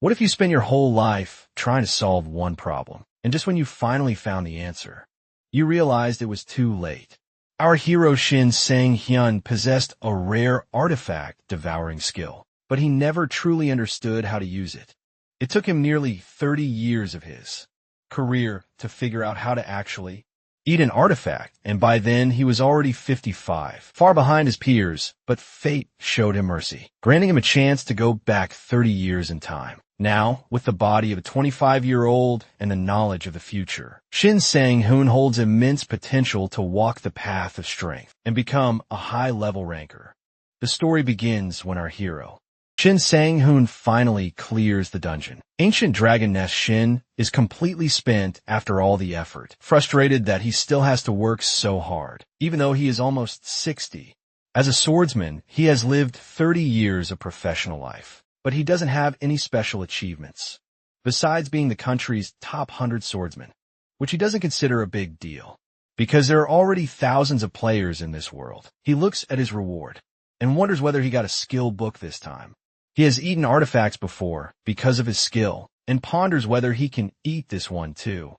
What if you spend your whole life trying to solve one problem, and just when you finally found the answer, you realized it was too late? Our hero Shin Sang-hyun possessed a rare artifact devouring skill, but he never truly understood how to use it. It took him nearly 30 years of his career to figure out how to actually eat an artifact, and by then he was already 55, far behind his peers, but fate showed him mercy, granting him a chance to go back 30 years in time. Now, with the body of a 25-year-old and the knowledge of the future, Shin Sang-hyun holds immense potential to walk the path of strength and become a high-level ranker. The story begins when our hero, Shin Sang-hyun, finally clears the dungeon. Ancient Dragon Nest Shin is completely spent after all the effort, frustrated that he still has to work so hard, even though he is almost 60. As a swordsman, he has lived 30 years of professional life, but he doesn't have any special achievements, besides being the country's top 100 swordsman, which he doesn't consider a big deal. Because there are already thousands of players in this world, he looks at his reward and wonders whether he got a skill book this time. He has eaten artifacts before because of his skill, and ponders whether he can eat this one too.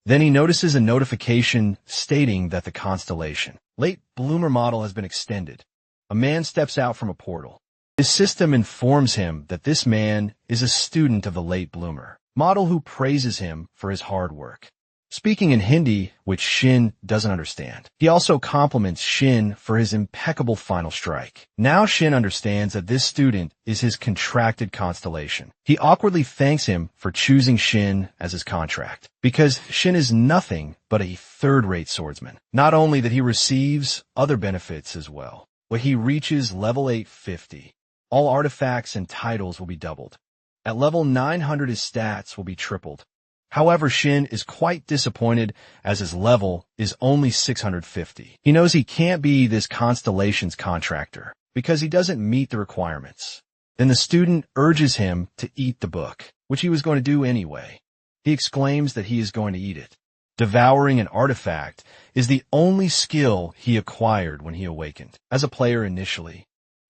Then he notices a notification stating that the constellation Late Bloomer model has been extended. A man steps out from a portal. His system informs him that this man is a student of the Late Bloomer model who praises him for his hard work, speaking in Hindi, which Shin doesn't understand. He also compliments Shin for his impeccable final strike. Now Shin understands that this student is his contracted constellation. He awkwardly thanks him for choosing Shin as his contract, because Shin is nothing but a third-rate swordsman. Not only that he receives other benefits as well. When he reaches level 850, all artifacts and titles will be doubled. At level 900, his stats will be tripled. However, Shin is quite disappointed as his level is only 650. He knows he can't be this constellation's contractor because he doesn't meet the requirements. Then the student urges him to eat the book, which he was going to do anyway. He exclaims that he is going to eat it. Devouring an artifact is the only skill he acquired when he awakened. As a player initially,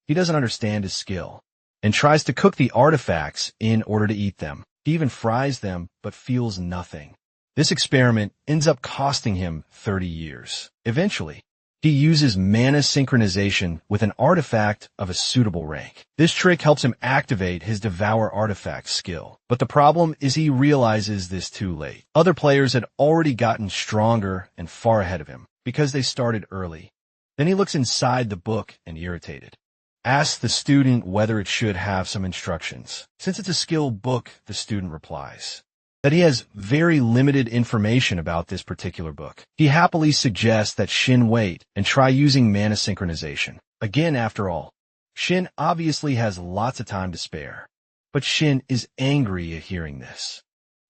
he doesn't understand his skill and tries to cook the artifacts in order to eat them. He even fries them, but feels nothing. This experiment ends up costing him 30 years. Eventually, he uses mana synchronization with an artifact of a suitable rank. This trick helps him activate his devour artifact skill. But the problem is he realizes this too late. Other players had already gotten stronger and far ahead of him because they started early. Then he looks inside the book and, irritated, asks the student whether it should have some instructions. Since it's a skill book, the student replies that he has very limited information about this particular book. He happily suggests that Shin wait and try using mana synchronization. Again, after all, Shin obviously has lots of time to spare. But Shin is angry at hearing this.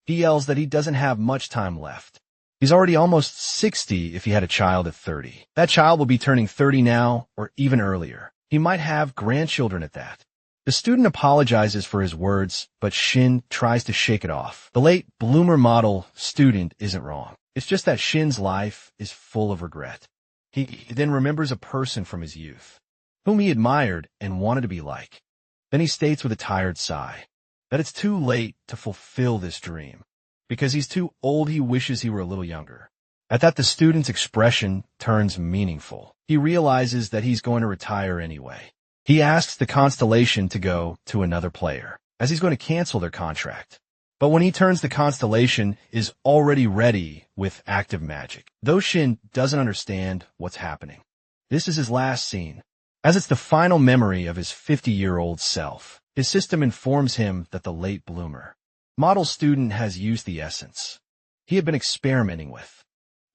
He yells that he doesn't have much time left. He's already almost 60 if he had a child at 30. That child will be turning 30 now or even earlier. He might have grandchildren at that. The student apologizes for his words, but Shin tries to shake it off. The Late Bloomer model student isn't wrong. It's just that Shin's life is full of regret. He then remembers a person from his youth, whom he admired and wanted to be like. Then he states with a tired sigh that it's too late to fulfill this dream. Because he's too old, he wishes he were a little younger. At that, the student's expression turns meaningful. He realizes that he's going to retire anyway. He asks the constellation to go to another player, as he's going to cancel their contract. But when he turns, the constellation is already ready with active magic. Though Shin doesn't understand what's happening. This is his last scene, as it's the final memory of his 50-year-old self. His system informs him that the Late Bloomer model student has used the essence he had been experimenting with.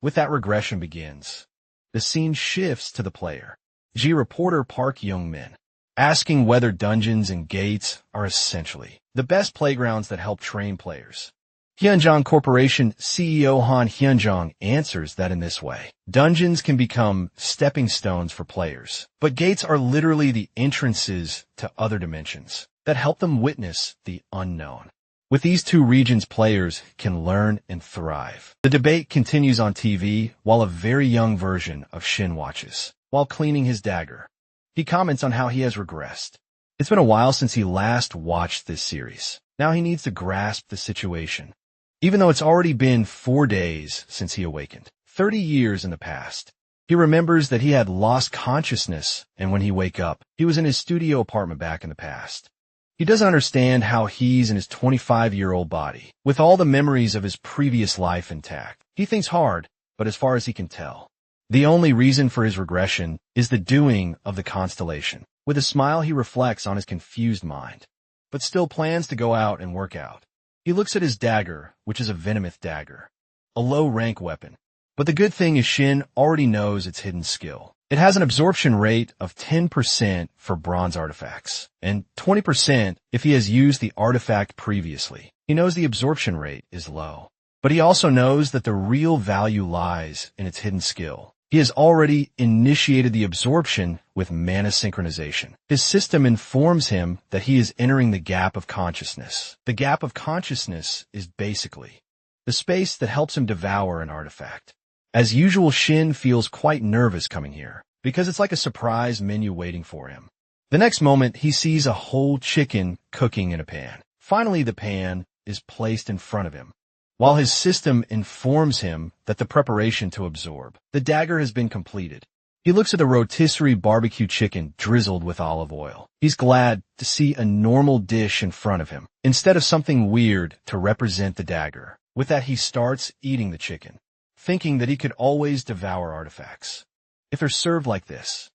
With that, regression begins. The scene shifts to the player, G reporter Park Young-min, asking whether dungeons and gates are essentially the best playgrounds that help train players. Hyunjong Corporation CEO Han Hyunjong answers that in this way. Dungeons can become stepping stones for players, but gates are literally the entrances to other dimensions that help them witness the unknown. With these two regions, players can learn and thrive. The debate continues on TV while a very young version of Shin watches, while cleaning his dagger. He comments on how he has regressed. It's been a while since he last watched this series. Now he needs to grasp the situation. Even though it's already been 4 days since he awakened, 30 years in the past, he remembers that he had lost consciousness, and when he wake up, he was in his studio apartment back in the past. He doesn't understand how he's in his 25-year-old body, with all the memories of his previous life intact. He thinks hard, but as far as he can tell, the only reason for his regression is the doing of the constellation. With a smile, he reflects on his confused mind, but still plans to go out and work out. He looks at his dagger, which is a venomous dagger, a low-rank weapon. But the good thing is Shin already knows its hidden skill. It has an absorption rate of 10% for bronze artifacts, and 20% if he has used the artifact previously. He knows the absorption rate is low, but he also knows that the real value lies in its hidden skill. He has already initiated the absorption with mana synchronization. His system informs him that he is entering the gap of consciousness. The gap of consciousness is basically the space that helps him devour an artifact. As usual, Shin feels quite nervous coming here, because it's like a surprise menu waiting for him. The next moment, he sees a whole chicken cooking in a pan. Finally, the pan is placed in front of him, while his system informs him that the preparation to absorb the dagger has been completed. He looks at the rotisserie barbecue chicken drizzled with olive oil. He's glad to see a normal dish in front of him, instead of something weird to represent the dagger. With that, he starts eating the chicken, thinking that he could always devour artifacts if they're served like this.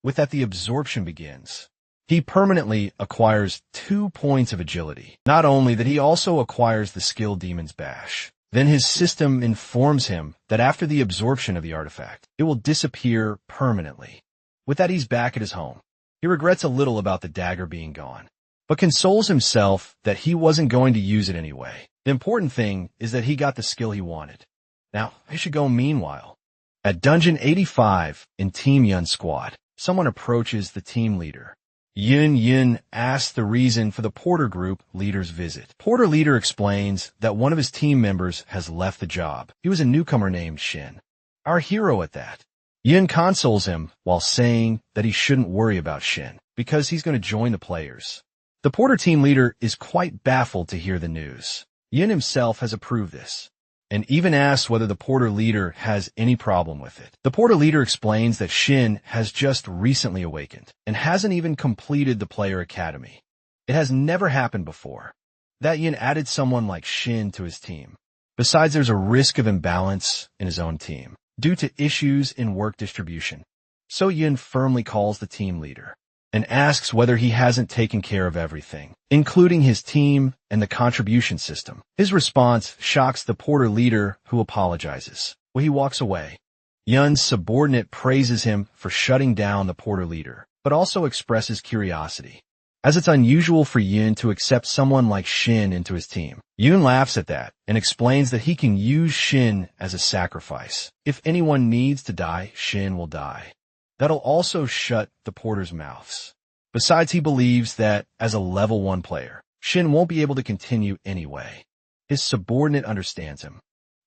With that, the absorption begins. He permanently acquires 2 points of agility. Not only that, he also acquires the skill Demon's Bash. Then his system informs him that after the absorption of the artifact, it will disappear permanently. With that, he's back at his home. He regrets a little about the dagger being gone, but consoles himself that he wasn't going to use it anyway. The important thing is that he got the skill he wanted. Now, I should go meanwhile. At Dungeon 85 in Team Yun Squad, someone approaches the team leader. Yun asks the reason for the Porter Group leader's visit. Porter leader explains that one of his team members has left the job. He was a newcomer named Shin, our hero at that. Yun consoles him while saying that he shouldn't worry about Shin, because he's going to join the players. The Porter team leader is quite baffled to hear the news. Yun himself has approved this, and even asks whether the Porter leader has any problem with it. The Porter leader explains that Shin has just recently awakened and hasn't even completed the player academy. It has never happened before. That Yin added someone like Shin to his team. Besides, there's a risk of imbalance in his own team due to issues in work distribution. So Yin firmly calls the team leader and asks whether he hasn't taken care of everything, including his team and the contribution system. His response shocks the Porter leader, who apologizes. When he walks away, Yun's subordinate praises him for shutting down the Porter leader, but also expresses curiosity, as it's unusual for Yun to accept someone like Shin into his team. Yun laughs at that and explains that he can use Shin as a sacrifice. If anyone needs to die, Shin will die. That'll also shut the Porter's mouths. Besides, he believes that, as a level 1 player, Shin won't be able to continue anyway. His subordinate understands him.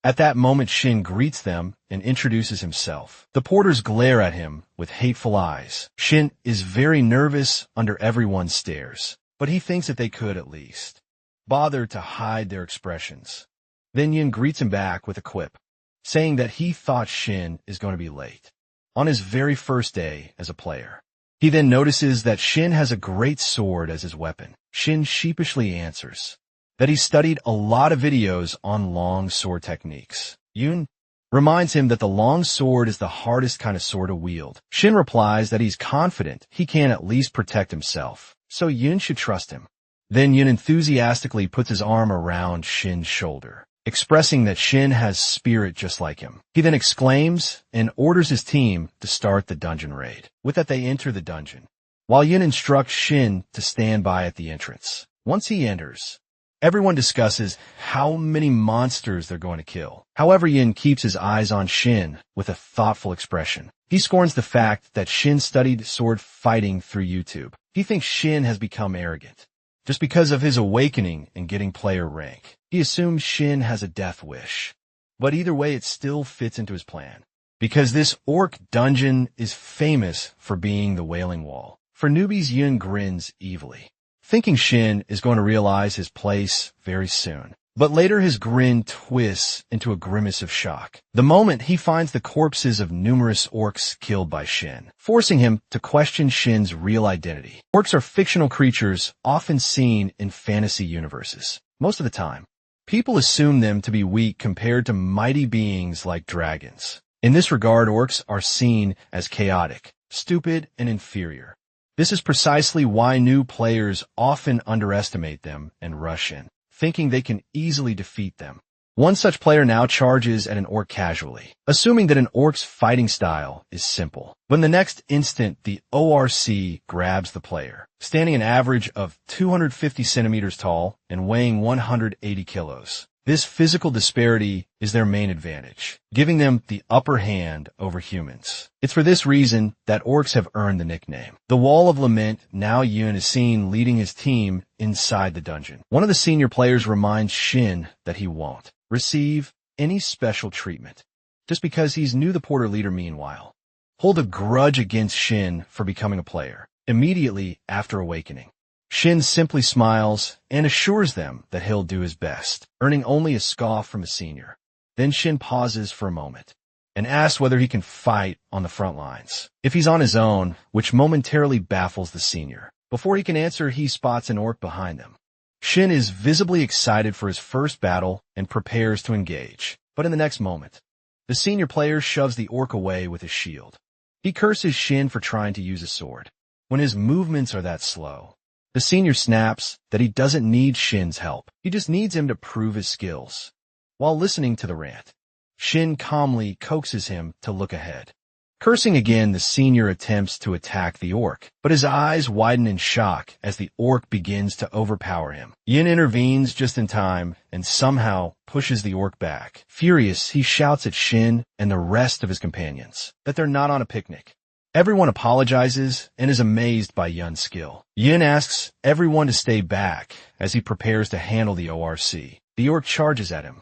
At that moment, Shin greets them and introduces himself. The Porters glare at him with hateful eyes. Shin is very nervous under everyone's stares, but he thinks that they could at least bother to hide their expressions. Then Yin greets him back with a quip, saying that he thought Shin is going to be late on his very first day as a player. He then notices that Shin has a great sword as his weapon. Shin sheepishly answers that he studied a lot of videos on long sword techniques. Yun reminds him that the long sword is the hardest kind of sword to wield. Shin replies that he's confident he can at least protect himself, so Yun should trust him. Then Yun enthusiastically puts his arm around Shin's shoulder, expressing that Shin has spirit just like him. He then exclaims and orders his team to start the dungeon raid. With that, they enter the dungeon, while Yin instructs Shin to stand by at the entrance. Once he enters, everyone discusses how many monsters they're going to kill. However, Yin keeps his eyes on Shin with a thoughtful expression. He scorns the fact that Shin studied sword fighting through YouTube. He thinks Shin has become arrogant just because of his awakening and getting player rank. He assumes Shin has a death wish, but either way, it still fits into his plan, because this orc dungeon is famous for being the Wailing Wall. For newbies, Yun grins evilly, thinking Shin is going to realize his place very soon. But later his grin twists into a grimace of shock the moment he finds the corpses of numerous orcs killed by Shin, forcing him to question Shin's real identity. Orcs are fictional creatures often seen in fantasy universes. Most of the time, people assume them to be weak compared to mighty beings like dragons. In this regard, orcs are seen as chaotic, stupid, and inferior. This is precisely why new players often underestimate them and rush in, thinking they can easily defeat them. One such player now charges at an orc casually, assuming that an orc's fighting style is simple. But in the next instant, the ORC grabs the player, standing an average of 250 centimeters tall and weighing 180 kilos. This physical disparity is their main advantage, giving them the upper hand over humans. It's for this reason that orcs have earned the nickname. The Wall of Lament, now Yun is seen leading his team inside the dungeon. One of the senior players reminds Shin that he won't receive any special treatment, just because he's new the porter leader meanwhile. Hold a grudge against Shin for becoming a player immediately after awakening. Shin simply smiles and assures them that he'll do his best, earning only a scoff from a senior. Then Shin pauses for a moment and asks whether he can fight on the front lines. If he's on his own, which momentarily baffles the senior. Before he can answer, he spots an orc behind them. Shin is visibly excited for his first battle and prepares to engage. But in the next moment, the senior player shoves the orc away with his shield. He curses Shin for trying to use a sword, when his movements are that slow. The senior snaps that he doesn't need Shin's help. He just needs him to prove his skills. While listening to the rant, Shin calmly coaxes him to look ahead. Cursing again, the senior attempts to attack the orc, but his eyes widen in shock as the orc begins to overpower him. Yin intervenes just in time and somehow pushes the orc back. Furious, he shouts at Shin and the rest of his companions that they're not on a picnic. Everyone apologizes and is amazed by Yun's skill. Yin asks everyone to stay back as he prepares to handle the ORC. The orc charges at him,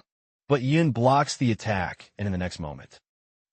but Yin blocks the attack and in the next moment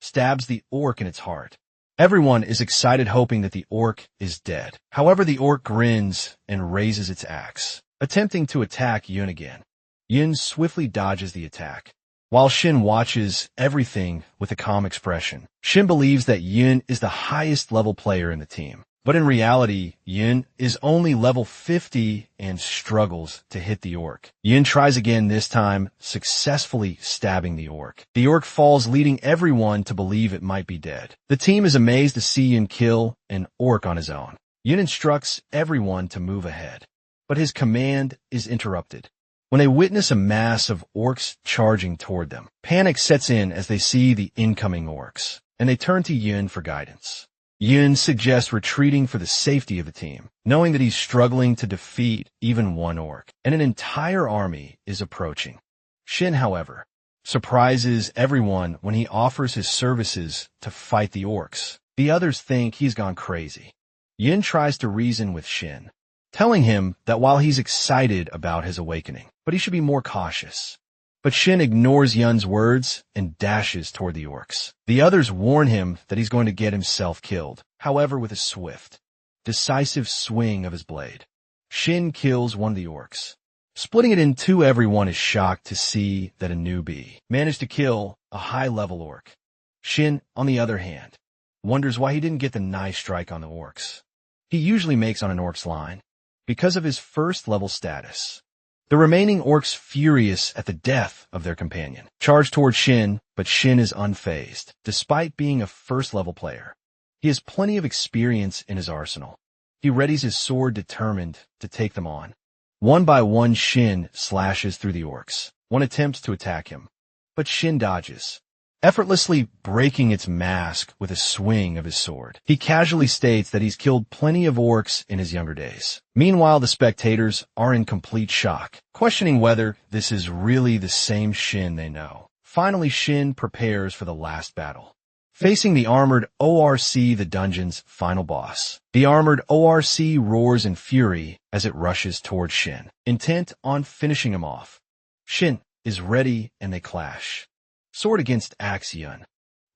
stabs the orc in its heart. Everyone is excited, hoping that the orc is dead. However, the orc grins and raises its axe, attempting to attack Yun again. Yin swiftly dodges the attack, while Shin watches everything with a calm expression. Shin believes that Yin is the highest level player in the team. But in reality, Yin is only level 50 and struggles to hit the orc. Yin tries again, this time successfully stabbing the orc. The orc falls, leading everyone to believe it might be dead. The team is amazed to see Yin kill an orc on his own. Yin instructs everyone to move ahead, but his command is interrupted when they witness a mass of orcs charging toward them. Panic sets in as they see the incoming orcs, and they turn to Yin for guidance. Yin suggests retreating for the safety of the team, knowing that he's struggling to defeat even one orc, and an entire army is approaching. Shin, however, surprises everyone when he offers his services to fight the orcs. The others think he's gone crazy. Yin tries to reason with Shin, telling him that while he's excited about his awakening, but he should be more cautious. But Shin ignores Yun's words and dashes toward the orcs. The others warn him that he's going to get himself killed. However, with a swift, decisive swing of his blade, Shin kills one of the orcs. Splitting it in two, everyone is shocked to see that a newbie managed to kill a high-level orc. Shin, on the other hand, wonders why he didn't get the nice strike on the orcs he usually makes on an orc's line, because of his first-level status. The remaining orcs, furious at the death of their companion, charge toward Shin, but Shin is unfazed. Despite being a first-level player, he has plenty of experience in his arsenal. He readies his sword, determined to take them on. One by one, Shin slashes through the orcs. One attempts to attack him, but Shin dodges, effortlessly breaking its mask with a swing of his sword. He casually states that he's killed plenty of orcs in his younger days. Meanwhile, the spectators are in complete shock, questioning whether this is really the same Shin they know. Finally, Shin prepares for the last battle, facing the armored ORC, the dungeon's final boss. The armored ORC roars in fury as it rushes toward Shin, intent on finishing him off. Shin is ready and they clash, sword against axe. Yun,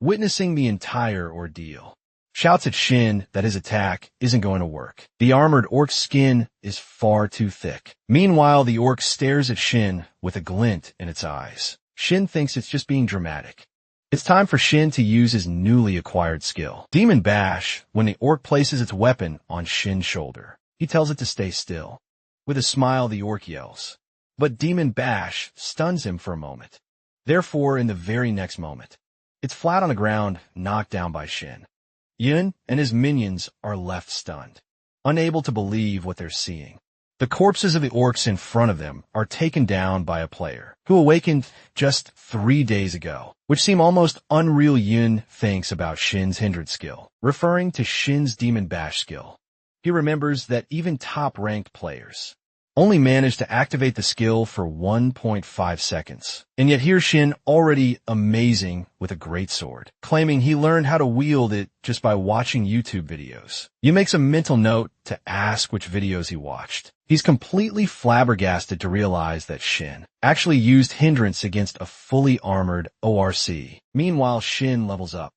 witnessing the entire ordeal, shouts at Shin that his attack isn't going to work. The armored orc's skin is far too thick. Meanwhile, the orc stares at Shin with a glint in its eyes. Shin thinks it's just being dramatic. It's time for Shin to use his newly acquired skill, Demon Bash, when the orc places its weapon on Shin's shoulder. He tells it to stay still. With a smile, the orc yells. But Demon Bash stuns him for a moment. Therefore, in the very next moment, it's flat on the ground, knocked down by Shin. Yun and his minions are left stunned, unable to believe what they're seeing. The corpses of the orcs in front of them are taken down by a player who awakened just 3 days ago, which seem almost unreal. Yun thinks about Shin's hindrance skill, referring to Shin's Demon Bash skill. He remembers that even top-ranked players only managed to activate the skill for 1.5 seconds. And yet here's Shin already amazing with a great sword, claiming he learned how to wield it just by watching YouTube videos. Yu makes a mental note to ask which videos he watched. He's completely flabbergasted to realize that Shin actually used hindrance against a fully armored ORC. Meanwhile, Shin levels up.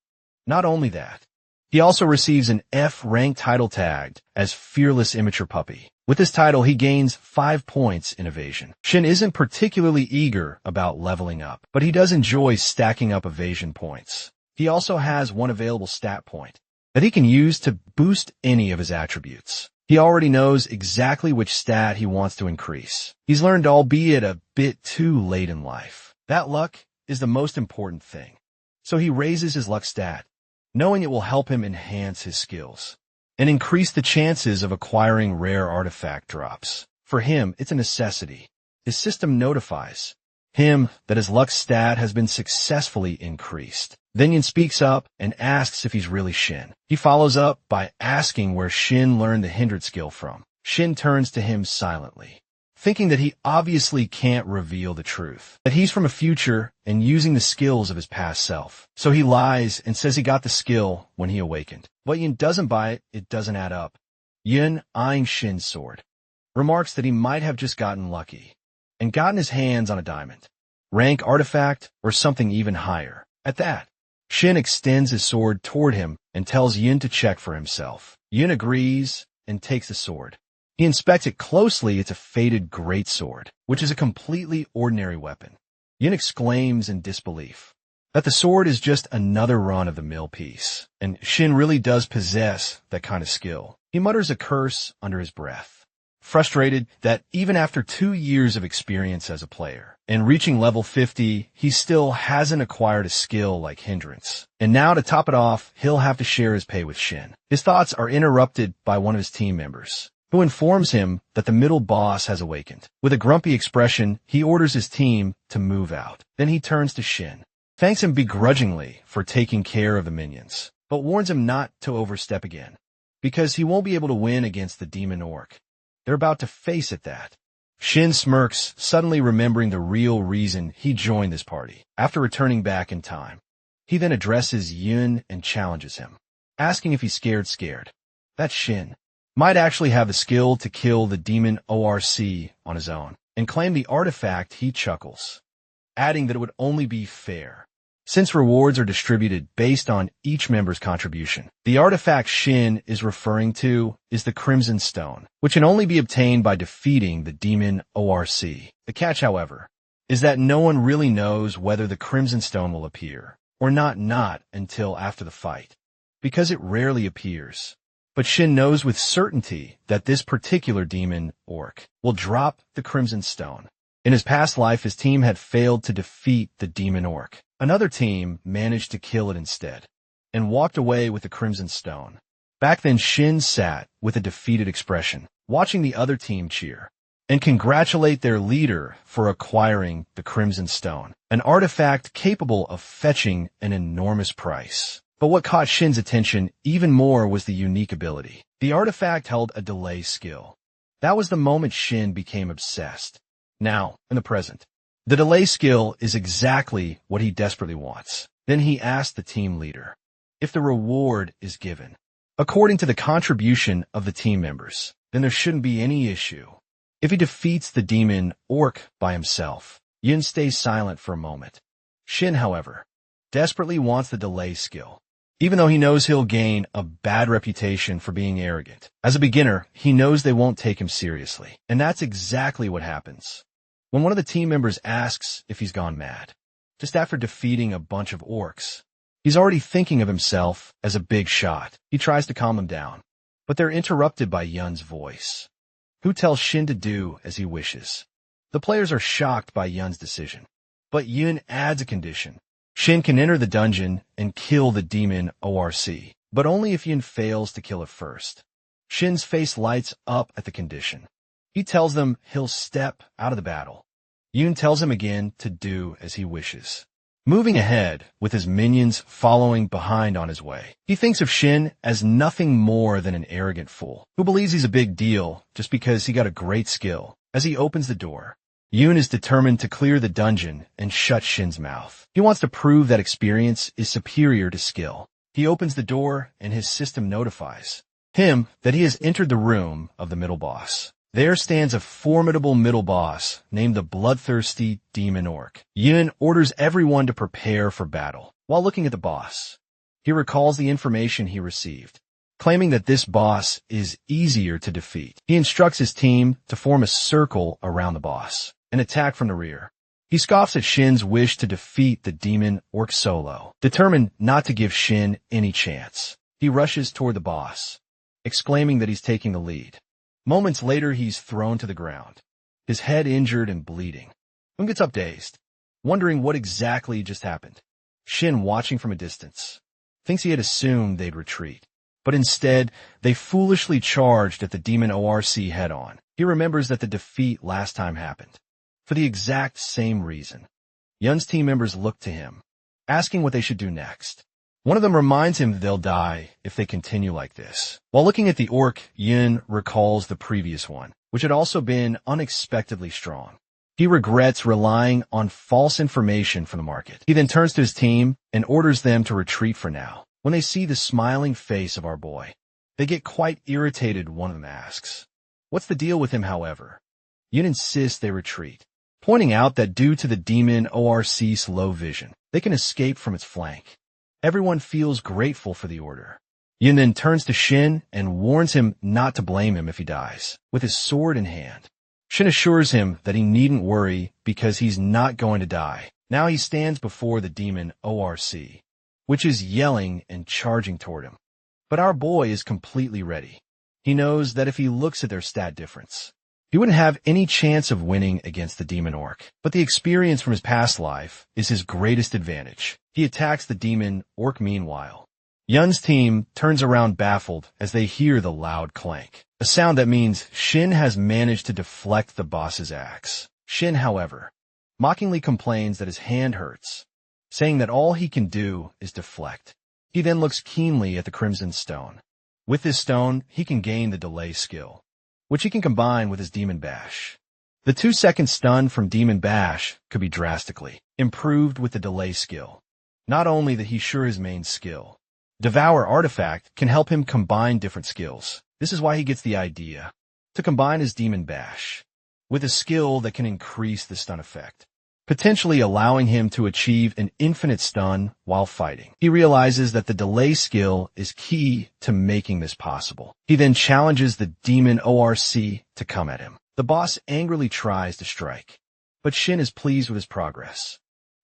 Not only that, he also receives an F-rank title tagged as Fearless Immature Puppy. With this title, he gains 5 points in evasion. Shin isn't particularly eager about leveling up, but he does enjoy stacking up evasion points. He also has one available stat point that he can use to boost any of his attributes. He already knows exactly which stat he wants to increase. He's learned, albeit a bit too late in life, that luck is the most important thing. So he raises his luck stat, knowing it will help him enhance his skills and increase the chances of acquiring rare artifact drops. For him, it's a necessity. His system notifies him that his luck stat has been successfully increased. Then Yin speaks up and asks if he's really Shin. He follows up by asking where Shin learned the hindrance skill from. Shin turns to him silently, thinking that he obviously can't reveal the truth, that he's from a future and using the skills of his past self. So he lies and says he got the skill when he awakened. But Yin doesn't buy it. It doesn't add up. Yin, eyeing Shin's sword, remarks that he might have just gotten lucky and gotten his hands on a diamond, rank artifact, or something even higher. At that, Shin extends his sword toward him and tells Yin to check for himself. Yin agrees and takes the sword. He inspects it closely. It's a faded greatsword, which is a completely ordinary weapon. Yin exclaims in disbelief that the sword is just another run-of-the-mill piece, and Shin really does possess that kind of skill. He mutters a curse under his breath, frustrated that even after 2 years of experience as a player and reaching level 50, he still hasn't acquired a skill like hindrance. And now to top it off, he'll have to share his pay with Shin. His thoughts are interrupted by one of his team members, who informs him that the middle boss has awakened. With a grumpy expression, he orders his team to move out. Then he turns to Shin, thanks him begrudgingly for taking care of the minions, but warns him not to overstep again, because he won't be able to win against the demon orc. They're about to face at that. Shin smirks, suddenly remembering the real reason he joined this party. After returning back in time, he then addresses Yun and challenges him, asking if he's scared. That Shin might actually have the skill to kill the demon ORC on his own and claim the artifact. He chuckles, adding that it would only be fair, since rewards are distributed based on each member's contribution. The artifact Shin is referring to is the Crimson Stone, which can only be obtained by defeating the demon ORC. The catch, however, is that no one really knows whether the Crimson Stone will appear or not until after the fight, because it rarely appears. But Shin knows with certainty that this particular demon orc will drop the Crimson Stone. In his past life, his team had failed to defeat the demon orc. Another team managed to kill it instead and walked away with the Crimson Stone. Back then, Shin sat with a defeated expression, watching the other team cheer and congratulate their leader for acquiring the Crimson Stone, an artifact capable of fetching an enormous price. But what caught Shin's attention even more was the unique ability. The artifact held a delay skill. That was the moment Shin became obsessed. Now, in the present, the delay skill is exactly what he desperately wants. Then he asked the team leader if the reward is given according to the contribution of the team members, then there shouldn't be any issue. If he defeats the demon orc by himself, Yin stays silent for a moment. Shin, however, desperately wants the delay skill. even though he knows he'll gain a bad reputation for being arrogant. As a beginner, he knows they won't take him seriously. And that's exactly what happens. When one of the team members asks if he's gone mad, just after defeating a bunch of orcs, he's already thinking of himself as a big shot. He tries to calm them down, but they're interrupted by Yun's voice, who tells Shin to do as he wishes. The players are shocked by Yun's decision, but Yun adds a condition. Shin can enter the dungeon and kill the demon ORC, but only if Yun fails to kill it first. Shin's face lights up at the condition. He tells them he'll step out of the battle. Yun tells him again to do as he wishes, moving ahead with his minions following behind on his way. He thinks of Shin as nothing more than an arrogant fool who believes he's a big deal just because he got a great skill. As he opens the door, Yun is determined to clear the dungeon and shut Shin's mouth. He wants to prove that experience is superior to skill. He opens the door and his system notifies him that he has entered the room of the middle boss. There stands a formidable middle boss named the bloodthirsty demon orc. Yun orders everyone to prepare for battle. While looking at the boss, he recalls the information he received, claiming that this boss is easier to defeat. He instructs his team to form a circle around the boss and attack from the rear. He scoffs at Shin's wish to defeat the demon orc solo, determined not to give Shin any chance. He rushes toward the boss, exclaiming that he's taking the lead. Moments later, he's thrown to the ground, his head injured and bleeding. Yun gets up dazed, wondering what exactly just happened. Shin, watching from a distance, thinks he had assumed they'd retreat, but instead, they foolishly charged at the demon ORC head-on. He remembers that the defeat last time happened for the exact same reason. Yun's team members look to him, asking what they should do next. One of them reminds him they'll die if they continue like this. While looking at the orc, Yun recalls the previous one, which had also been unexpectedly strong. He regrets relying on false information from the market. He then turns to his team and orders them to retreat for now. When they see the smiling face of our boy, they get quite irritated. One of them asks, "What's the deal with him?" However, Yun insists they retreat, pointing out that due to the demon ORC's low vision, they can escape from its flank. Everyone feels grateful for the order. Yun then turns to Shin and warns him not to blame him if he dies, with his sword in hand. Shin assures him that he needn't worry because he's not going to die. Now he stands before the demon ORC, which is yelling and charging toward him. But our boy is completely ready. He knows that if he looks at their stat difference, he wouldn't have any chance of winning against the demon orc. But the experience from his past life is his greatest advantage. He attacks the demon orc meanwhile. Yun's team turns around baffled as they hear the loud clank, a sound that means Shin has managed to deflect the boss's axe. Shin, however, mockingly complains that his hand hurts, saying that all he can do is deflect. He then looks keenly at the Crimson Stone. With this stone, he can gain the delay skill, which he can combine with his Demon Bash. The 2-second stun from Demon Bash could be drastically improved with the delay skill. Not only that, he's sure his main skill, Devour Artifact, can help him combine different skills. This is why he gets the idea to combine his Demon Bash with a skill that can increase the stun effect, potentially allowing him to achieve an infinite stun while fighting. He realizes that the delay skill is key to making this possible. He then challenges the demon ORC to come at him. The boss angrily tries to strike, but Shin is pleased with his progress.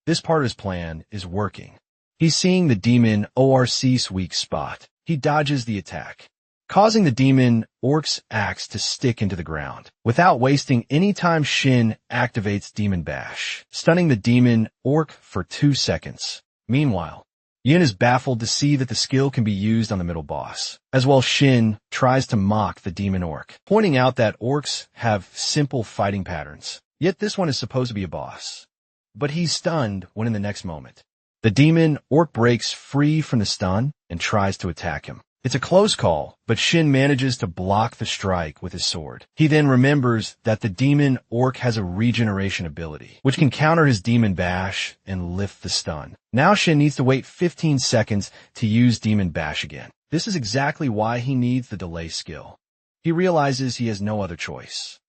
This part of his plan is working. He's seeing the demon ORC's weak spot. He dodges the attack, causing the demon orc's axe to stick into the ground. Without wasting any time, Shin activates Demon Bash, stunning the demon orc for 2 seconds. Meanwhile, Yun is baffled to see that the skill can be used on the middle boss. As well, Shin tries to mock the demon orc, pointing out that orcs have simple fighting patterns, yet this one is supposed to be a boss. But he's stunned when in the next moment, the demon orc breaks free from the stun and tries to attack him. It's a close call, but Shin manages to block the strike with his sword. He then remembers that the demon orc has a regeneration ability, which can counter his Demon Bash and lift the stun. Now Shin needs to wait 15 seconds to use Demon Bash again. This is exactly why he needs the delay skill. He realizes he has no other choice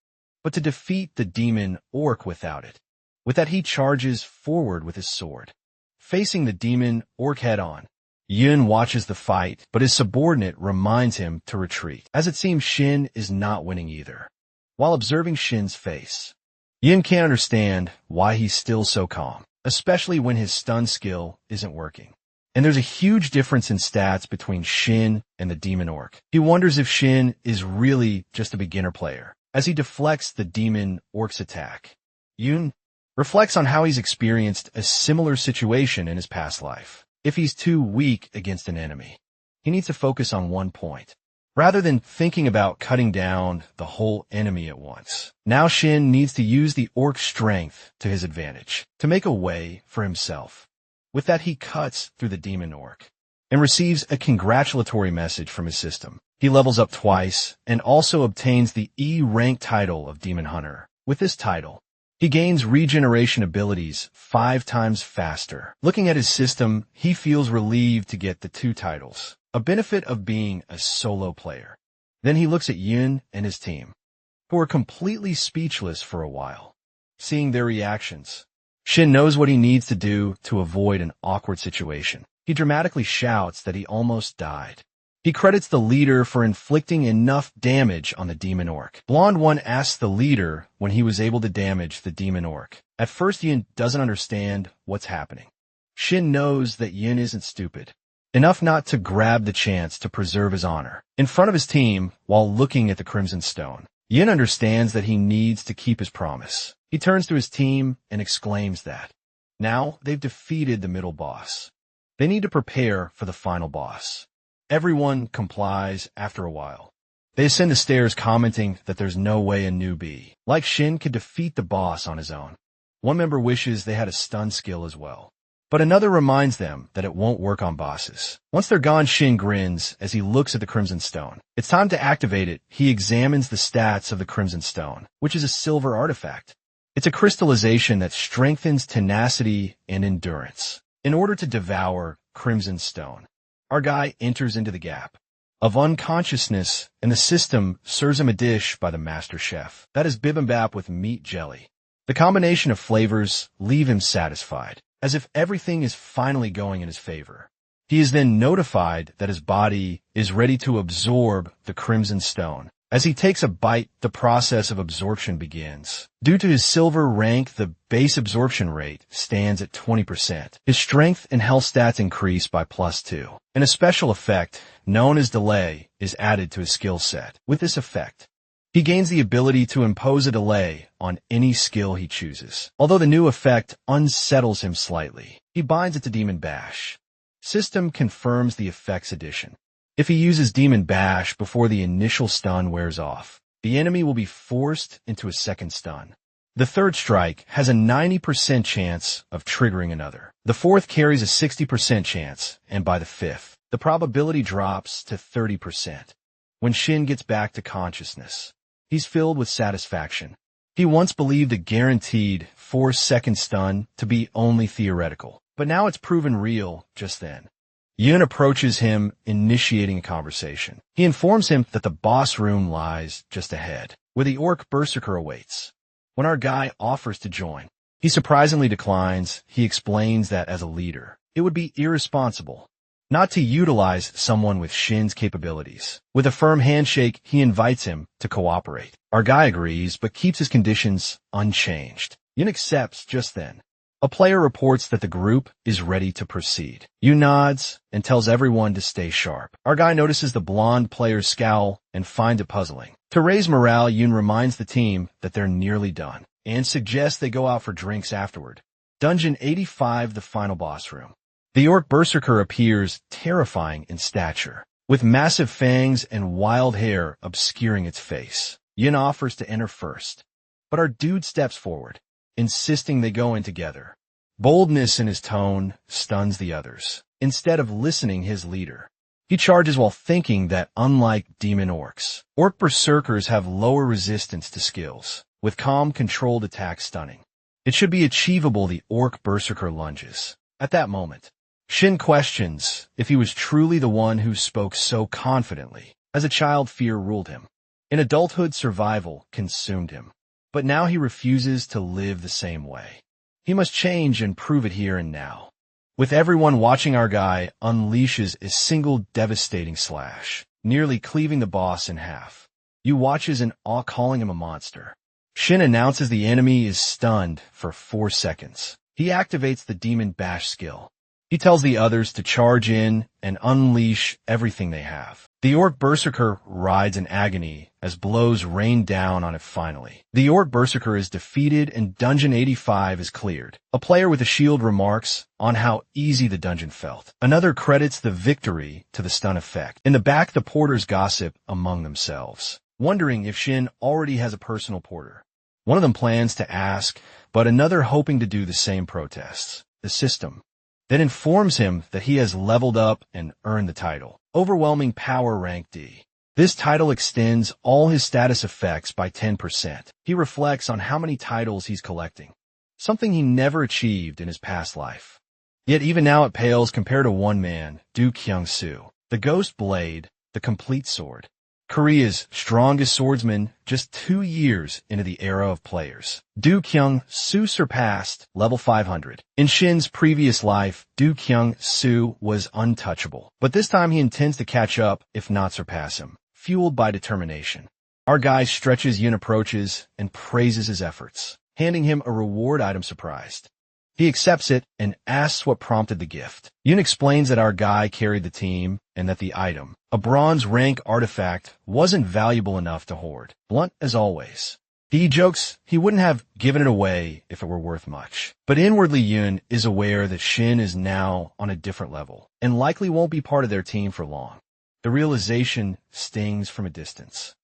but to defeat the demon orc without it. With that, he charges forward with his sword, facing the demon orc head-on. Yun watches the fight, but his subordinate reminds him to retreat, as it seems Shin is not winning either. While observing Shin's face, Yun can't understand why he's still so calm, especially when his stun skill isn't working. And there's a huge difference in stats between Shin and the Demon Orc. He wonders if Shin is really just a beginner player, as he deflects the Demon Orc's attack. Yun reflects on how he's experienced a similar situation in his past life. If he's too weak against an enemy, he needs to focus on one point, rather than thinking about cutting down the whole enemy at once. Now Shin needs to use the Orc's strength to his advantage, to make a way for himself. With that, he cuts through the Demon Orc and receives a congratulatory message from his system. He levels up twice and also obtains the E rank title of Demon Hunter. With this title, he gains regeneration abilities 5 times faster. Looking at his system, he feels relieved to get the 2 titles, a benefit of being a solo player. Then he looks at Yun and his team, who are completely speechless for a while. Seeing their reactions, Shin knows what he needs to do to avoid an awkward situation. He dramatically shouts that he almost died. He credits the leader for inflicting enough damage on the Demon Orc. Blonde One asks the leader when he was able to damage the Demon Orc. At first, Yin doesn't understand what's happening. Shin knows that Yin isn't stupid enough not to grab the chance to preserve his honor. In front of his team, while looking at the Crimson Stone, Yin understands that he needs to keep his promise. He turns to his team and exclaims that now they've defeated the middle boss. They need to prepare for the final boss. Everyone complies after a while. They ascend the stairs commenting that there's no way a newbie like Shin could defeat the boss on his own. One member wishes they had a stun skill as well, but another reminds them that it won't work on bosses. Once they're gone, Shin grins as he looks at the Crimson Stone. It's time to activate it. He examines the stats of the Crimson Stone, which is a silver artifact. It's a crystallization that strengthens tenacity and endurance. In order to devour Crimson Stone, our guy enters into the gap of unconsciousness, and the system serves him a dish by the master chef. That is bibimbap with meat jelly. The combination of flavors leave him satisfied, as if everything is finally going in his favor. He is then notified that his body is ready to absorb the Crimson Stone. As he takes a bite, the process of absorption begins. Due to his silver rank, the base absorption rate stands at 20%. His strength and health stats increase by +2. And a special effect, known as delay, is added to his skill set. With this effect, he gains the ability to impose a delay on any skill he chooses. Although the new effect unsettles him slightly, he binds it to Demon Bash. System confirms the effect's addition. If he uses Demon Bash before the initial stun wears off, the enemy will be forced into a second stun. The third strike has a 90% chance of triggering another. The fourth carries a 60% chance, and by the fifth, the probability drops to 30%. When Shin gets back to consciousness, he's filled with satisfaction. He once believed a guaranteed 4-second stun to be only theoretical, but now it's proven real just then. Yun approaches him, initiating a conversation. He informs him that the boss room lies just ahead, where the Orc Berserker awaits. When our guy offers to join, he surprisingly declines. He explains that as a leader, it would be irresponsible not to utilize someone with Shin's capabilities. With a firm handshake, he invites him to cooperate. Our guy agrees, but keeps his conditions unchanged. Yun accepts just then. A player reports that the group is ready to proceed. Yun nods and tells everyone to stay sharp. Our guy notices the blonde player's scowl and finds it puzzling. To raise morale, Yun reminds the team that they're nearly done and suggests they go out for drinks afterward. Dungeon 85, the final boss room. The Orc Berserker appears terrifying in stature, with massive fangs and wild hair obscuring its face. Yun offers to enter first, but our dude steps forward, insisting they go in together. Boldness in his tone stuns the others. Instead of listening his leader, he charges while thinking that unlike demon orcs, Orc Berserkers have lower resistance to skills, with calm controlled attack stunning. It should be achievable. The Orc Berserker lunges. At that moment, Shin questions if he was truly the one who spoke so confidently. As a child, fear ruled him. In adulthood, survival consumed him. But now he refuses to live the same way. He must change and prove it here and now. With everyone watching, our guy unleashes a single devastating slash, nearly cleaving the boss in half. You watch as in awe, calling him a monster. Shin announces the enemy is stunned for 4 seconds. He activates the Demon Bash skill. He tells the others to charge in and unleash everything they have. The Orc Berserker rides in agony as blows rain down on it finally. The Orc Berserker is defeated and Dungeon 85 is cleared. A player with a shield remarks on how easy the dungeon felt. Another credits the victory to the stun effect. In the back, the porters gossip among themselves, wondering if Shin already has a personal porter. One of them plans to ask, but another hoping to do the same protests. The system then informs him that he has leveled up and earned the title, Overwhelming Power Rank D. This title extends all his status effects by 10%. He reflects on how many titles he's collecting, something he never achieved in his past life. Yet even now it pales compared to one man, Du Kyung-soo, the Ghost Blade, the complete sword. Korea's strongest swordsman just 2 years into the era of players. Du Kyung-soo surpassed level 500. In Shin's previous life, Du Kyung-soo was untouchable, but this time he intends to catch up, if not surpass him, fueled by determination. Our guy stretches Yun approaches and praises his efforts, handing him a reward item surprised. He accepts it and asks what prompted the gift. Yun explains that our guy carried the team and that the item, a bronze rank artifact, wasn't valuable enough to hoard. Blunt as always. He jokes he wouldn't have given it away if it were worth much. But inwardly, Yun is aware that Shin is now on a different level and likely won't be part of their team for long. The realization stings from a distance.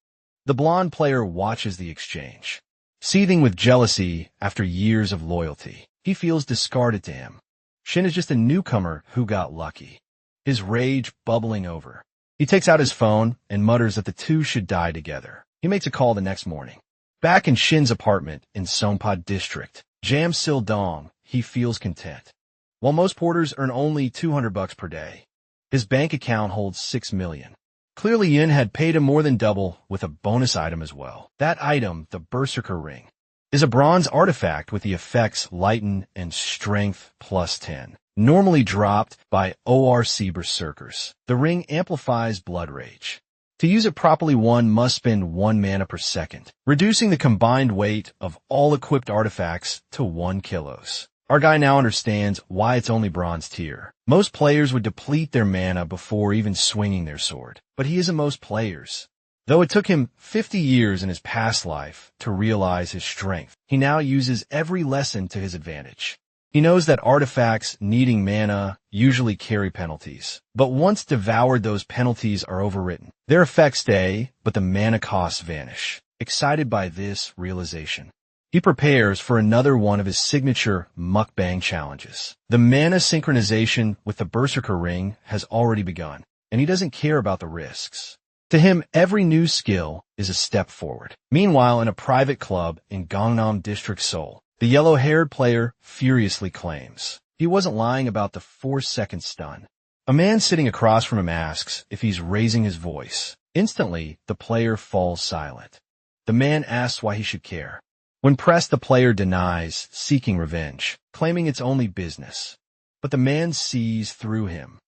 The blonde player watches the exchange, seething with jealousy after years of loyalty. He feels discarded to him. Shin is just a newcomer who got lucky, his rage bubbling over. He takes out his phone and mutters that the two should die together. He makes a call the next morning. Back in Shin's apartment in Songpa District, Jamsil-dong, he feels content. While most porters earn only $200 per day, his bank account holds $6 million. Clearly Yun had paid him more than double with a bonus item as well. That item, the Berserker Ring, is a bronze artifact with the effects Lighten and Strength plus 10, normally dropped by ORC Berserkers. The ring amplifies Blood Rage. To use it properly, one must spend 1 mana per second, reducing the combined weight of all equipped artifacts to 1 kilos. Our guy now understands why it's only bronze tier. Most players would deplete their mana before even swinging their sword, but he isn't most players. Though it took him 50 years in his past life to realize his strength, he now uses every lesson to his advantage. He knows that artifacts needing mana usually carry penalties, but once devoured, those penalties are overwritten. Their effects stay, but the mana costs vanish. Excited by this realization, he prepares for another one of his signature mukbang challenges. The mana synchronization with the Berserker Ring has already begun, and he doesn't care about the risks. To him, every new skill is a step forward. Meanwhile, in a private club in Gangnam District, Seoul, the yellow-haired player furiously claims he wasn't lying about the 4-second stun. A man sitting across from him asks if he's raising his voice. Instantly, the player falls silent. The man asks why he should care. When pressed, the player denies, seeking revenge, claiming it's only business. But the man sees through him.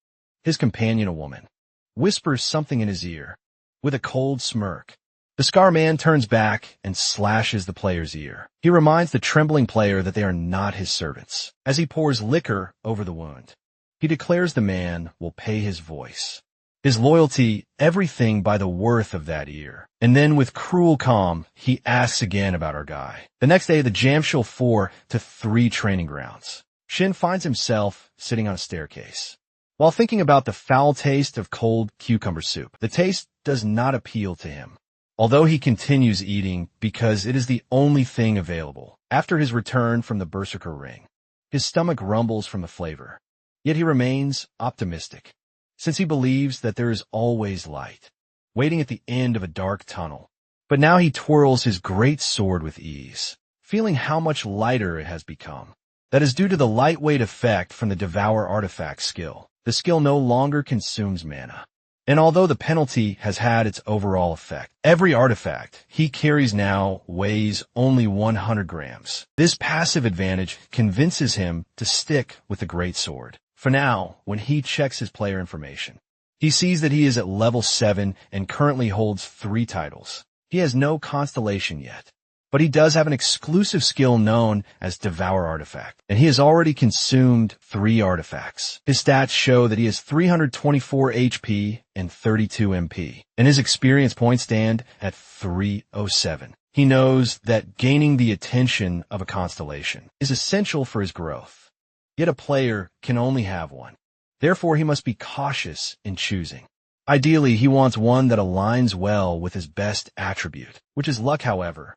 His companion, a woman, whispers something in his ear. With a cold smirk, the Scar Man turns back and slashes the player's ear. He reminds the trembling player that they are not his servants. As he pours liquor over the wound, he declares the man will pay his voice, his loyalty, everything by the worth of that ear. And then with cruel calm, he asks again about our guy. The next day, the Jamshil 4 to 3 training grounds. Shin finds himself sitting on a staircase. While thinking about the foul taste of cold cucumber soup, the taste does not appeal to him, although he continues eating because it is the only thing available. After his return from the Berserker Ring, his stomach rumbles from the flavor, yet he remains optimistic, since he believes that there is always light, waiting at the end of a dark tunnel. But now he twirls his great sword with ease, feeling how much lighter it has become. That is due to the lightweight effect from the Devour artifact skill. The skill no longer consumes mana. And although the penalty has had its overall effect, every artifact he carries now weighs only 100 grams. This passive advantage convinces him to stick with the great sword. For now, when he checks his player information, he sees that he is at level 7 and currently holds 3 titles. He has no constellation yet, but he does have an exclusive skill known as Devour Artifact, and he has already consumed 3 artifacts. His stats show that he has 324 HP and 32 MP, and his experience points stand at 307. He knows that gaining the attention of a constellation is essential for his growth, yet a player can only have one. Therefore, he must be cautious in choosing. Ideally, he wants one that aligns well with his best attribute, which is luck, however.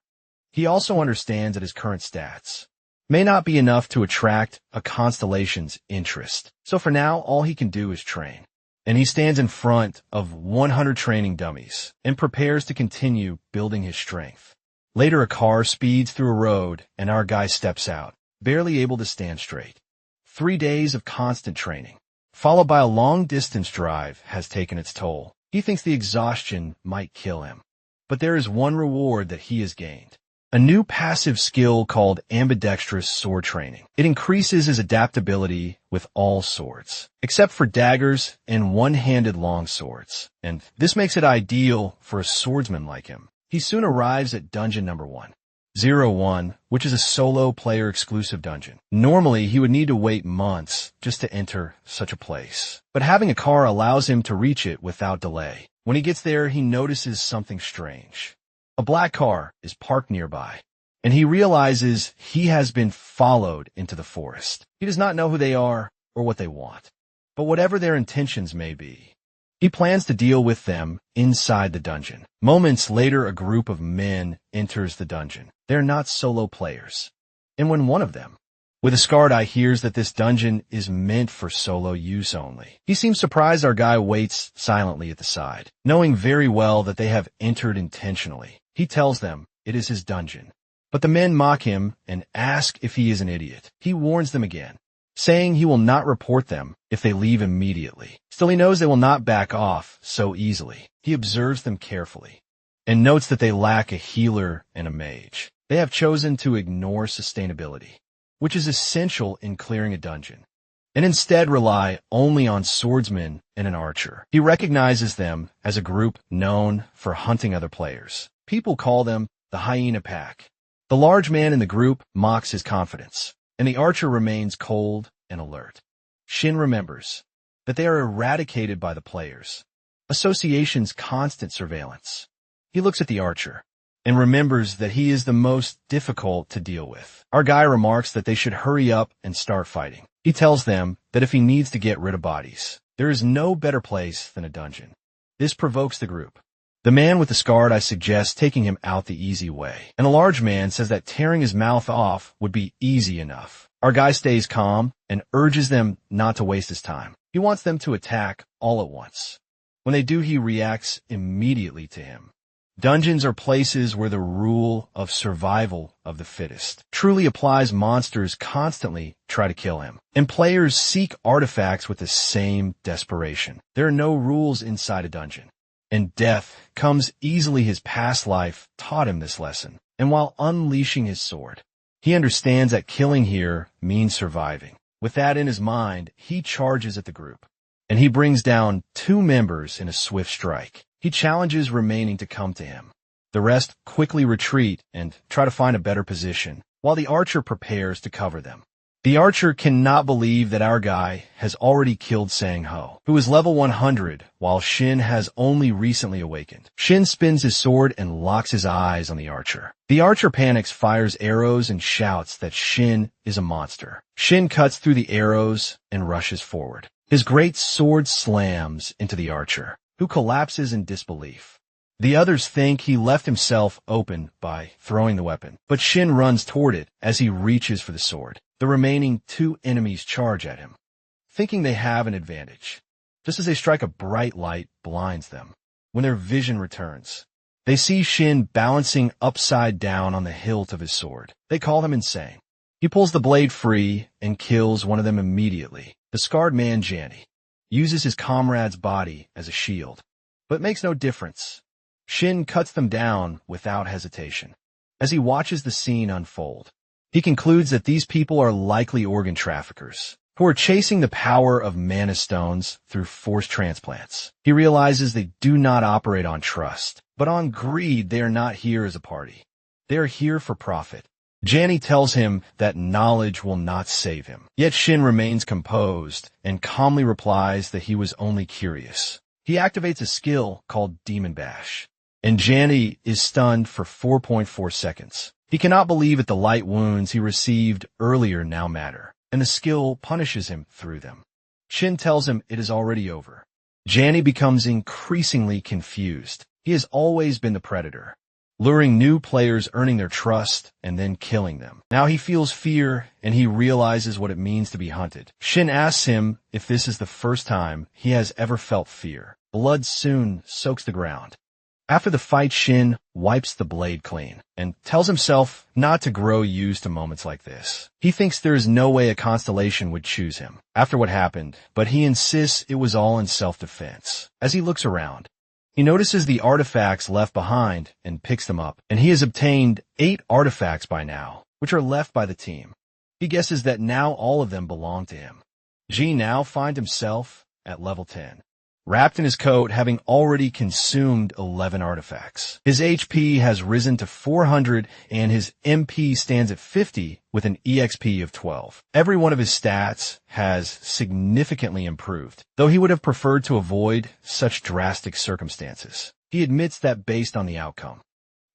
He also understands that his current stats may not be enough to attract a constellation's interest. So for now, all he can do is train. And he stands in front of 100 training dummies and prepares to continue building his strength. Later, a car speeds through a road and our guy steps out, barely able to stand straight. 3 days of constant training, followed by a long-distance drive, has taken its toll. He thinks the exhaustion might kill him. But there is one reward that he has gained. A new passive skill called ambidextrous sword training. It increases his adaptability with all swords, except for daggers and one-handed long swords. And this makes it ideal for a swordsman like him. He soon arrives at dungeon number 101, which is a solo player exclusive dungeon. Normally, he would need to wait months just to enter such a place, but having a car allows him to reach it without delay. When he gets there, he notices something strange. A black car is parked nearby, and he realizes he has been followed into the forest. He does not know who they are or what they want, but whatever their intentions may be, he plans to deal with them inside the dungeon. Moments later, a group of men enters the dungeon. They're not solo players. And when one of them, with a scarred eye, hears that this dungeon is meant for solo use only, he seems surprised. Our guy waits silently at the side, knowing very well that they have entered intentionally. He tells them it is his dungeon, but the men mock him and ask if he is an idiot. He warns them again, saying he will not report them if they leave immediately. Still, he knows they will not back off so easily. He observes them carefully and notes that they lack a healer and a mage. They have chosen to ignore sustainability, which is essential in clearing a dungeon, and instead rely only on swordsmen and an archer. He recognizes them as a group known for hunting other players. People call them the hyena pack. The large man in the group mocks his confidence, and the archer remains cold and alert. Shin remembers that they are eradicated by the players, association's constant surveillance. He looks at the archer and remembers that he is the most difficult to deal with. Our guy remarks that they should hurry up and start fighting. He tells them that if he needs to get rid of bodies, there is no better place than a dungeon. This provokes the group. The man with the scarred eye suggests taking him out the easy way, and a large man says that tearing his mouth off would be easy enough. Our guy stays calm and urges them not to waste his time. He wants them to attack all at once. When they do, he reacts immediately to him. Dungeons are places where the rule of survival of the fittest truly applies. Monsters constantly try to kill him, and players seek artifacts with the same desperation. There are no rules inside a dungeon, and death comes easily. His past life taught him this lesson, and while unleashing his sword, he understands that killing here means surviving. With that in his mind, he charges at the group, and he brings down 2 members in a swift strike. He challenges remaining to come to him. The rest quickly retreat and try to find a better position, while the archer prepares to cover them. The archer cannot believe that our guy has already killed Sang-ho, who is level 100, while Shin has only recently awakened. Shin spins his sword and locks his eyes on the archer. The archer panics, fires arrows, and shouts that Shin is a monster. Shin cuts through the arrows and rushes forward. His great sword slams into the archer, who collapses in disbelief. The others think he left himself open by throwing the weapon, but Shin runs toward it as he reaches for the sword. The remaining 2 enemies charge at him, thinking they have an advantage. Just as they strike, a bright light blinds them. When their vision returns, they see Shin balancing upside down on the hilt of his sword. They call him insane. He pulls the blade free and kills one of them immediately. The scarred man, Janny, uses his comrade's body as a shield, but makes no difference. Shin cuts them down without hesitation. As he watches the scene unfold, he concludes that these people are likely organ traffickers, who are chasing the power of mana stones through forced transplants. He realizes they do not operate on trust, but on greed. They are not here as a party. They are here for profit. Janny tells him that knowledge will not save him. Yet Shin remains composed and calmly replies that he was only curious. He activates a skill called Demon Bash, and Janny is stunned for 4.4 seconds. He cannot believe that the light wounds he received earlier now matter, and the skill punishes him through them. Shin tells him it is already over. Janny becomes increasingly confused. He has always been the predator, luring new players, earning their trust, and then killing them. Now he feels fear, and he realizes what it means to be hunted. Shin asks him if this is the first time he has ever felt fear. Blood soon soaks the ground. After the fight, Shin wipes the blade clean and tells himself not to grow used to moments like this. He thinks there is no way a constellation would choose him after what happened, but he insists it was all in self-defense. As he looks around, he notices the artifacts left behind and picks them up, and he has obtained 8 artifacts by now, which are left by the team. He guesses that now all of them belong to him. G now finds himself at level 10. Wrapped in his coat, having already consumed 11 artifacts. His HP has risen to 400 and his MP stands at 50 with an EXP of 12. Every one of his stats has significantly improved, though he would have preferred to avoid such drastic circumstances. He admits that based on the outcome,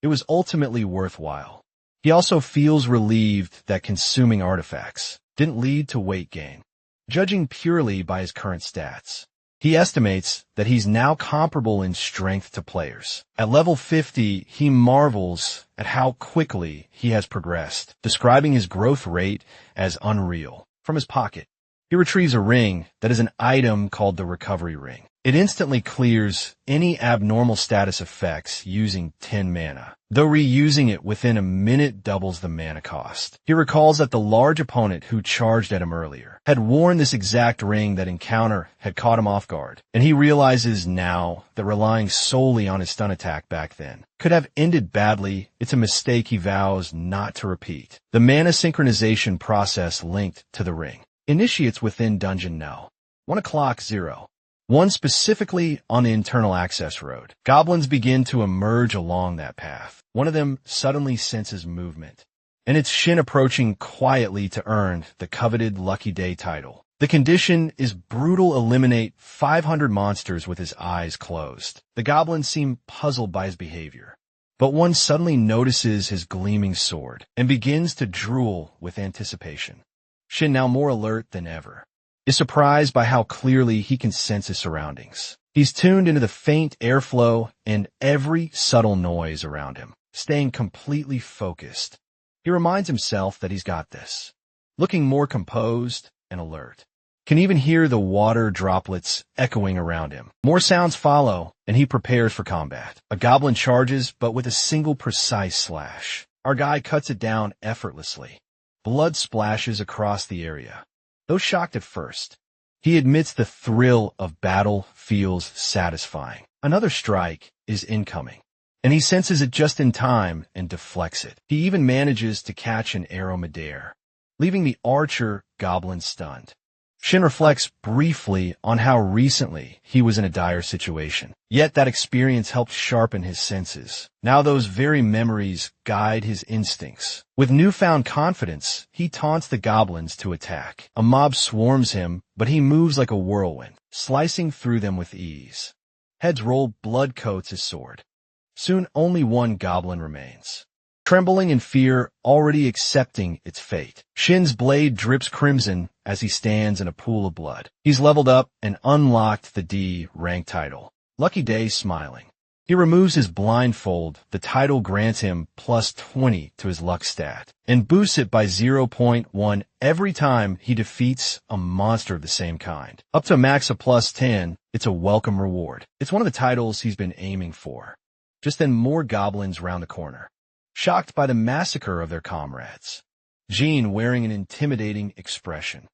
it was ultimately worthwhile. He also feels relieved that consuming artifacts didn't lead to weight gain. Judging purely by his current stats, he estimates that he's now comparable in strength to players. At level 50, he marvels at how quickly he has progressed, describing his growth rate as unreal. From his pocket, he retrieves a ring that is an item called the recovery ring. It instantly clears any abnormal status effects using 10 mana, though reusing it within a minute doubles the mana cost. He recalls that the large opponent who charged at him earlier had worn this exact ring. That encounter had caught him off guard, and he realizes now that relying solely on his stun attack back then could have ended badly. It's a mistake he vows not to repeat. The mana synchronization process linked to the ring initiates within Dungeon No. 1:00. One specifically on the internal access road. Goblins begin to emerge along that path. One of them suddenly senses movement, and it's Shin approaching quietly to earn the coveted Lucky Day title. The condition is brutal: eliminate 500 monsters with his eyes closed. The goblins seem puzzled by his behavior, but one suddenly notices his gleaming sword and begins to drool with anticipation. Shin, now more alert than ever, is surprised by how clearly he can sense his surroundings. He's tuned into the faint airflow and every subtle noise around him, staying completely focused. He reminds himself that he's got this, looking more composed and alert. Can even hear the water droplets echoing around him. More sounds follow, and he prepares for combat. A goblin charges, but with a single precise slash. Our guy cuts it down effortlessly. Blood splashes across the area. Though shocked at first, he admits the thrill of battle feels satisfying. Another strike is incoming, and he senses it just in time and deflects it. He even manages to catch an arrow midair, leaving the archer goblin stunned. Shin reflects briefly on how recently he was in a dire situation. Yet that experience helped sharpen his senses. Now those very memories guide his instincts. With newfound confidence, he taunts the goblins to attack. A mob swarms him, but he moves like a whirlwind, slicing through them with ease. Heads roll, blood coats his sword. Soon only one goblin remains, trembling in fear, already accepting its fate. Shin's blade drips crimson as he stands in a pool of blood. He's leveled up and unlocked the D rank title. Lucky Day smiling. He removes his blindfold. The title grants him plus 20 to his luck stat and boosts it by 0.1 every time he defeats a monster of the same kind. Up to a max of plus 10, it's a welcome reward. It's one of the titles he's been aiming for. Just then more goblins round the corner, shocked by the massacre of their comrades. Jean, wearing an intimidating expression,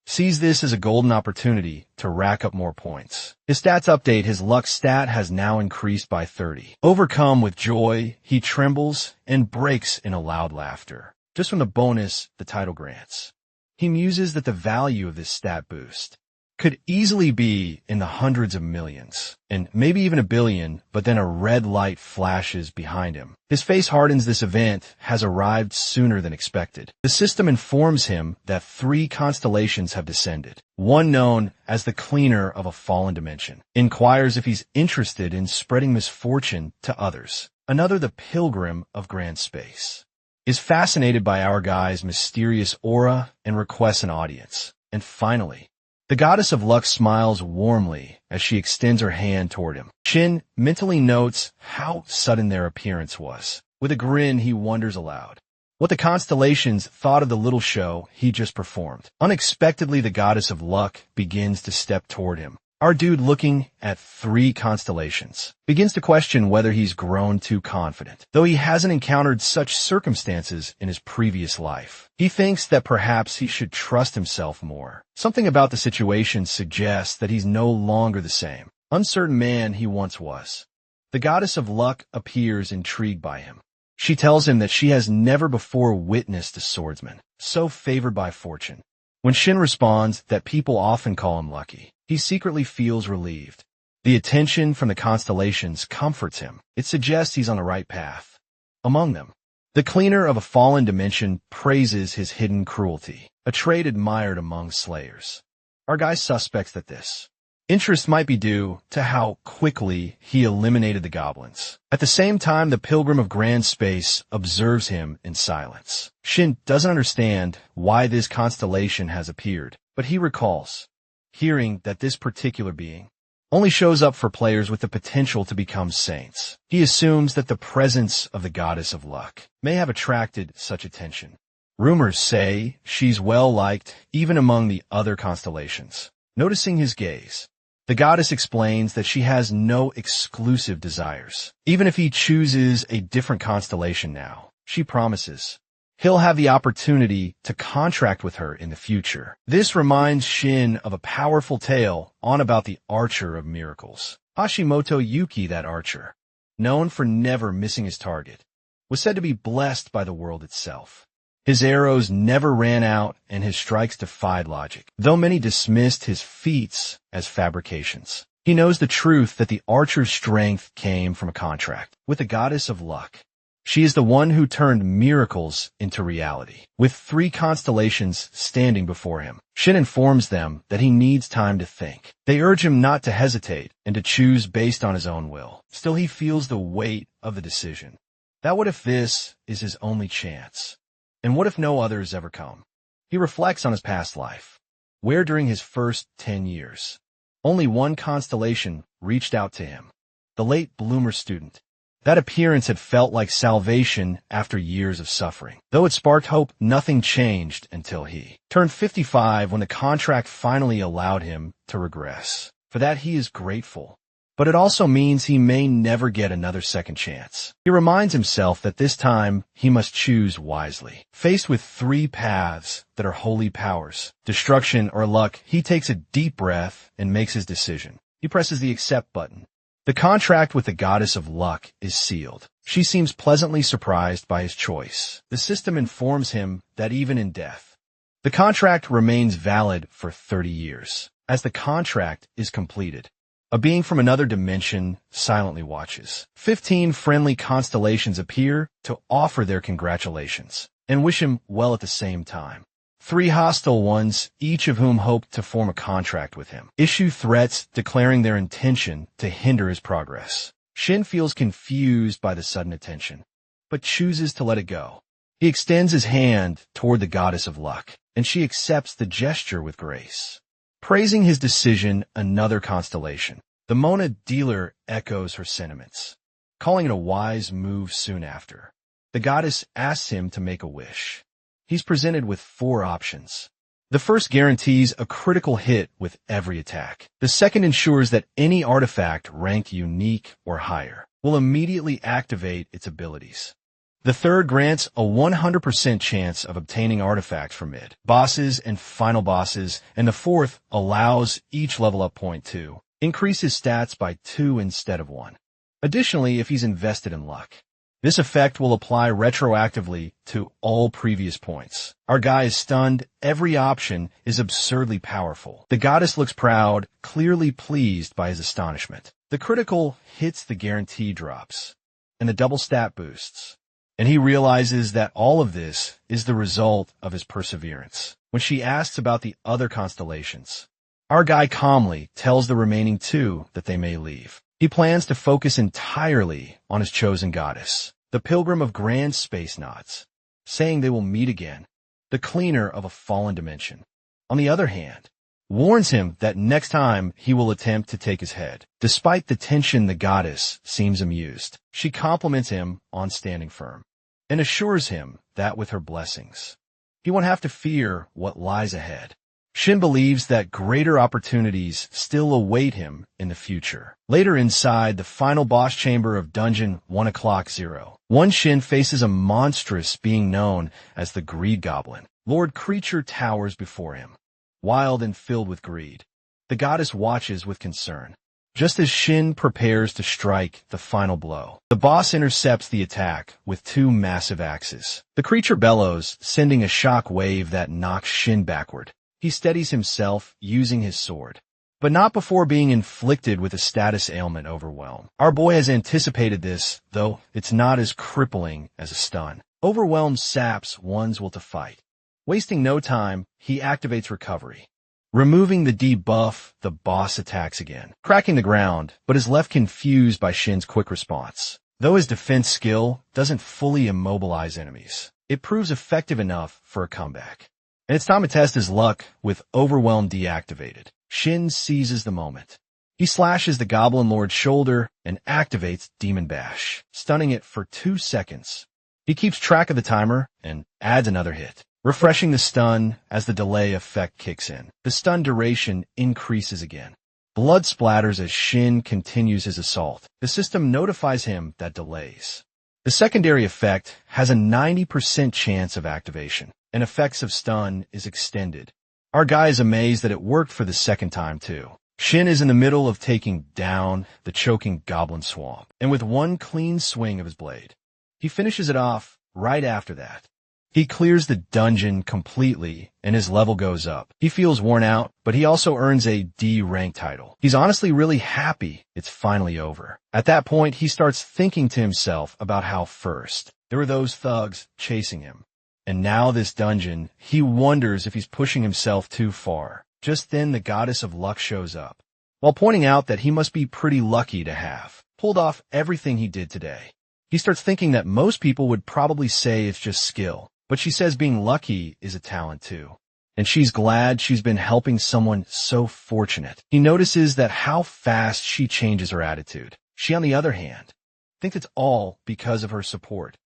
sees this as a golden opportunity to rack up more points. His stats update. His luck stat has now increased by 30. Overcome with joy, he trembles and breaks in a loud laughter, just from the bonus the title grants. He muses that the value of this stat boost could easily be in the hundreds of millions, and maybe even a billion, but then a red light flashes behind him. His face hardens. This event has arrived sooner than expected. The system informs him that 3 constellations have descended. One, known as the Cleaner of a Fallen Dimension, inquires if he's interested in spreading misfortune to others. Another, the Pilgrim of Grand Space, is fascinated by our guy's mysterious aura and requests an audience. And finally, the Goddess of Luck smiles warmly as she extends her hand toward him. Shin mentally notes how sudden their appearance was. With a grin, he wonders aloud what the constellations thought of the little show he just performed. Unexpectedly, the Goddess of Luck begins to step toward him. Our dude, looking at 3 constellations, begins to question whether he's grown too confident, though he hasn't encountered such circumstances in his previous life. He thinks that perhaps he should trust himself more. Something about the situation suggests that he's no longer the same uncertain man he once was. The Goddess of Luck appears intrigued by him. She tells him that she has never before witnessed a swordsman so favored by fortune. When Shin responds that people often call him lucky, he secretly feels relieved. The attention from the constellations comforts him. It suggests he's on the right path. Among them, the Cleaner of a Fallen Dimension praises his hidden cruelty, a trait admired among slayers. Our guy suspects that this interest might be due to how quickly he eliminated the goblins. At the same time, the Pilgrim of Grand Space observes him in silence. Shin doesn't understand why this constellation has appeared, but he recalls hearing that this particular being only shows up for players with the potential to become saints. He assumes that the presence of the Goddess of Luck may have attracted such attention. Rumors say she's well-liked even among the other constellations. Noticing his gaze, the goddess explains that she has no exclusive desires. Even if he chooses a different constellation now, she promises he'll have the opportunity to contract with her in the future. This reminds Shin of a powerful tale on about the Archer of Miracles. Hashimoto Yuki, that archer, known for never missing his target, was said to be blessed by the world itself. His arrows never ran out and his strikes defied logic, though many dismissed his feats as fabrications. He knows the truth that the archer's strength came from a contract with the Goddess of Luck. She is the one who turned miracles into reality. With 3 constellations standing before him, Shin informs them that he needs time to think. They urge him not to hesitate and to choose based on his own will. Still, he feels the weight of the decision. That what if this is his only chance? And what if no others ever come? He reflects on his past life, where during his first 10 years, only one constellation reached out to him, the late bloomer student. That appearance had felt like salvation after years of suffering. Though it sparked hope, nothing changed until he turned 55 when the contract finally allowed him to regress. For that he is grateful. But it also means he may never get another second chance. He reminds himself that this time he must choose wisely. Faced with 3 paths that are holy powers, destruction or luck, he takes a deep breath and makes his decision. He presses the accept button. The contract with the Goddess of Luck is sealed. She seems pleasantly surprised by his choice. The system informs him that even in death, the contract remains valid for 30 years. As the contract is completed, a being from another dimension silently watches. 15 friendly constellations appear to offer their congratulations and wish him well at the same time. 3 hostile ones, each of whom hope to form a contract with him, issue threats declaring their intention to hinder his progress. Shin feels confused by the sudden attention, but chooses to let it go. He extends his hand toward the Goddess of Luck, and she accepts the gesture with grace. Praising his decision, another constellation, the Mona dealer, echoes her sentiments, calling it a wise move soon after. The goddess asks him to make a wish. He's presented with 4 options. The first guarantees a critical hit with every attack. The second ensures that any artifact ranked unique or higher will immediately activate its abilities. The third grants a 100% chance of obtaining artifacts from mid bosses and final bosses, and the fourth allows each level up point to increase his stats by 2 instead of 1. Additionally, if he's invested in luck, This effect will apply retroactively to all previous points. Our guy is stunned. Every option is absurdly powerful. The goddess looks proud, clearly pleased by his astonishment. The critical hits the guarantee drops, and the double stat boosts. And he realizes that all of this is the result of his perseverance. When she asks about the other constellations, our guy calmly tells the remaining two that they may leave. He plans to focus entirely on his chosen goddess, the pilgrim of grand space knots, saying they will meet again, the cleaner of a fallen dimension. On the other hand, warns him that next time he will attempt to take his head. Despite the tension, the goddess seems amused. She compliments him on standing firm and assures him that with her blessings, he won't have to fear what lies ahead. Shin believes that greater opportunities still await him in the future. Later inside the final boss chamber of Dungeon 1:00, Shin faces a monstrous being known as the Greed Goblin. Lord Creature towers before him, wild and filled with greed. The goddess watches with concern. Just as Shin prepares to strike the final blow, the boss intercepts the attack with two massive axes. The creature bellows, sending a shock wave that knocks Shin backward. He steadies himself using his sword, but not before being inflicted with a status ailment Overwhelm. Our boy has anticipated this, though it's not as crippling as a stun. Overwhelm saps one's will to fight. Wasting no time, he activates recovery. Removing the debuff, the boss attacks again, cracking the ground, but is left confused by Shin's quick response. Though his defense skill doesn't fully immobilize enemies, it proves effective enough for a comeback. And it's time to test his luck with Overwhelm deactivated. Shin seizes the moment. He slashes the Goblin Lord's shoulder and activates Demon Bash, stunning it for 2 seconds. He keeps track of the timer and adds another hit, refreshing the stun as the delay effect kicks in. The stun duration increases again. Blood splatters as Shin continues his assault. The system notifies him that delays. The secondary effect has a 90% chance of activation, and effects of stun is extended. Our guy is amazed that it worked for the second time too. Shin is in the middle of taking down the choking goblin swamp, and with one clean swing of his blade, he finishes it off right after that. He clears the dungeon completely, and his level goes up. He feels worn out, but he also earns a D rank title. He's honestly really happy it's finally over. At that point, he starts thinking to himself about how first there were those thugs chasing him, and now this dungeon. He wonders if he's pushing himself too far. Just then, the goddess of luck shows up, while pointing out that he must be pretty lucky to have pulled off everything he did today. He starts thinking that most people would probably say it's just skill, but she says being lucky is a talent too, and she's glad she's been helping someone so fortunate. He notices that how fast she changes her attitude. She, on the other hand, thinks it's all because of her support.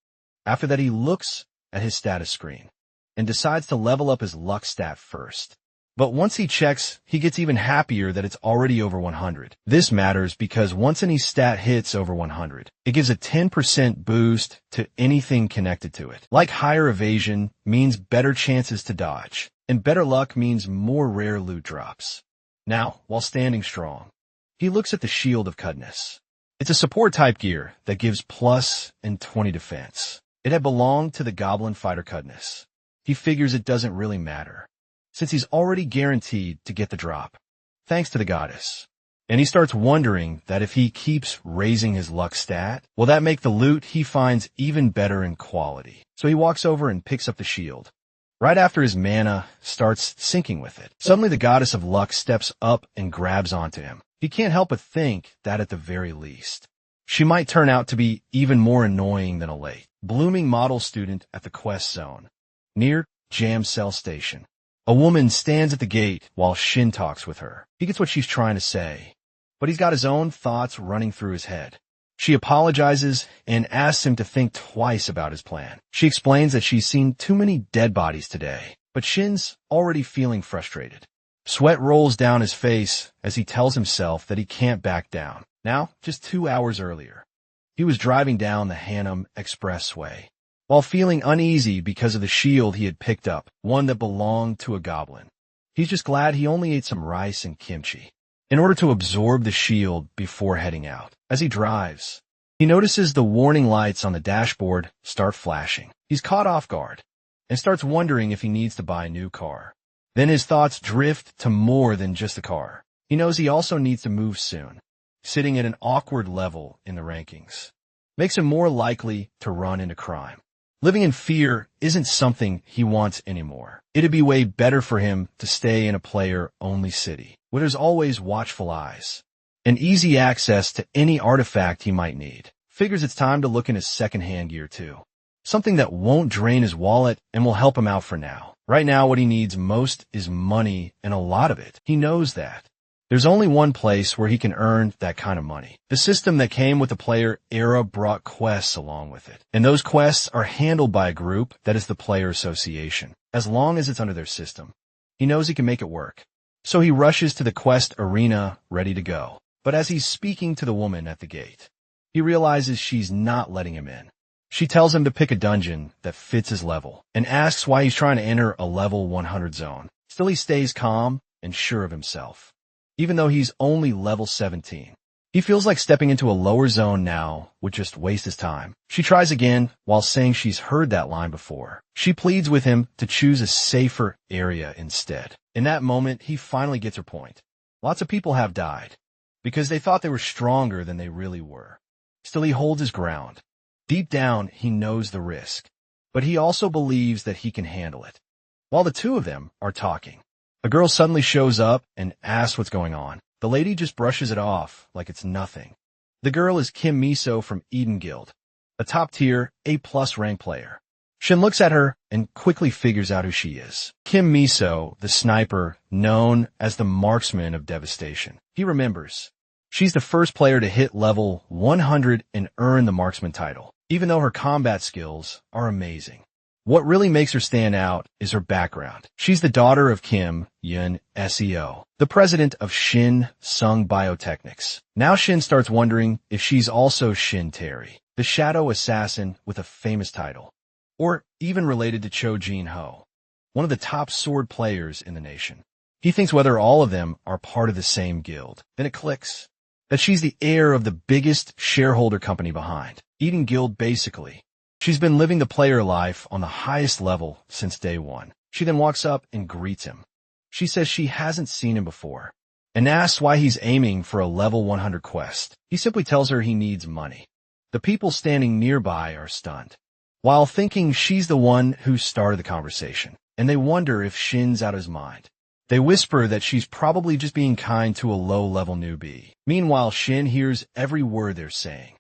After that, he looks at his status screen and decides to level up his luck stat first. But once he checks, he gets even happier that it's already over 100. This matters because once any stat hits over 100, it gives a 10% boost to anything connected to it. Like higher evasion means better chances to dodge, and better luck means more rare loot drops. Now, while standing strong, he looks at the Shield of Cudness. It's a support type gear that gives plus and 20 defense. It had belonged to the Goblin Fighter Cudness. He figures it doesn't really matter, since he's already guaranteed to get the drop, thanks to the goddess. And he starts wondering that if he keeps raising his luck stat, will that make the loot he finds even better in quality? So he walks over and picks up the shield. Right after his mana starts syncing with it, suddenly the goddess of luck steps up and grabs onto him. He can't help but think that at the very least, she might turn out to be even more annoying than a late blooming model student at the quest zone, near Jam Cell Station. A woman stands at the gate while Shin talks with her. He gets what she's trying to say, but he's got his own thoughts running through his head. She apologizes and asks him to think twice about his plan. She explains that she's seen too many dead bodies today, but Shin's already feeling frustrated. Sweat rolls down his face as he tells himself that he can't back down. Now, just 2 hours earlier, he was driving down the Hanam Expressway, while feeling uneasy because of the shield he had picked up, one that belonged to a goblin. He's just glad he only ate some rice and kimchi in order to absorb the shield before heading out. As he drives, He notices the warning lights on the dashboard start flashing. He's caught off guard and starts wondering if he needs to buy a new car. Then his thoughts drift to more than just the car. He knows he also needs to move soon. Sitting at an awkward level in the rankings makes him more likely to run into crime. Living in fear isn't something he wants anymore. It'd be way better for him to stay in a player-only city, where there's always watchful eyes and easy access to any artifact he might need. Figures it's time to look in his second-hand gear too. Something that won't drain his wallet and will help him out for now. Right now, what he needs most is money, and a lot of it. He knows that. There's only one place where he can earn that kind of money. The system that came with the player era brought quests along with it. And those quests are handled by a group that is the player association. As long as it's under their system, he knows he can make it work. So he rushes to the quest arena ready to go. But as he's speaking to the woman at the gate, he realizes she's not letting him in. She tells him to pick a dungeon that fits his level and asks why he's trying to enter a level 100 zone. Still, he stays calm and sure of himself, even though he's only level 17. He feels like stepping into a lower zone now would just waste his time. She tries again while saying she's heard that line before. She pleads with him to choose a safer area instead. In that moment, he finally gets her point. Lots of people have died because they thought they were stronger than they really were. Still, he holds his ground. Deep down, he knows the risk, but he also believes that he can handle it. While the two of them are talking, a girl suddenly shows up and asks what's going on. The lady just brushes it off like it's nothing. The girl is Kim Miso from Eden Guild, a top-tier, A+ rank player. Shin looks at her and quickly figures out who she is. Kim Miso, the sniper, known as the marksman of devastation. He remembers. She's the first player to hit level 100 and earn the marksman title, even though her combat skills are amazing. What really makes her stand out is her background. She's the daughter of Kim Yun SEO, the president of Shin Sung Biotechnics. Now Shin starts wondering if she's also Shin Terry, the shadow assassin with a famous title, or even related to Cho Jin Ho, one of the top sword players in the nation. He thinks whether all of them are part of the same guild. Then it clicks that she's the heir of the biggest shareholder company behind, Eden Guild basically. She's been living the player life on the highest level since day one. She then walks up and greets him. She says she hasn't seen him before and asks why he's aiming for a level 100 quest. He simply tells her he needs money. The people standing nearby are stunned, while thinking she's the one who started the conversation, and they wonder if Shin's out of his mind. They whisper that she's probably just being kind to a low-level newbie. Meanwhile, Shin hears every word they're saying.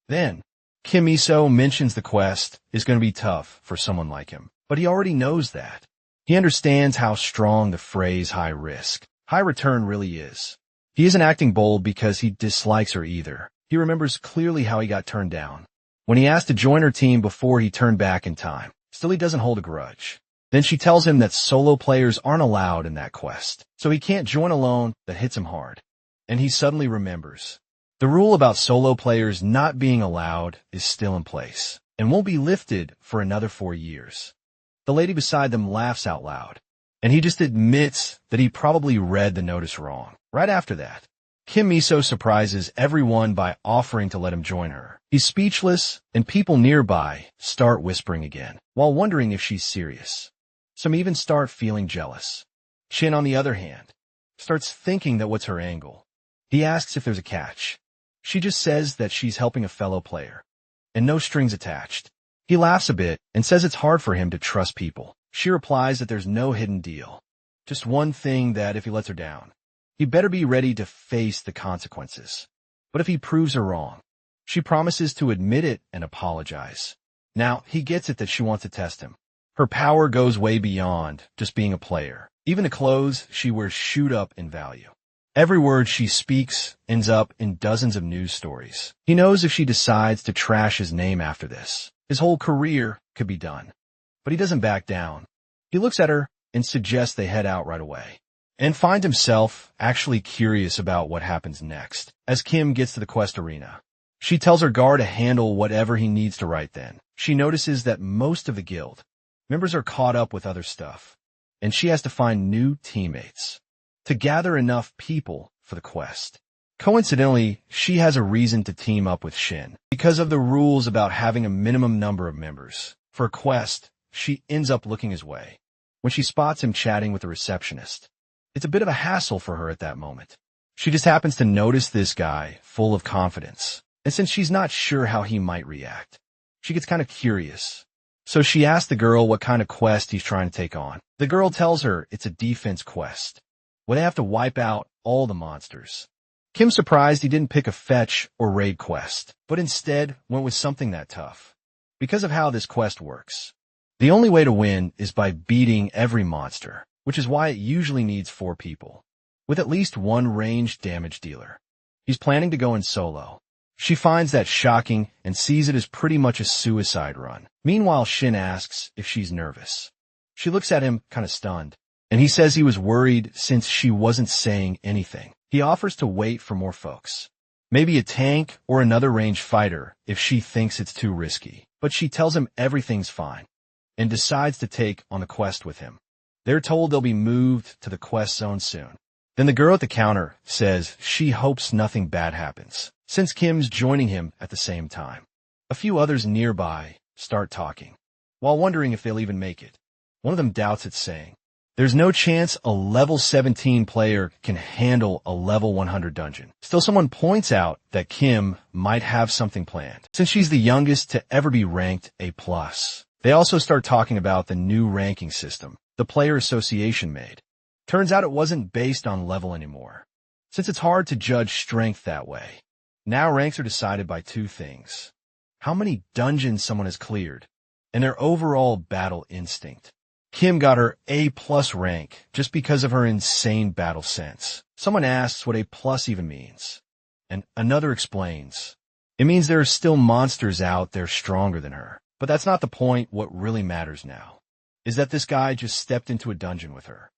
Then, Kim Miso mentions the quest is going to be tough for someone like him, but he already knows that. He understands how strong the phrase high risk, high return really is. He isn't acting bold because he dislikes her either. He remembers clearly how he got turned down when he asked to join her team before he turned back in time. Still, he doesn't hold a grudge. Then she tells him that solo players aren't allowed in that quest, so he can't join alone. That hits him hard. And he suddenly remembers. The rule about solo players not being allowed is still in place and won't be lifted for another 4 years. The lady beside them laughs out loud, and he just admits that he probably read the notice wrong. Right after that, Kim Miso surprises everyone by offering to let him join her. He's speechless, and people nearby start whispering again, while wondering if she's serious. Some even start feeling jealous. Shin, on the other hand, starts thinking that what's her angle. He asks if there's a catch. She just says that she's helping a fellow player, and no strings attached. He laughs a bit and says it's hard for him to trust people. She replies that there's no hidden deal, just one thing that if he lets her down, he better be ready to face the consequences. But if he proves her wrong, she promises to admit it and apologize. Now, he gets it that she wants to test him. Her power goes way beyond just being a player. Even the clothes she wears shoot up in value. Every word she speaks ends up in dozens of news stories. He knows if she decides to trash his name after this, his whole career could be done. But he doesn't back down. He looks at her and suggests they head out right away, and finds himself actually curious about what happens next. As Kim gets to the quest arena, she tells her guard to handle whatever he needs to right then. She notices that most of the guild members are caught up with other stuff, and she has to find new teammates to gather enough people for the quest. Coincidentally, she has a reason to team up with Shin. Because of the rules about having a minimum number of members. For a quest, she ends up looking his way. When she spots him chatting with a receptionist, it's a bit of a hassle for her at that moment. She just happens to notice this guy, full of confidence. And since she's not sure how he might react, she gets kind of curious. So she asks the girl what kind of quest he's trying to take on. The girl tells her it's a defense quest, where they have to wipe out all the monsters. Kim's surprised he didn't pick a fetch or raid quest, but instead went with something that tough. Because of how this quest works, the only way to win is by beating every monster, which is why it usually needs 4 people, with at least one ranged damage dealer. He's planning to go in solo. She finds that shocking and sees it as pretty much a suicide run. Meanwhile, Shin asks if she's nervous. She looks at him kind of stunned, and he says he was worried since she wasn't saying anything. He offers to wait for more folks, maybe a tank or another ranged fighter if she thinks it's too risky. But she tells him everything's fine and decides to take on the quest with him. They're told they'll be moved to the quest zone soon. Then the girl at the counter says she hopes nothing bad happens, since Kim's joining him at the same time. A few others nearby start talking, while wondering if they'll even make it. One of them doubts it, saying, "There's no chance a level 17 player can handle a level 100 dungeon." Still, someone points out that Kim might have something planned, since she's the youngest to ever be ranked A+. They also start talking about the new ranking system the Player Association made. Turns out it wasn't based on level anymore, since it's hard to judge strength that way. Now ranks are decided by 2 things: how many dungeons someone has cleared, and their overall battle instinct. Kim got her A+ rank just because of her insane battle sense. Someone asks what A+ even means, and another explains. It means there are still monsters out there stronger than her. But that's not the point. What really matters now is that this guy just stepped into a dungeon with her,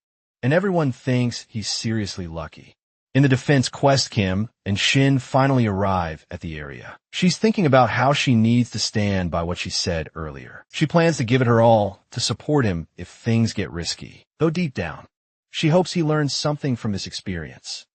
and everyone thinks he's seriously lucky. In the defense quest, Kim and Shin finally arrive at the area. She's thinking about how she needs to stand by what she said earlier. She plans to give it her all to support him if things get risky, though deep down, she hopes he learns something from this experience.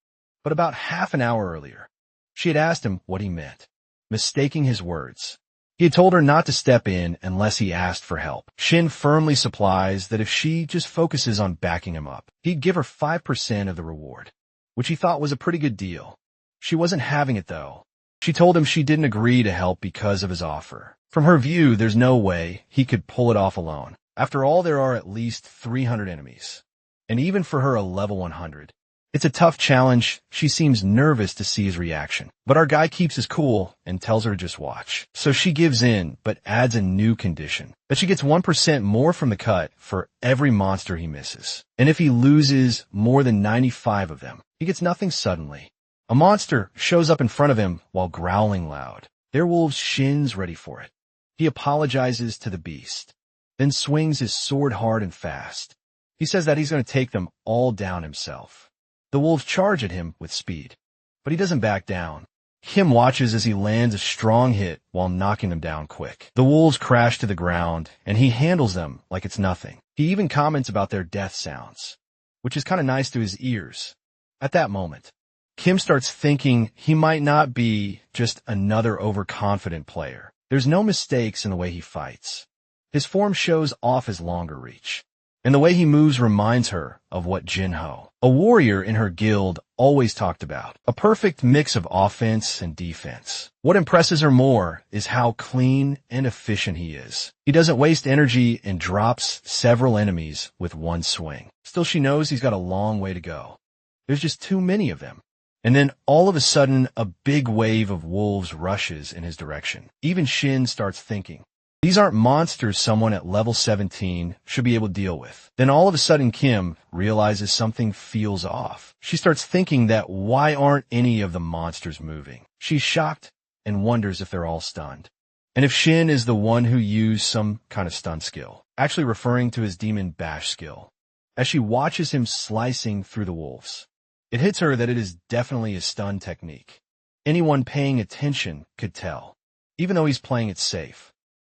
But about half an hour earlier, she had asked him what he meant, mistaking his words. He had told her not to step in unless he asked for help. Shin firmly supplies that if she just focuses on backing him up, he'd give her 5% of the reward, which he thought was a pretty good deal. She wasn't having it, though. She told him she didn't agree to help because of his offer. From her view, there's no way he could pull it off alone. After all, there are at least 300 enemies. And even for her a level 100, it's a tough challenge. She seems nervous to see his reaction. But our guy keeps his cool and tells her to just watch. So she gives in, but adds a new condition: that she gets 1% more from the cut for every monster he misses. And if he loses more than 95 of them, he gets nothing suddenly. A monster shows up in front of him while growling loud. Their wolf's Shin's ready for it. He apologizes to the beast, then swings his sword hard and fast. He says that he's going to take them all down himself. The wolves charge at him with speed, but he doesn't back down. Kim watches as he lands a strong hit while knocking them down quick. The wolves crash to the ground, and he handles them like it's nothing. He even comments about their death sounds, which is kind of nice to his ears. At that moment, Kim starts thinking he might not be just another overconfident player. There's no mistakes in the way he fights. His form shows off his longer reach, and the way he moves reminds her of what Jinho, a warrior in her guild, always talked about. A perfect mix of offense and defense. What impresses her more is how clean and efficient he is. He doesn't waste energy and drops several enemies with one swing. Still, she knows he's got a long way to go. There's just too many of them. And then all of a sudden, a big wave of wolves rushes in his direction. Even Shin starts thinking, these aren't monsters someone at level 17 should be able to deal with. Then all of a sudden, Kim realizes something feels off. She starts thinking that why aren't any of the monsters moving? She's shocked and wonders if they're all stunned, and if Shin is the one who used some kind of stun skill, actually referring to his demon bash skill. As she watches him slicing through the wolves, it hits her that it is definitely a stun technique. Anyone paying attention could tell, even though he's playing it safe.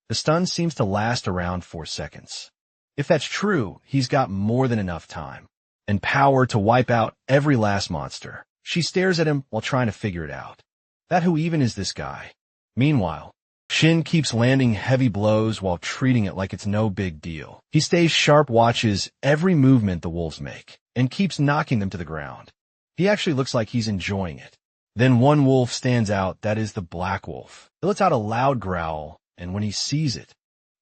The stun seems to last around 4 seconds. If that's true, he's got more than enough time and power to wipe out every last monster. She stares at him while trying to figure it out. That who even is this guy? Meanwhile, Shin keeps landing heavy blows while treating it like it's no big deal. He stays sharp, watches every movement the wolves make, and keeps knocking them to the ground. He actually looks like he's enjoying it. Then one wolf stands out, that is the black wolf. It lets out a loud growl, and when he sees it,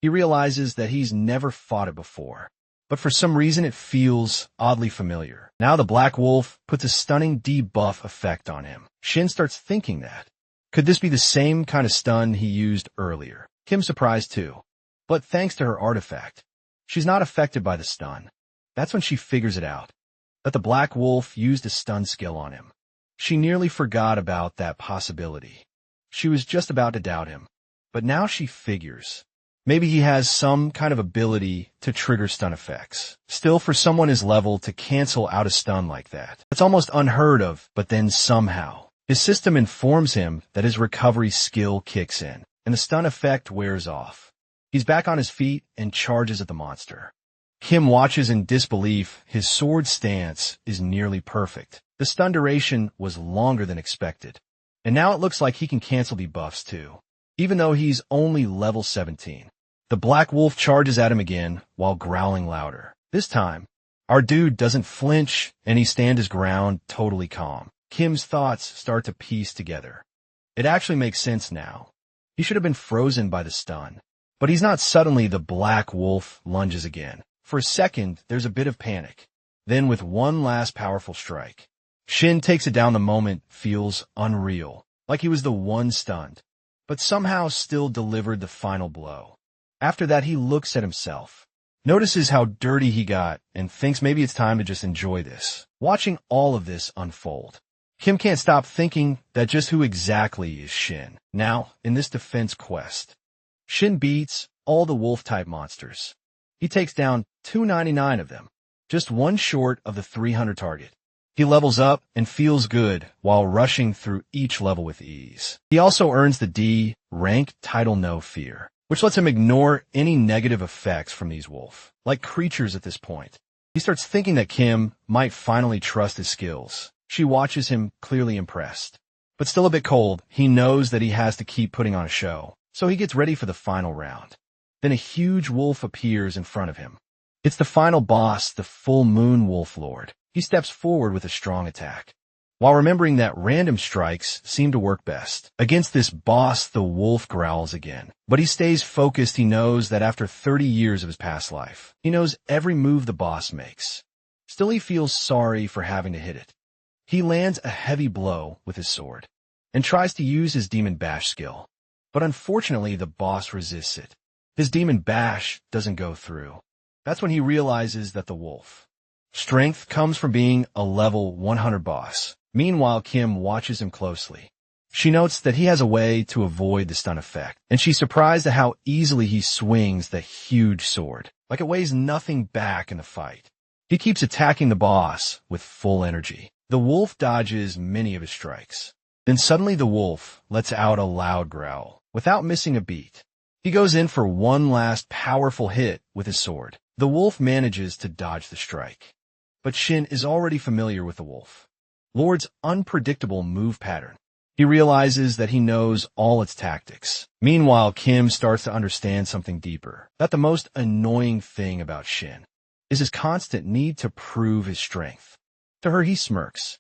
he realizes that he's never fought it before. But for some reason it feels oddly familiar. Now the black wolf puts a stunning debuff effect on him. Shin starts thinking that. Could this be the same kind of stun he used earlier? Kim's surprised too. But thanks to her artifact, she's not affected by the stun. That's when she figures it out, that the black wolf used a stun skill on him. She nearly forgot about that possibility. She was just about to doubt him. But now she figures. Maybe he has some kind of ability to trigger stun effects. Still, for someone his level to cancel out a stun like that, it's almost unheard of, but then somehow, his system informs him that his recovery skill kicks in, and the stun effect wears off. He's back on his feet and charges at the monster. Kim watches in disbelief. His sword stance is nearly perfect. The stun duration was longer than expected, and now it looks like he can cancel debuffs too, even though he's only level 17. The black wolf charges at him again while growling louder. This time, our dude doesn't flinch and he stands his ground totally calm. Kim's thoughts start to piece together. It actually makes sense now. He should have been frozen by the stun. But he's not. Suddenly the black wolf lunges again. For a second, there's a bit of panic. Then with one last powerful strike, Shin takes it down. The moment feels unreal, like he was the one stunned, but somehow still delivered the final blow. After that, he looks at himself, notices how dirty he got, and thinks maybe it's time to just enjoy this. Watching all of this unfold, Kim can't stop thinking that just who exactly is Shin now in this defense quest. Shin beats all the wolf-type monsters. He takes down 299 of them, just one short of the 300 target. He levels up and feels good while rushing through each level with ease. He also earns the D rank title No Fear, which lets him ignore any negative effects from these wolf-like creatures at this point. He starts thinking that Kim might finally trust his skills. She watches him, clearly impressed. But still a bit cold, he knows that he has to keep putting on a show, so he gets ready for the final round. Then a huge wolf appears in front of him. It's the final boss, the full moon wolf lord. He steps forward with a strong attack, while remembering that random strikes seem to work best. Against this boss, the wolf growls again. But he stays focused. He knows that after 30 years of his past life, he knows every move the boss makes. Still, he feels sorry for having to hit it. He lands a heavy blow with his sword, and tries to use his Demon Bash skill. But unfortunately, the boss resists it. His Demon Bash doesn't go through. That's when he realizes that the wolf strength comes from being a level 100 boss. Meanwhile, Kim watches him closely. She notes that he has a way to avoid the stun effect, and she's surprised at how easily he swings the huge sword, like it weighs nothing back in the fight. He keeps attacking the boss with full energy. The wolf dodges many of his strikes. Then suddenly the wolf lets out a loud growl, without missing a beat. He goes in for one last powerful hit with his sword. The wolf manages to dodge the strike. But Shin is already familiar with the wolf lord's unpredictable move pattern. He realizes that he knows all its tactics. Meanwhile, Kim starts to understand something deeper, that the most annoying thing about Shin is his constant need to prove his strength. To her, he smirks,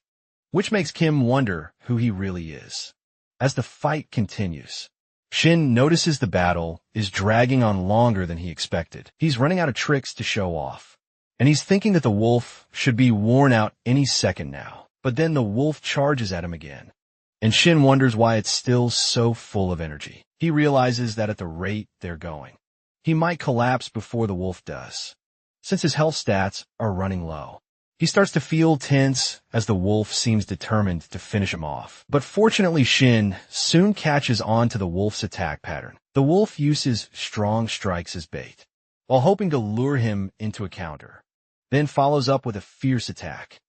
which makes Kim wonder who he really is. As the fight continues, Shin notices the battle is dragging on longer than he expected. He's running out of tricks to show off, and he's thinking that the wolf should be worn out any second now. But then the wolf charges at him again, and Shin wonders why it's still so full of energy. He realizes that at the rate they're going, he might collapse before the wolf does, since his health stats are running low. He starts to feel tense as the wolf seems determined to finish him off. But fortunately, Shin soon catches on to the wolf's attack pattern. The wolf uses strong strikes as bait, while hoping to lure him into a counter, then follows up with a fierce attack.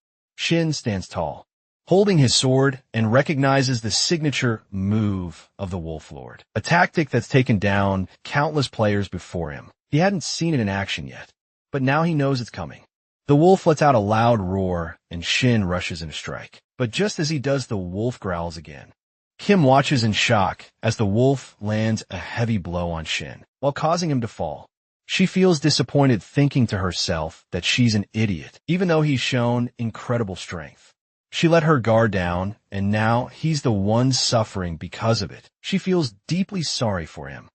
Shin stands tall, holding his sword, and recognizes the signature move of the wolf lord, a tactic that's taken down countless players before him. He hadn't seen it in action yet, but now he knows it's coming. The wolf lets out a loud roar, and Shin rushes in to strike. But just as he does, the wolf growls again. Kim watches in shock as the wolf lands a heavy blow on Shin, while causing him to fall. She feels disappointed, thinking to herself that she's an idiot, even though he's shown incredible strength. She let her guard down, and now he's the one suffering because of it. She feels deeply sorry for him.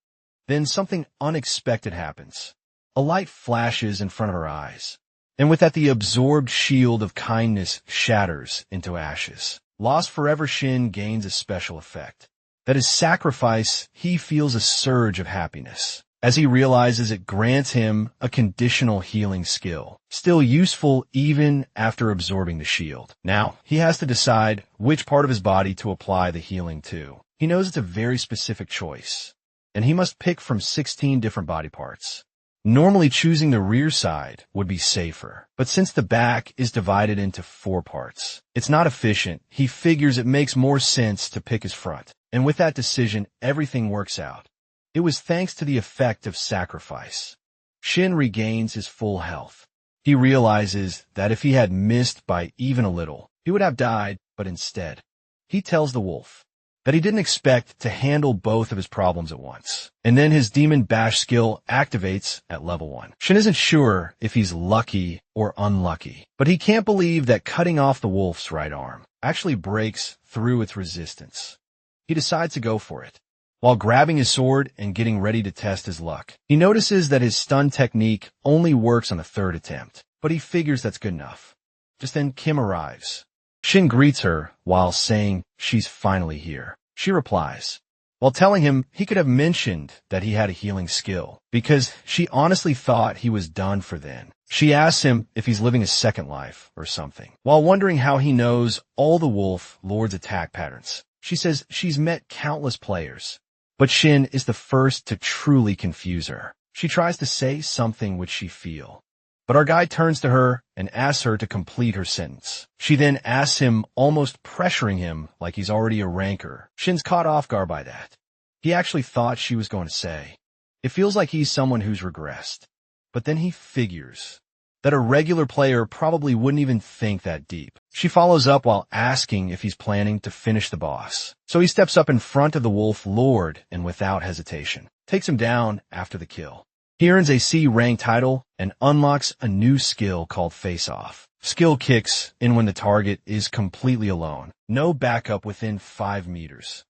Then something unexpected happens. A light flashes in front of her eyes, and with that the absorbed shield of kindness shatters into ashes. Lost forever, Shin gains a special effect. That is sacrifice. He feels a surge of happiness as he realizes it grants him a conditional healing skill, still useful even after absorbing the shield. Now, he has to decide which part of his body to apply the healing to. He knows it's a very specific choice, and he must pick from 16 different body parts. Normally, choosing the rear side would be safer, but since the back is divided into 4 parts, it's not efficient. He figures it makes more sense to pick his front, and with that decision, everything works out. It was thanks to the effect of sacrifice. Shin regains his full health. He realizes that if he had missed by even a little, he would have died, but instead, he tells the wolf that he didn't expect to handle both of his problems at once. And then his Demon Bash skill activates at level 1. Shin isn't sure if he's lucky or unlucky, but he can't believe that cutting off the wolf's right arm actually breaks through its resistance. He decides to go for it. While grabbing his sword and getting ready to test his luck, he notices that his stun technique only works on the 3rd attempt, but he figures that's good enough. Just then, Kim arrives. Shin greets her while saying she's finally here. She replies, while telling him he could have mentioned that he had a healing skill, because she honestly thought he was done for then. She asks him if he's living a second life or something, while wondering how he knows all the Wolf Lord's attack patterns. She says she's met countless players, but Shin is the first to truly confuse her. She tries to say something which she feels, but our guy turns to her and asks her to complete her sentence. She then asks him, almost pressuring him like he's already a ranker. Shin's caught off guard by that. He actually thought she was going to say, it feels like he's someone who's regressed. But then he figures that a regular player probably wouldn't even think that deep. She follows up while asking if he's planning to finish the boss. So he steps up in front of the Wolf Lord and without hesitation takes him down after the kill. He earns a C rank title and unlocks a new skill called Face Off. Skill kicks in when the target is completely alone, no backup within 5 meters.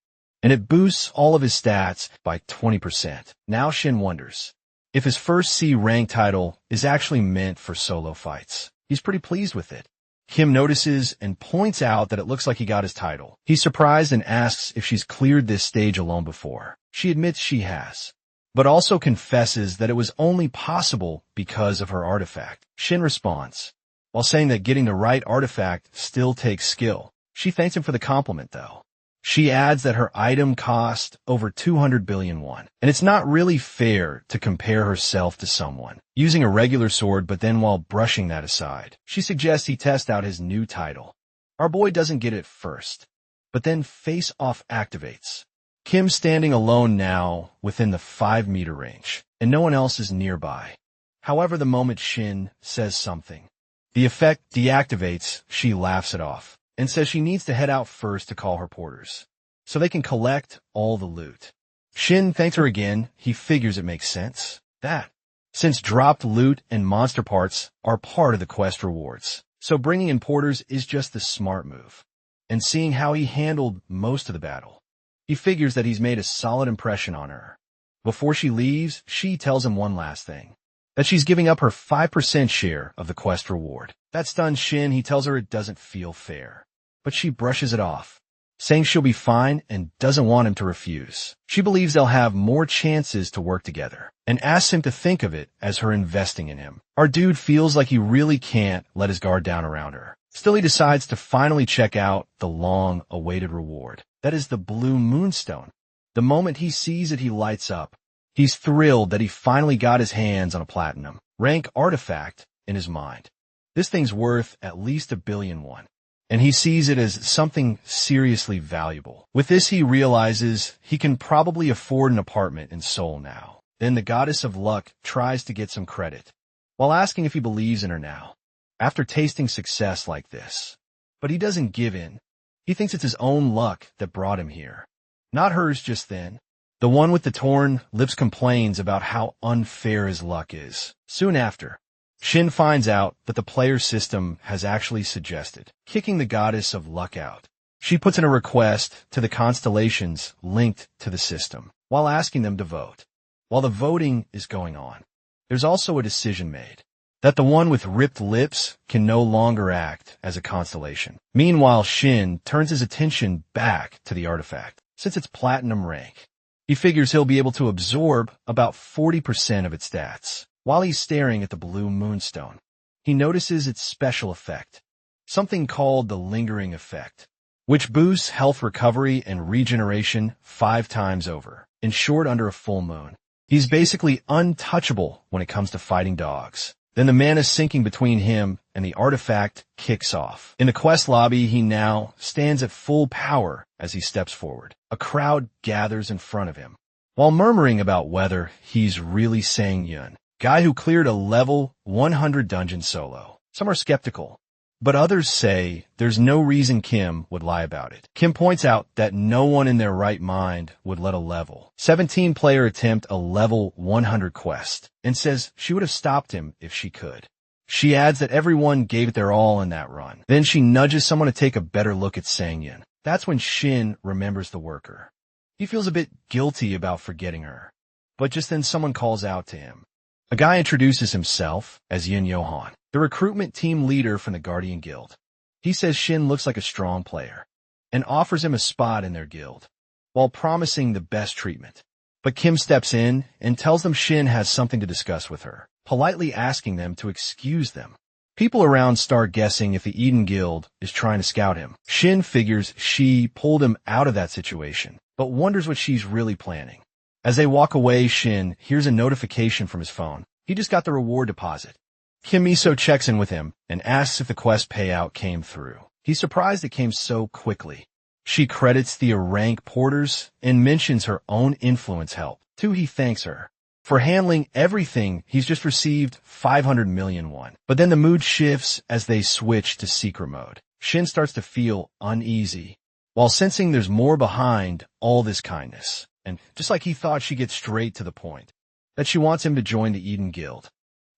And it boosts all of his stats by 20%. Now Shin wonders if his first C rank title is actually meant for solo fights. He's pretty pleased with it. Kim notices and points out that it looks like he got his title. He's surprised and asks if she's cleared this stage alone before. She admits she has, but also confesses that it was only possible because of her artifact. Shin responds, while saying that getting the right artifact still takes skill. She thanks him for the compliment, though. She adds that her item cost over 200 billion won, and it's not really fair to compare herself to someone using a regular sword, but then while brushing that aside, she suggests he test out his new title. Our boy doesn't get it first, but then Face Off activates. Kim standing alone now within the 5-meter range, and no one else is nearby. However, the moment Shin says something, the effect deactivates. She laughs it off and says she needs to head out first to call her porters, so they can collect all the loot. Shin thanks her again. He figures it makes sense that, since dropped loot and monster parts are part of the quest rewards, so bringing in porters is just the smart move. And seeing how he handled most of the battle, he figures that he's made a solid impression on her. Before she leaves, she tells him one last thing, that she's giving up her 5% share of the quest reward. That stuns Shin. He tells her it doesn't feel fair, but she brushes it off, saying she'll be fine and doesn't want him to refuse. She believes they'll have more chances to work together and asks him to think of it as her investing in him. Our dude feels like he really can't let his guard down around her. Still, he decides to finally check out the long-awaited reward. That is the Blue Moonstone. The moment he sees it, he lights up. He's thrilled that he finally got his hands on a platinum rank artifact in his mind. This thing's worth at least 1 billion won, and he sees it as something seriously valuable. With this, he realizes he can probably afford an apartment in Seoul now. Then the Goddess of Luck tries to get some credit, while asking if he believes in her now, after tasting success like this. But he doesn't give in. He thinks it's his own luck that brought him here. Not hers just then. The one with the torn lips complains about how unfair his luck is. Soon after, Shin finds out that the player system has actually suggested kicking the goddess of luck out. She puts in a request to the constellations linked to the system, while asking them to vote. While the voting is going on, there's also a decision made that the one with ripped lips can no longer act as a constellation. Meanwhile, Shin turns his attention back to the artifact. Since it's platinum rank, he figures he'll be able to absorb about 40% of its stats. While he's staring at the blue moonstone, he notices its special effect, something called the lingering effect, which boosts health recovery and regeneration 5 times over, in short under a full moon. He's basically untouchable when it comes to fighting dogs. Then the mana sinking between him and the artifact kicks off. In the quest lobby, he now stands at full power as he steps forward. A crowd gathers in front of him, while murmuring about whether he's really Sang-yun, guy who cleared a level 100 dungeon solo. Some are skeptical, but others say there's no reason Kim would lie about it. Kim points out that no one in their right mind would let a level 17-player attempt a level 100 quest, and says she would have stopped him if she could. She adds that everyone gave it their all in that run. Then she nudges someone to take a better look at Sang-yun. That's when Shin remembers the worker. He feels a bit guilty about forgetting her, but just then someone calls out to him. A guy introduces himself as Yin Yohan, the recruitment team leader from the Guardian Guild. He says Shin looks like a strong player and offers him a spot in their guild, while promising the best treatment. But Kim steps in and tells them Shin has something to discuss with her, politely asking them to excuse them. People around start guessing if the Eden Guild is trying to scout him. Shin figures she pulled him out of that situation, but wonders what she's really planning. As they walk away, Shin hears a notification from his phone. He just got the reward deposit. Kim Miso checks in with him and asks if the quest payout came through. He's surprised it came so quickly. She credits the rank porters and mentions her own influence help. Too, he thanks her for handling everything. He's just received 500 million won. But then the mood shifts as they switch to secret mode. Shin starts to feel uneasy, while sensing there's more behind all this kindness. And just like he thought, she gets straight to the point, that she wants him to join the Eden Guild.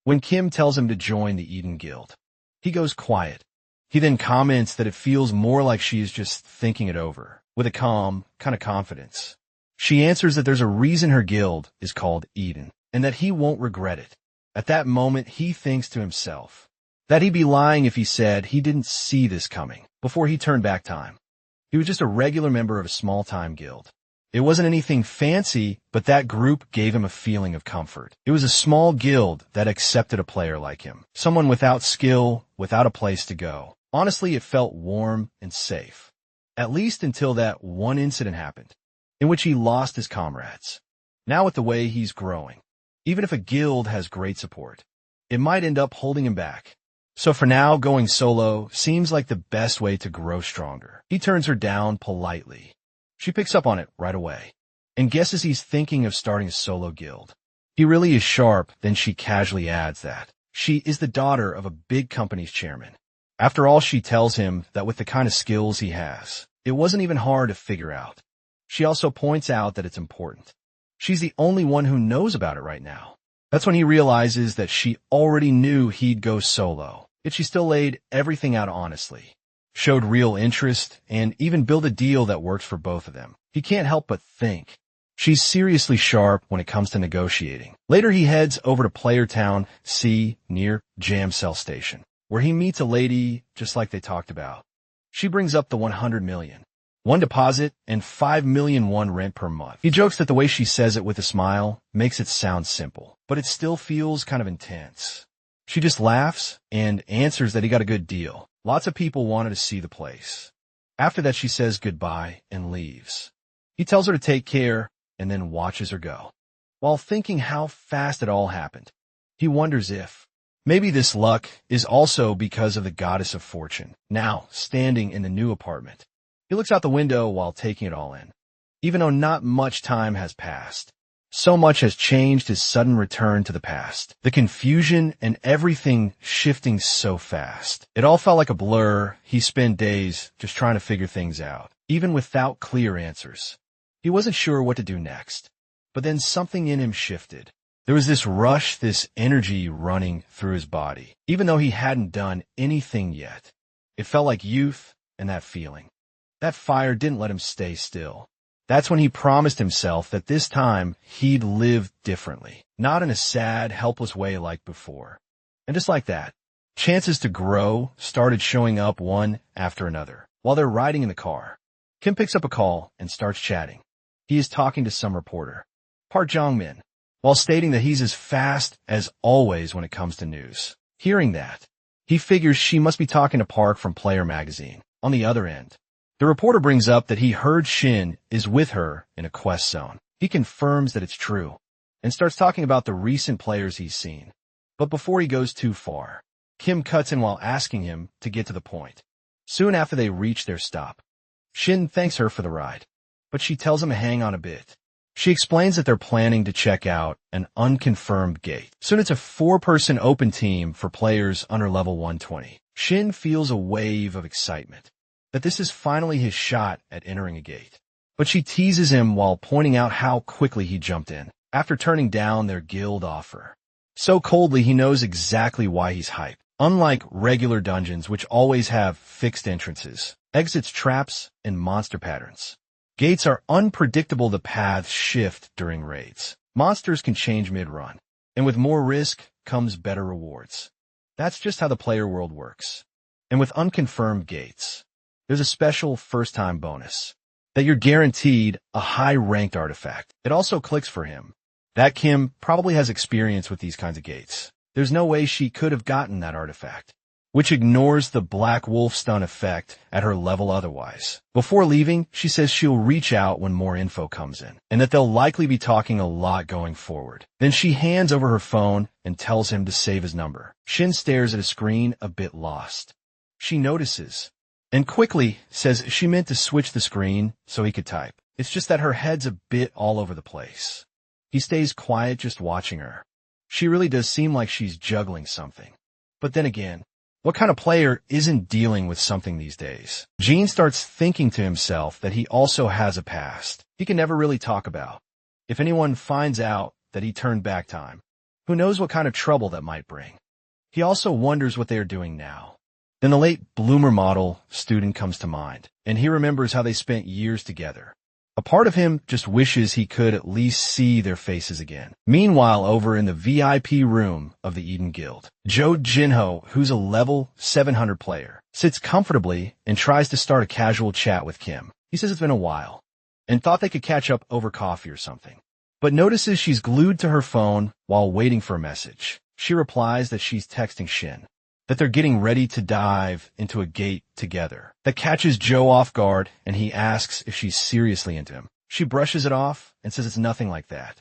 When Kim tells him to join the Eden Guild, he goes quiet. He then comments that it feels more like she is just thinking it over, with a calm kind of confidence. She answers that there's a reason her guild is called Eden, and that he won't regret it. At that moment, he thinks to himself that he'd be lying if he said he didn't see this coming before he turned back time. He was just a regular member of a small-time guild. It wasn't anything fancy, but that group gave him a feeling of comfort. It was a small guild that accepted a player like him, someone without skill, without a place to go. Honestly, it felt warm and safe, at least until that one incident happened, in which he lost his comrades. Now with the way he's growing, even if a guild has great support, it might end up holding him back. So for now, going solo seems like the best way to grow stronger. He turns her down politely. She picks up on it right away and guesses he's thinking of starting a solo guild. He really is sharp. Then she casually adds that she is the daughter of a big company's chairman. After all, she tells him that with the kind of skills he has, it wasn't even hard to figure out. She also points out that it's important. She's the only one who knows about it right now. That's when he realizes that she already knew he'd go solo, yet she still laid everything out honestly, showed real interest, and even built a deal that works for both of them. He can't help but think she's seriously sharp when it comes to negotiating. Later, he heads over to Player Town C near Jam Cell Station, where he meets a lady just like they talked about. She brings up the 100 million, one deposit, and 5 million won rent per month. He jokes that the way she says it with a smile makes it sound simple, but it still feels kind of intense. She just laughs and answers that he got a good deal. Lots of people wanted to see the place. After that, she says goodbye and leaves. He tells her to take care and then watches her go. While thinking how fast it all happened, he wonders if maybe this luck is also because of the goddess of fortune. Now, standing in the new apartment, he looks out the window while taking it all in. Even though not much time has passed, So much has changed his sudden return to the past. The confusion and everything shifting so fast. It all felt like a blur. He spent days just trying to figure things out, even without clear answers. He wasn't sure what to do next. But then something in him shifted. There was this rush, this energy running through his body, even though he hadn't done anything yet. It felt like youth and that feeling. That fire didn't let him stay still. That's when he promised himself that this time he'd live differently, not in a sad, helpless way like before. And just like that, chances to grow started showing up one after another. While they're riding in the car, Kim picks up a call and starts chatting. He is talking to some reporter, Park Jong-min, while stating that he's as fast as always when it comes to news. Hearing that, he figures she must be talking to Park from Player magazine. On the other end, the reporter brings up that he heard Shin is with her in a quest zone. He confirms that it's true and starts talking about the recent players he's seen. But before he goes too far, Kim cuts in while asking him to get to the point. Soon after they reach their stop, Shin thanks her for the ride, but she tells him to hang on a bit. She explains that they're planning to check out an unconfirmed gate. Soon it's a 4-person open team for players under level 120. Shin feels a wave of excitement that this is finally his shot at entering a gate. But she teases him while pointing out how quickly he jumped in, after turning down their guild offer. So coldly he knows exactly why he's hyped. Unlike regular dungeons, which always have fixed entrances, exits, traps, and monster patterns, gates are unpredictable. The paths shift during raids. Monsters can change mid-run, and with more risk comes better rewards. That's just how the player world works. And with unconfirmed gates, there's a special first-time bonus, that you're guaranteed a high-ranked artifact. It also clicks for him that Kim probably has experience with these kinds of gates. There's no way she could have gotten that artifact, which ignores the Black Wolf stun effect at her level otherwise. Before leaving, she says she'll reach out when more info comes in, and that they'll likely be talking a lot going forward. Then she hands over her phone and tells him to save his number. Shin stares at a screen, a bit lost. She notices and quickly says she meant to switch the screen so he could type. It's just that her head's a bit all over the place. He stays quiet, just watching her. She really does seem like she's juggling something. But then again, what kind of player isn't dealing with something these days? Gene starts thinking to himself that he also has a past he can never really talk about. If anyone finds out that he turned back time, who knows what kind of trouble that might bring. He also wonders what they are doing now. Then the late bloomer model student comes to mind, and he remembers how they spent years together. A part of him just wishes he could at least see their faces again. Meanwhile, over in the VIP room of the Eden Guild, Jo Jinho, who's a level 700 player, sits comfortably and tries to start a casual chat with Kim. He says it's been a while, and thought they could catch up over coffee or something, but notices she's glued to her phone while waiting for a message. She replies that she's texting Shin, that they're getting ready to dive into a gate together. That catches Joe off guard, and he asks if she's seriously into him. She brushes it off and says it's nothing like that.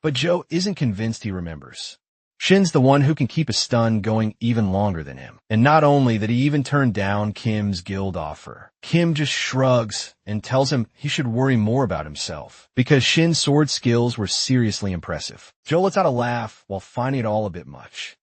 But Joe isn't convinced he remembers. Shin's the one who can keep a stun going even longer than him. And not only that, he even turned down Kim's guild offer. Kim just shrugs and tells him he should worry more about himself, because Shin's sword skills were seriously impressive. Joe lets out a laugh while finding it all a bit much.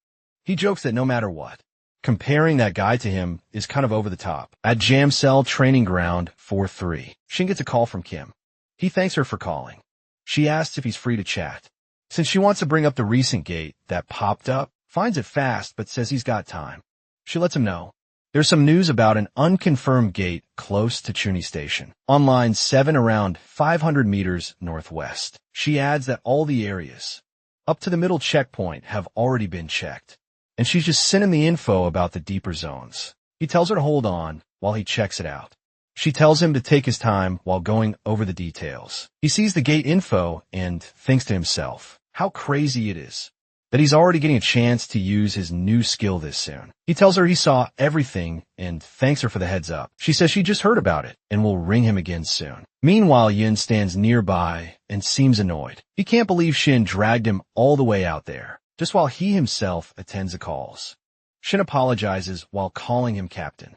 He jokes that no matter what, comparing that guy to him is kind of over the top. At Jam Cell Training Ground 4-3, Shin gets a call from Kim. He thanks her for calling. She asks if he's free to chat, since she wants to bring up the recent gate that popped up, finds it fast, but says he's got time. She lets him know there's some news about an unconfirmed gate close to Chuni Station, on line 7 around 500 meters northwest. She adds that all the areas up to the middle checkpoint have already been checked, and she's just sent him the info about the deeper zones. He tells her to hold on while he checks it out. She tells him to take his time while going over the details. He sees the gate info and thinks to himself how crazy it is that he's already getting a chance to use his new skill this soon. He tells her he saw everything and thanks her for the heads up. She says she just heard about it and will ring him again soon. Meanwhile, Yin stands nearby and seems annoyed. He can't believe Shin dragged him all the way out there, just while he himself attends the calls. Shin apologizes while calling him captain.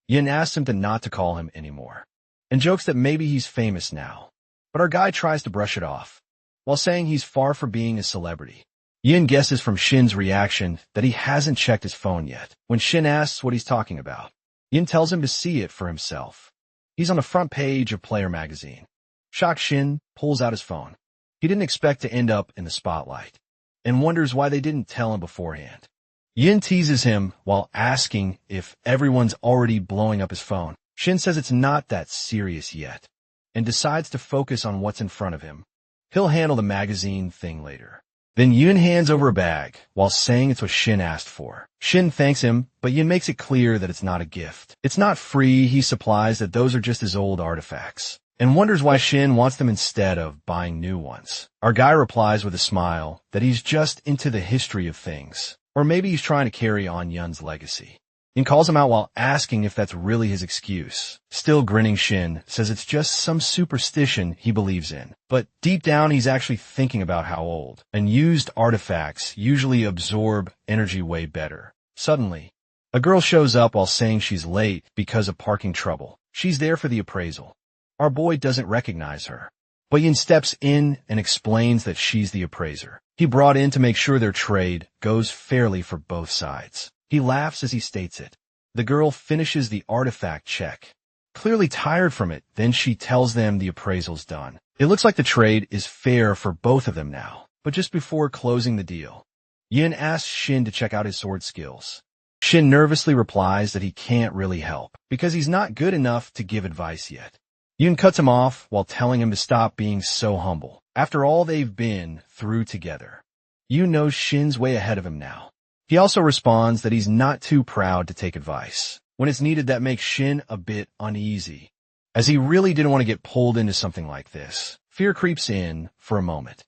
Yin asks him not to call him anymore, and jokes that maybe he's famous now. But our guy tries to brush it off. while saying he's far from being a celebrity. Yin guesses from Shin's reaction that he hasn't checked his phone yet. When Shin asks what he's talking about, Yin tells him to see it for himself. He's on the front page of Player magazine. Shocked, Shin pulls out his phone. He didn't expect to end up in the spotlight, and wonders why they didn't tell him beforehand. Yin teases him while asking if everyone's already blowing up his phone. Shin says it's not that serious yet, and decides to focus on what's in front of him. He'll handle the magazine thing later. Then Yin hands over a bag while saying it's what Shin asked for. Shin thanks him, but Yin makes it clear that it's not a gift. It's not free. He supplies that those are just his old artifacts, and wonders why Shin wants them instead of buying new ones. Our guy replies with a smile that he's just into the history of things, or maybe he's trying to carry on Yun's legacy. Yin calls him out while asking if that's really his excuse. Still grinning, Shin says it's just some superstition he believes in. But deep down, he's actually thinking about how old and used artifacts usually absorb energy way better. Suddenly, a girl shows up while saying she's late because of parking trouble. She's there for the appraisal. Our boy doesn't recognize her, but Yin steps in and explains that she's the appraiser he brought in to make sure their trade goes fairly for both sides. He laughs as he states it. The girl finishes the artifact check, clearly tired from it. Then she tells them the appraisal's done. It looks like the trade is fair for both of them now. But just before closing the deal, Yin asks Shin to check out his sword skills. Shin nervously replies that he can't really help because he's not good enough to give advice yet. Yin cuts him off while telling him to stop being so humble. After all they've been through together, Yin knows Shin's way ahead of him now. He also responds that he's not too proud to take advice when it's needed. That makes Shin a bit uneasy, as he really didn't want to get pulled into something like this. Fear creeps in for a moment.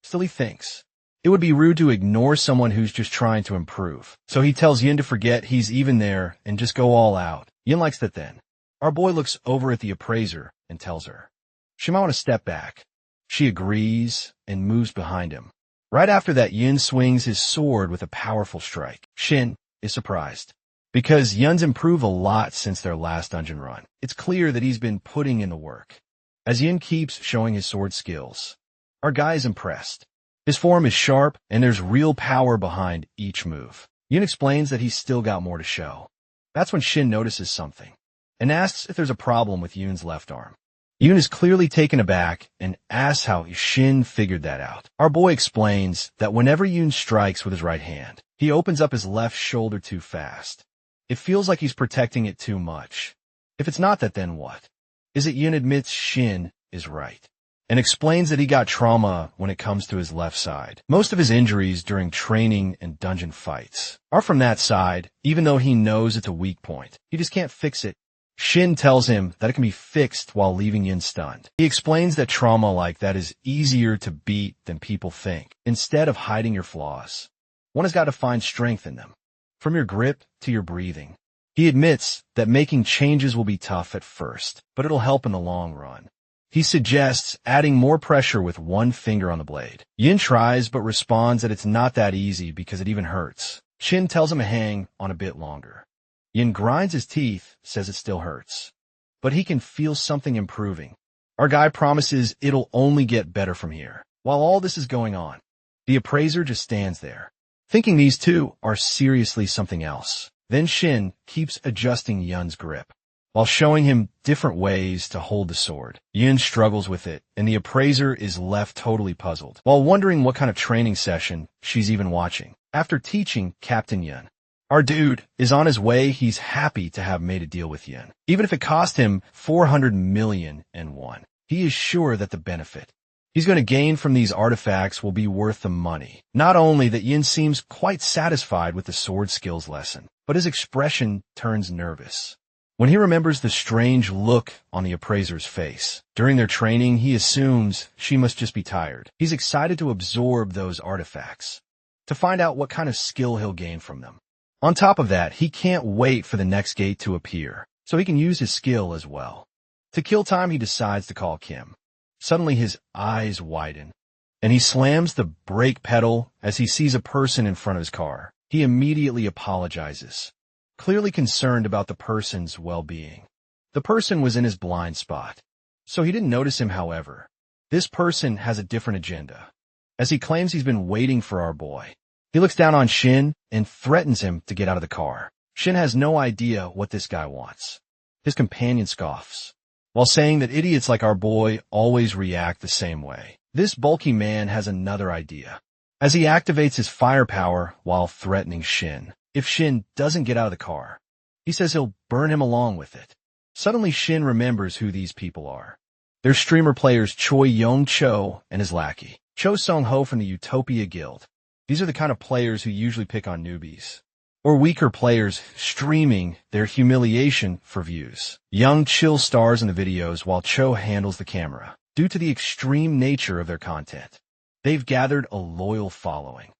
Still, he thinks it would be rude to ignore someone who's just trying to improve. So he tells Yin to forget he's even there and just go all out. Yin likes that then. Our boy looks over at the appraiser and tells her she might want to step back. She agrees and moves behind him. Right after that, Yin swings his sword with a powerful strike. Shin is surprised because Yun's improved a lot since their last dungeon run. It's clear that he's been putting in the work. As Yin keeps showing his sword skills, our guy is impressed. His form is sharp, and there's real power behind each move. Yin explains that he's still got more to show. That's when Shin notices something and asks if there's a problem with Yun's left arm. Yin is clearly taken aback and asks how Shin figured that out. Our boy explains that whenever Yin strikes with his right hand, he opens up his left shoulder too fast. It feels like he's protecting it too much. If it's not that, then what? Is it? Yin admits Shin is right and explains that he got trauma when it comes to his left side. Most of his injuries during training and dungeon fights are from that side, even though he knows it's a weak point. He just can't fix it. Shin tells him that it can be fixed while leaving Yin stunned. He explains that trauma like that is easier to beat than people think. Instead of hiding your flaws, one has got to find strength in them, from your grip to your breathing. He admits that making changes will be tough at first, but it'll help in the long run. He suggests adding more pressure with one finger on the blade. Yin tries but responds that it's not that easy because it even hurts. Shin tells him to hang on a bit longer. Yin grinds his teeth, says it still hurts, but he can feel something improving. Our guy promises it'll only get better from here. While all this is going on, the appraiser just stands there, thinking these two are seriously something else. Then Shin keeps adjusting Yun's grip, while showing him different ways to hold the sword. Yin struggles with it, and the appraiser is left totally puzzled, while wondering what kind of training session she's even watching. After teaching Captain Yin, our dude is on his way. He's happy to have made a deal with Yin. Even if it cost him 400 million and one, he is sure that the benefit he's going to gain from these artifacts will be worth the money. Not only that, Yin seems quite satisfied with the sword skills lesson, but his expression turns nervous when he remembers the strange look on the appraiser's face. During their training, he assumes she must just be tired. He's excited to absorb those artifacts, to find out what kind of skill he'll gain from them. On top of that, he can't wait for the next gate to appear, so he can use his skill as well. To kill time, he decides to call Kim. Suddenly his eyes widen, and he slams the brake pedal as he sees a person in front of his car. He immediately apologizes, clearly concerned about the person's well-being. The person was in his blind spot, so he didn't notice him. However, This person has a different agenda, as he claims he's been waiting for our boy. He looks down on Shin and threatens him to get out of the car. Shin has no idea what this guy wants. His companion scoffs, while saying that idiots like our boy always react the same way. This bulky man has another idea, as he activates his firepower while threatening Shin. If Shin doesn't get out of the car, he says he'll burn him along with it. Suddenly Shin remembers who these people are. They're streamer players Choi Young-cho and his lackey, Cho Sung-ho from the Utopia Guild. These are the kind of players who usually pick on newbies, or weaker players streaming their humiliation for views. Young chill stars in the videos while Cho handles the camera. Due to the extreme nature of their content, they've gathered a loyal following,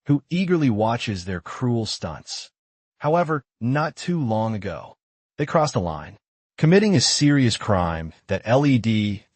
who eagerly watches their cruel stunts. However, not too long ago, they crossed a line, committing a serious crime that led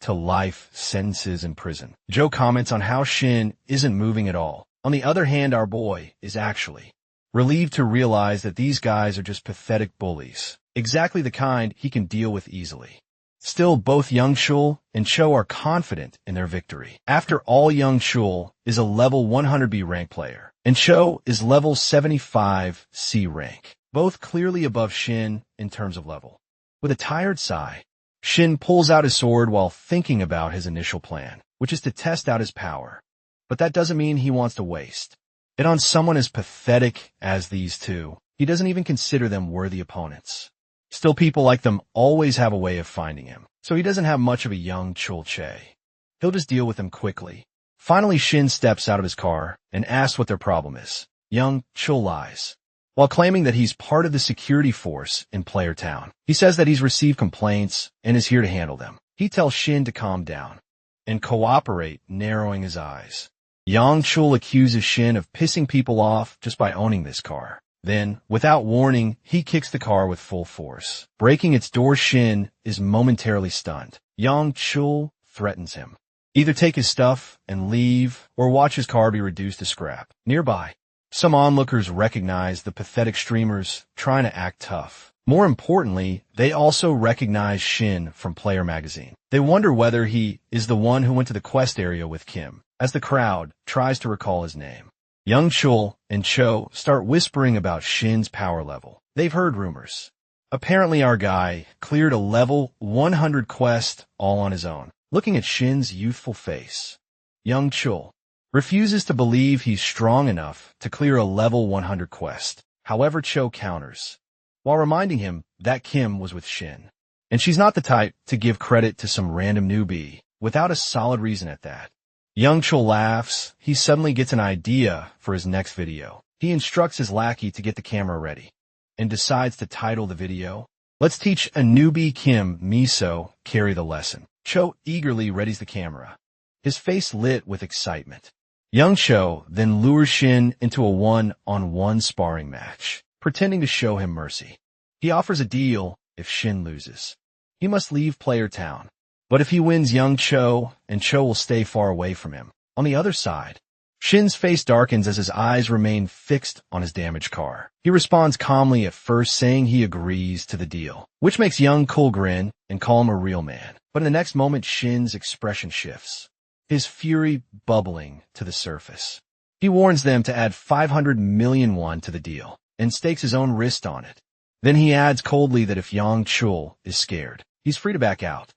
to life sentences in prison. Joe comments on how Shin isn't moving at all. On the other hand, our boy is actually relieved to realize that these guys are just pathetic bullies, exactly the kind he can deal with easily. Still, both Young Chul and Cho are confident in their victory. After all, Young Chul is a level 100B rank player, and Cho is level 75C rank, both clearly above Shin in terms of level. With a tired sigh, Shin pulls out his sword while thinking about his initial plan, which is to test out his power. But that doesn't mean he wants to waste it on someone as pathetic as these two. He doesn't even consider them worthy opponents. Still, people like them always have a way of finding him, so he doesn't have much of a Young Chul Che. He'll just deal with them quickly. Finally, Shin steps out of his car and asks what their problem is. Young Chul lies, while claiming that he's part of the security force in Player Town. He says that he's received complaints and is here to handle them. He tells Shin to calm down and cooperate, narrowing his eyes. Young Chul accuses Shin of pissing people off just by owning this car. Then, without warning, he kicks the car with full force. Breaking its door, Shin is momentarily stunned. Young Chul threatens him. Either take his stuff and leave, or watch his car be reduced to scrap. Nearby, some onlookers recognize the pathetic streamers trying to act tough. More importantly, they also recognize Shin from Player Magazine. They wonder whether he is the one who went to the quest area with Kim, as the crowd tries to recall his name. Young Chul and Cho start whispering about Shin's power level. They've heard rumors. Apparently our guy cleared a level 100 quest all on his own. Looking at Shin's youthful face, Young Chul refuses to believe he's strong enough to clear a level 100 quest. However, Cho counters, while reminding him that Kim was with Shin, and she's not the type to give credit to some random newbie without a solid reason at that. Young Chul laughs. He suddenly gets an idea for his next video. He instructs his lackey to get the camera ready and decides to title the video, "Let's Teach a Newbie Kim Miso Carry the Lesson." Cho eagerly readies the camera, his face lit with excitement. Young Cho then lures Shin into a one-on-one sparring match, pretending to show him mercy. He offers a deal if Shin loses. He must leave Player Town. But if he wins, Young Cho and Cho will stay far away from him. On the other side, Shin's face darkens as his eyes remain fixed on his damaged car. He responds calmly at first, saying he agrees to the deal, which makes Young Chul grin and call him a real man. But in the next moment, Shin's expression shifts, his fury bubbling to the surface. He warns them to add 500 million won to the deal and stakes his own wrist on it. Then he adds coldly that if Young Chul is scared, he's free to back out.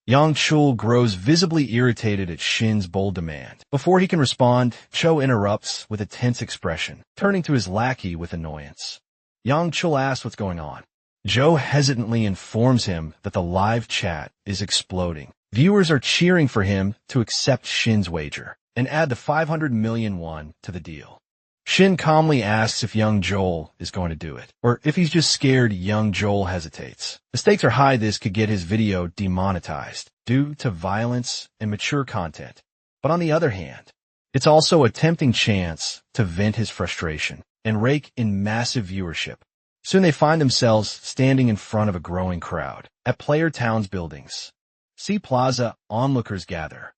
Young Chul grows visibly irritated at Shin's bold demand. Before he can respond, Cho interrupts with a tense expression, turning to his lackey with annoyance. Young Chul asks what's going on. Joe hesitantly informs him that the live chat is exploding. Viewers are cheering for him to accept Shin's wager and add the 500 million won to the deal. Shin calmly asks if young Joel is going to do it, or if he's just scared. Young Joel hesitates. The stakes are high. This could get his video demonetized due to violence and mature content. But on the other hand, it's also a tempting chance to vent his frustration and rake in massive viewership. Soon they find themselves standing in front of a growing crowd at Player Town's buildings. Sea Plaza onlookers gather,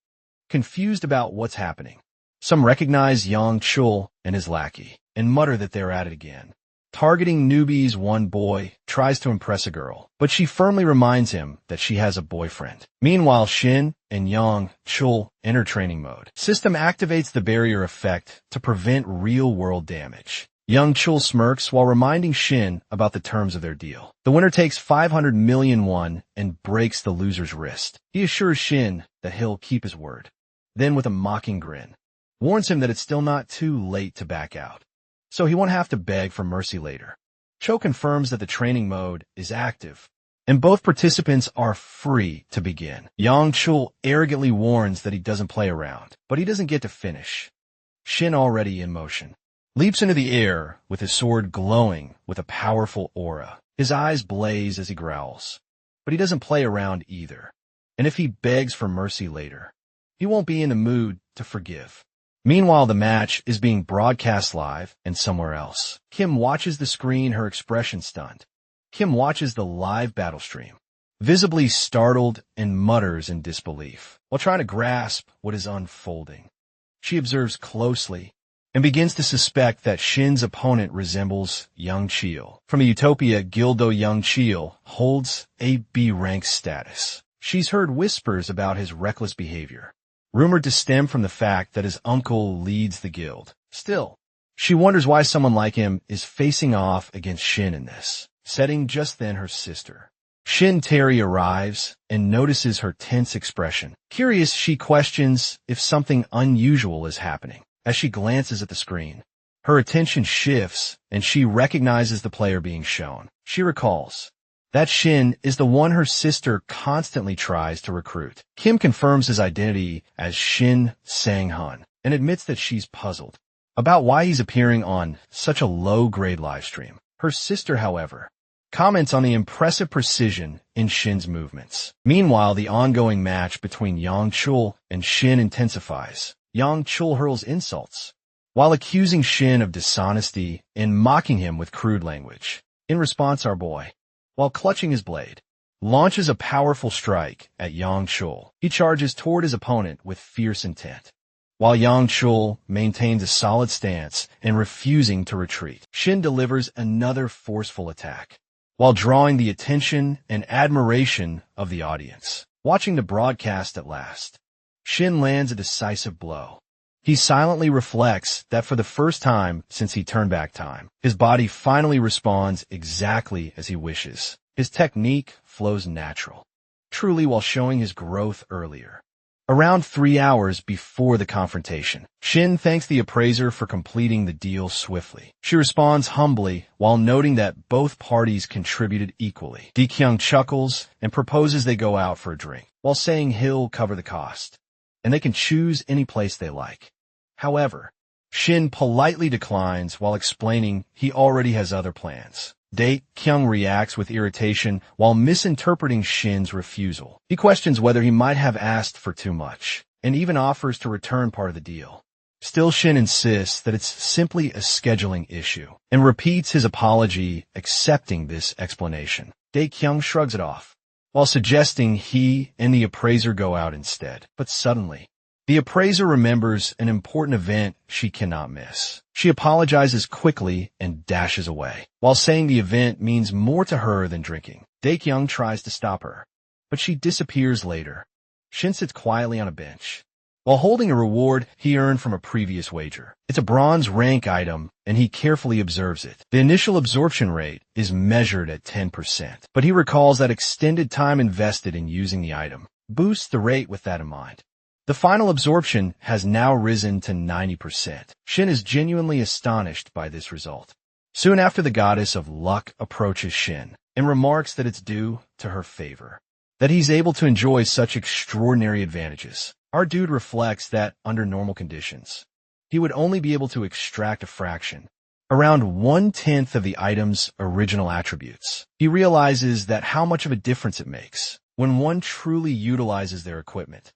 confused about what's happening. Some recognize Young Chul and his lackey and mutter that they're at it again. Targeting newbies, one boy tries to impress a girl, but she firmly reminds him that she has a boyfriend. Meanwhile, Shin and Yang Chul enter training mode. System activates the barrier effect to prevent real-world damage. Young Chul smirks while reminding Shin about the terms of their deal. The winner takes 500 million won and breaks the loser's wrist. He assures Shin that he'll keep his word. Then, with a mocking grin, warns him that it's still not too late to back out, so he won't have to beg for mercy later. Cho confirms that the training mode is active, and both participants are free to begin. Yang Chul arrogantly warns that he doesn't play around, but he doesn't get to finish. Shin, already in motion, leaps into the air with his sword glowing with a powerful aura. His eyes blaze as he growls, but he doesn't play around either. And if he begs for mercy later, he won't be in the mood to forgive. Meanwhile, the match is being broadcast live and somewhere else. Kim watches the screen, her expression stunned. Kim watches the live battle stream, visibly startled, and mutters in disbelief while trying to grasp what is unfolding. She observes closely and begins to suspect that Shin's opponent resembles Young Chil. From a Utopia guild, though Young Chil holds a B-rank status, she's heard whispers about his reckless behavior, rumored to stem from the fact that his uncle leads the guild. Still, she wonders why someone like him is facing off against Shin in this setting. Just then, her sister, Shin Terry, arrives and notices her tense expression. Curious, she questions if something unusual is happening. As she glances at the screen, her attention shifts and she recognizes the player being shown. She recalls that Shin is the one her sister constantly tries to recruit. Kim confirms his identity as Shin Sang-hun and admits that she's puzzled about why he's appearing on such a low-grade livestream. Her sister, however, comments on the impressive precision in Shin's movements. Meanwhile, the ongoing match between Yang Chul and Shin intensifies. Yang Chul hurls insults while accusing Shin of dishonesty and mocking him with crude language. In response, our boy, while clutching his blade, launches a powerful strike at Yang Chul. He charges toward his opponent with fierce intent, while Yang Chul maintains a solid stance and refusing to retreat. Shin delivers another forceful attack, while drawing the attention and admiration of the audience. Watching the broadcast at last, Shin lands a decisive blow. He silently reflects that for the first time since he turned back time, his body finally responds exactly as he wishes. His technique flows natural, truly, while showing his growth earlier. Around 3 hours before the confrontation, Shin thanks the appraiser for completing the deal swiftly. She responds humbly while noting that both parties contributed equally. Dekyung chuckles and proposes they go out for a drink, while saying he'll cover the cost, and they can choose any place they like. However, Shin politely declines while explaining he already has other plans. Dae-kyung reacts with irritation while misinterpreting Shin's refusal. He questions whether he might have asked for too much, and even offers to return part of the deal. Still, Shin insists that it's simply a scheduling issue, and repeats his apology, accepting this explanation. Dae-kyung shrugs it off, while suggesting he and the appraiser go out instead. But suddenly, the appraiser remembers an important event she cannot miss. She apologizes quickly and dashes away, while saying the event means more to her than drinking. Dae-kyung tries to stop her, but she disappears later. Shin sits quietly on a bench, while holding a reward he earned from a previous wager. It's a bronze rank item, and he carefully observes it. The initial absorption rate is measured at 10%, but he recalls that extended time invested in using the item boosts the rate with that in mind. The final absorption has now risen to 90%. Shin is genuinely astonished by this result. Soon after, the goddess of luck approaches Shin and remarks that it's due to her favor that he's able to enjoy such extraordinary advantages. Our dude reflects that, under normal conditions, he would only be able to extract a fraction, around 1/10 of the item's original attributes. He realizes that how much of a difference it makes when one truly utilizes their equipment.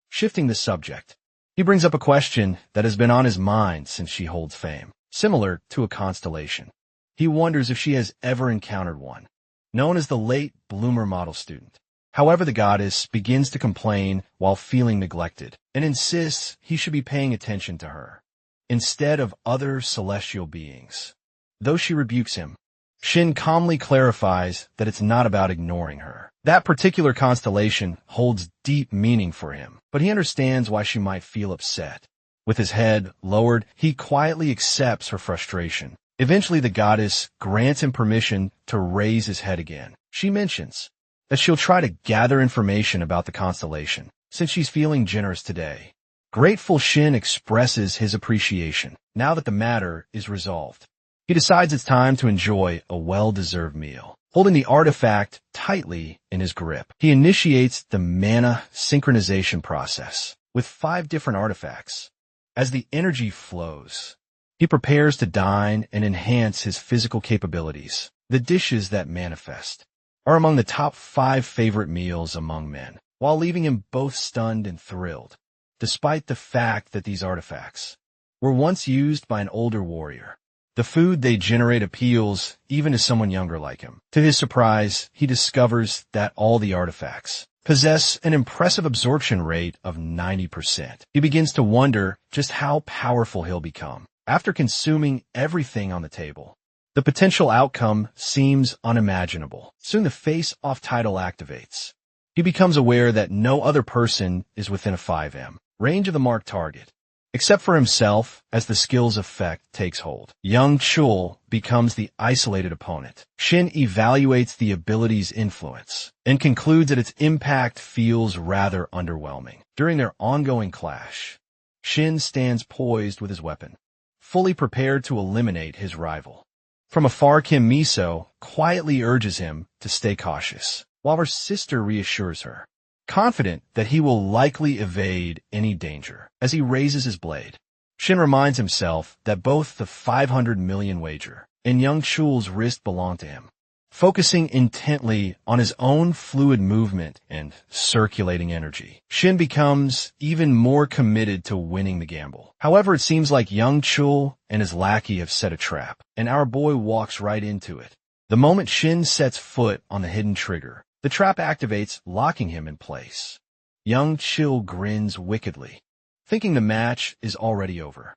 Shifting the subject, he brings up a question that has been on his mind since she holds fame, similar to a constellation. He wonders if she has ever encountered one, known as the late bloomer model student. However, the goddess begins to complain while feeling neglected, and insists he should be paying attention to her instead of other celestial beings. Though she rebukes him, Shin calmly clarifies that it's not about ignoring her. That particular constellation holds deep meaning for him, but he understands why she might feel upset. With his head lowered, he quietly accepts her frustration. Eventually, the goddess grants him permission to raise his head again. She mentions that she'll try to gather information about the constellation, since she's feeling generous today. Grateful Shin expresses his appreciation, now that the matter is resolved. He decides it's time to enjoy a well-deserved meal. Holding the artifact tightly in his grip, he initiates the mana synchronization process with 5 different artifacts. As the energy flows, he prepares to dine and enhance his physical capabilities. The dishes that manifest are among the top 5 favorite meals among men, while leaving him both stunned and thrilled, despite the fact that these artifacts were once used by an older warrior. The food they generate appeals even to someone younger like him. To his surprise, he discovers that all the artifacts possess an impressive absorption rate of 90%. He begins to wonder just how powerful he'll become. After consuming everything on the table, the potential outcome seems unimaginable. Soon the face-off title activates. He becomes aware that no other person is within a 5M range of the marked target, except for himself as the skill's effect takes hold. Young Chul becomes the isolated opponent. Shin evaluates the ability's influence and concludes that its impact feels rather underwhelming. During their ongoing clash, Shin stands poised with his weapon, fully prepared to eliminate his rival. From afar, Kim Miso quietly urges him to stay cautious, while her sister reassures her, confident that he will likely evade any danger. As he raises his blade, Shin reminds himself that both the 500 million wager and young Chul's wrist belong to him. Focusing intently on his own fluid movement and circulating energy, Shin becomes even more committed to winning the gamble. However, it seems like young Chul and his lackey have set a trap, and our boy walks right into it. The moment Shin sets foot on the hidden trigger, the trap activates, locking him in place. Young Chul grins wickedly, thinking the match is already over.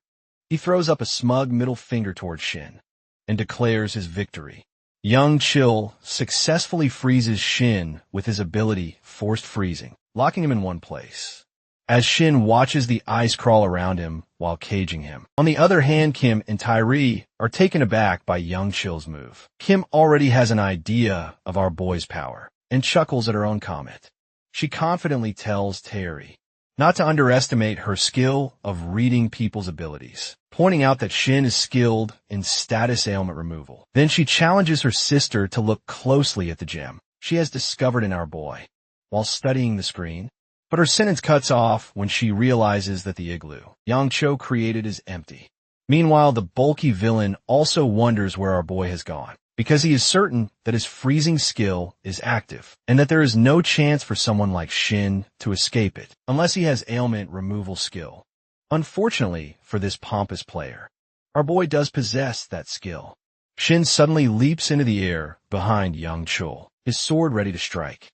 He throws up a smug middle finger toward Shin and declares his victory. Young Chul successfully freezes Shin with his ability Forced Freezing, locking him in one place, as Shin watches the ice crawl around him while caging him. On the other hand, Kim and Tyree are taken aback by young Chul's move. Kim already has an idea of our boy's power and chuckles at her own comment. She confidently tells Terry not to underestimate her skill of reading people's abilities, pointing out that Shin is skilled in status ailment removal. Then she challenges her sister to look closely at the gem she has discovered in our boy while studying the screen, but her sentence cuts off when she realizes that the igloo Yangcho created is empty. Meanwhile, the bulky villain also wonders where our boy has gone, because he is certain that his freezing skill is active, and that there is no chance for someone like Shin to escape it, unless he has ailment removal skill. Unfortunately for this pompous player, our boy does possess that skill. Shin suddenly leaps into the air behind young Chul, his sword ready to strike.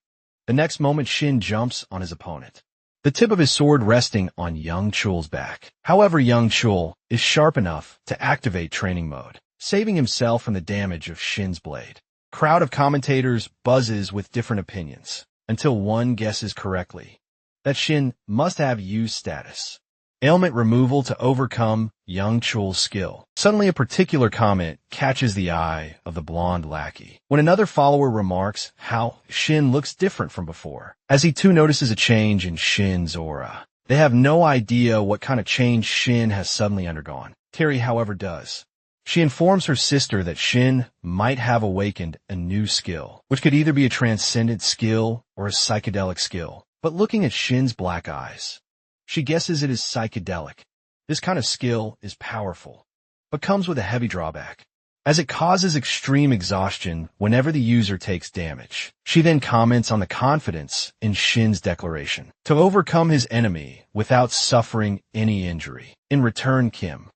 The next moment, Shin jumps on his opponent, the tip of his sword resting on young Chul's back. However, young Chul is sharp enough to activate training mode, saving himself from the damage of Shin's blade. Crowd of commentators buzzes with different opinions, until one guesses correctly that Shin must have used status ailment removal to overcome young Chul's skill. Suddenly, a particular comment catches the eye of the blonde lackey, when another follower remarks how Shin looks different from before, as he too notices a change in Shin's aura. They have no idea what kind of change Shin has suddenly undergone. Terry, however, does. She informs her sister that Shin might have awakened a new skill, which could either be a transcendent skill or a psychedelic skill. But looking at Shin's black eyes, she guesses it is psychedelic. This kind of skill is powerful, but comes with a heavy drawback, as it causes extreme exhaustion whenever the user takes damage. She then comments on the confidence in Shin's declaration to overcome his enemy without suffering any injury. In return, Kim,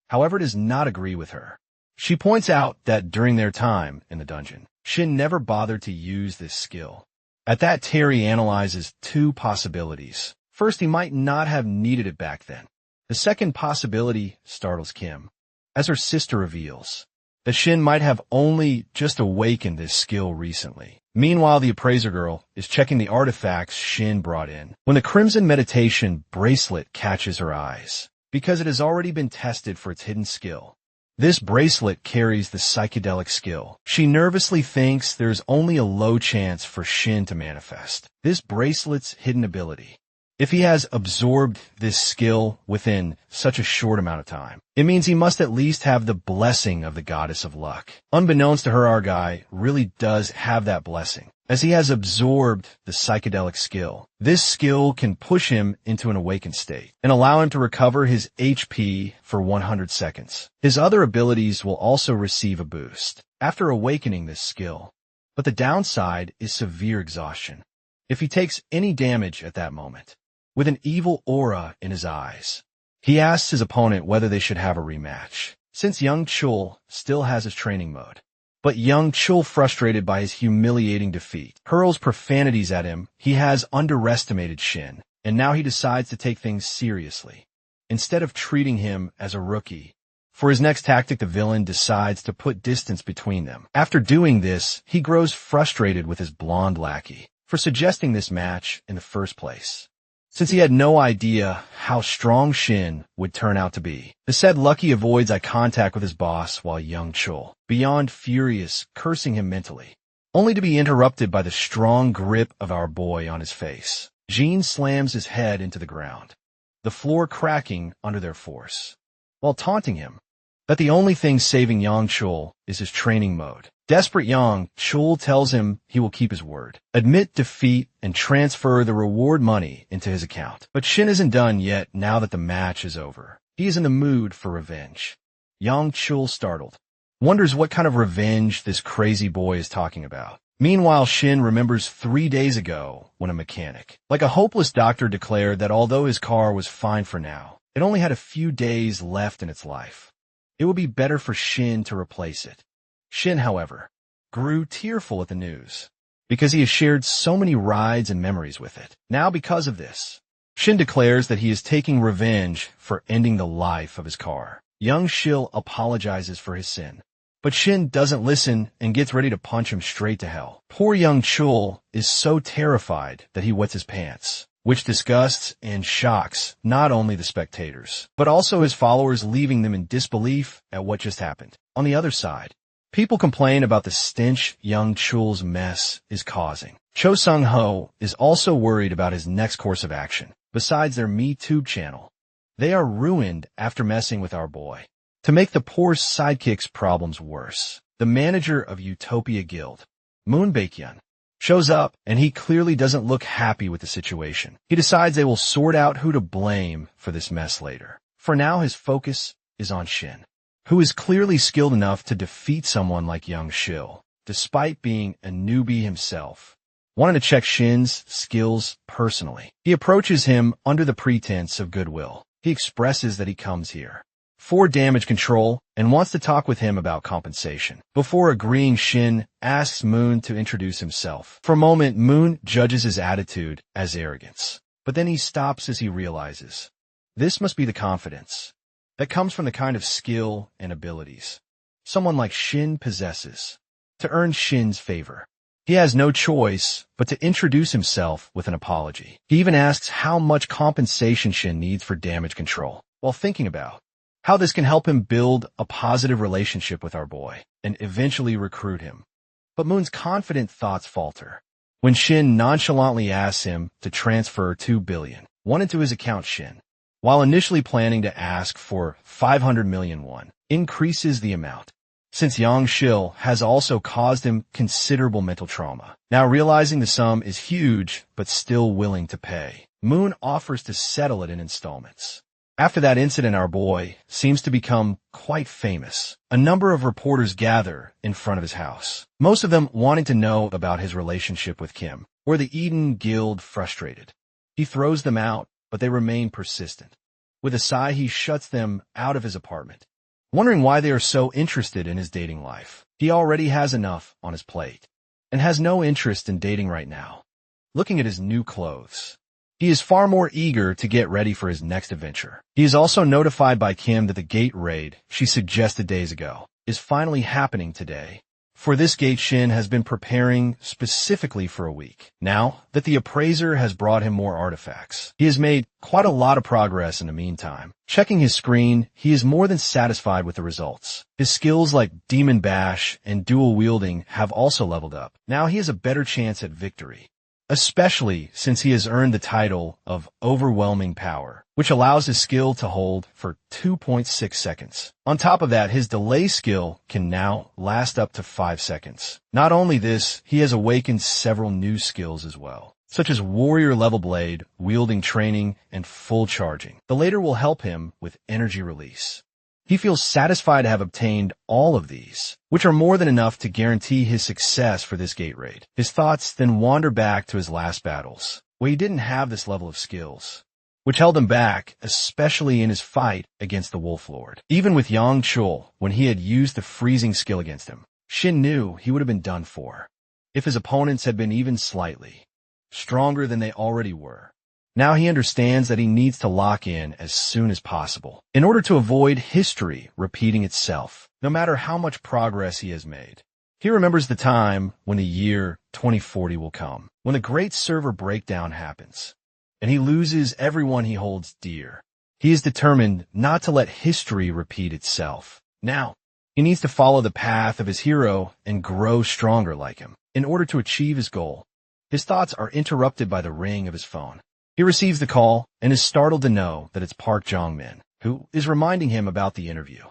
however, does not agree with her. She points out that during their time in the dungeon, Shin never bothered to use this skill. At that, Terry analyzes 2 possibilities. First, he might not have needed it back then. The second possibility startles Kim, as her sister reveals that Shin might have only just awakened this skill recently. Meanwhile, the appraiser girl is checking the artifacts Shin brought in when the Crimson Meditation bracelet catches her eyes, because it has already been tested for its hidden skill. This bracelet carries the psychedelic skill. She nervously thinks there's only a low chance for Shin to manifest this bracelet's hidden ability. If he has absorbed this skill within such a short amount of time, it means he must at least have the blessing of the goddess of luck. Unbeknownst to her, our guy really does have that blessing, as he has absorbed the psychedelic skill. This skill can push him into an awakened state and allow him to recover his HP for 100 seconds. His other abilities will also receive a boost after awakening this skill, but the downside is severe exhaustion if he takes any damage at that moment. With an evil aura in his eyes, he asks his opponent whether they should have a rematch, since young Chul still has his training mode. But young Chul, frustrated by his humiliating defeat, hurls profanities at him. He has underestimated Shin, and now he decides to take things seriously, instead of treating him as a rookie. For his next tactic, the villain decides to put distance between them. After doing this, he grows frustrated with his blonde lackey for suggesting this match in the first place, since he had no idea how strong Shin would turn out to be. The said Lucky avoids eye contact with his boss while young Chul, beyond furious, cursing him mentally, only to be interrupted by the strong grip of our boy on his face. Jean slams his head into the ground, the floor cracking under their force, while taunting him that the only thing saving Yang Chul is his training mode. Desperate Yang Chul tells him he will keep his word, admit defeat, and transfer the reward money into his account. But Shin isn't done yet now that the match is over. He is in the mood for revenge. Yang Chul, startled, wonders what kind of revenge this crazy boy is talking about. Meanwhile, Shin remembers 3 days ago when a mechanic, like a hopeless doctor, declared that although his car was fine for now, it only had a few days left in its life. It would be better for Shin to replace it. Shin, however, grew tearful at the news, because he has shared so many rides and memories with it. Now, because of this, Shin declares that he is taking revenge for ending the life of his car. Young Shil apologizes for his sin, but Shin doesn't listen and gets ready to punch him straight to hell. Poor young Chul is so terrified that he wets his pants, which disgusts and shocks not only the spectators, but also his followers, leaving them in disbelief at what just happened. On the other side, people complain about the stench young Chul's mess is causing. Cho Sung-ho is also worried about his next course of action. Besides their Me Tube channel, they are ruined after messing with our boy. To make the poor sidekick's problems worse, the manager of Utopia Guild, Moon Baekhyun, shows up, and he clearly doesn't look happy with the situation. He decides they will sort out who to blame for this mess later. For now, his focus is on Shin, who is clearly skilled enough to defeat someone like young Shil, despite being a newbie himself. Wanting to check Shin's skills personally, he approaches him under the pretense of goodwill. He expresses that he comes here for damage control and wants to talk with him about compensation. Before agreeing, Shin asks Moon to introduce himself. For a moment, Moon judges his attitude as arrogance, but then he stops as he realizes this must be the confidence that comes from the kind of skill and abilities someone like Shin possesses to earn Shin's favor. He has no choice but to introduce himself with an apology. He even asks how much compensation Shin needs for damage control, while thinking about how this can help him build a positive relationship with our boy and eventually recruit him. But Moon's confident thoughts falter when Shin nonchalantly asks him to transfer 2 billion won into his account. Shin, while initially planning to ask for 500 million won, increases the amount, since Yang Shil has also caused him considerable mental trauma. Now realizing the sum is huge but still willing to pay, Moon offers to settle it in installments. After that incident, our boy seems to become quite famous. A number of reporters gather in front of his house, most of them wanting to know about his relationship with Kim or the Eden Guild. Frustrated, he throws them out, but they remain persistent. With a sigh, he shuts them out of his apartment, wondering why they are so interested in his dating life. He already has enough on his plate and has no interest in dating right now. Looking at his new clothes, he is far more eager to get ready for his next adventure. He is also notified by Kim that the gate raid she suggested days ago is finally happening today. For this gate, Shin has been preparing specifically for a week. Now that the appraiser has brought him more artifacts, he has made quite a lot of progress in the meantime. Checking his screen, he is more than satisfied with the results. His skills like Demon Bash and dual wielding have also leveled up. Now he has a better chance at victory, especially since he has earned the title of Overwhelming Power, which allows his skill to hold for 2.6 seconds. On top of that, his delay skill can now last up to 5 seconds. Not only this, he has awakened several new skills as well, such as Warrior Level Blade, Wielding Training, and Full Charging. The later will help him with energy release. He feels satisfied to have obtained all of these, which are more than enough to guarantee his success for this gate raid. His thoughts then wander back to his last battles, where he didn't have this level of skills, which held him back, especially in his fight against the Wolf Lord. Even with Yang Chul, when he had used the freezing skill against him, Shin knew he would have been done for if his opponents had been even slightly stronger than they already were. Now he understands that he needs to lock in as soon as possible in order to avoid history repeating itself, no matter how much progress he has made. He remembers the time when the year 2040 will come, when the great server breakdown happens, and he loses everyone he holds dear. He is determined not to let history repeat itself. Now, he needs to follow the path of his hero and grow stronger like him. In order to achieve his goal, his thoughts are interrupted by the ring of his phone. He receives the call and is startled to know that it's Park Jong-min, who is reminding him about the interview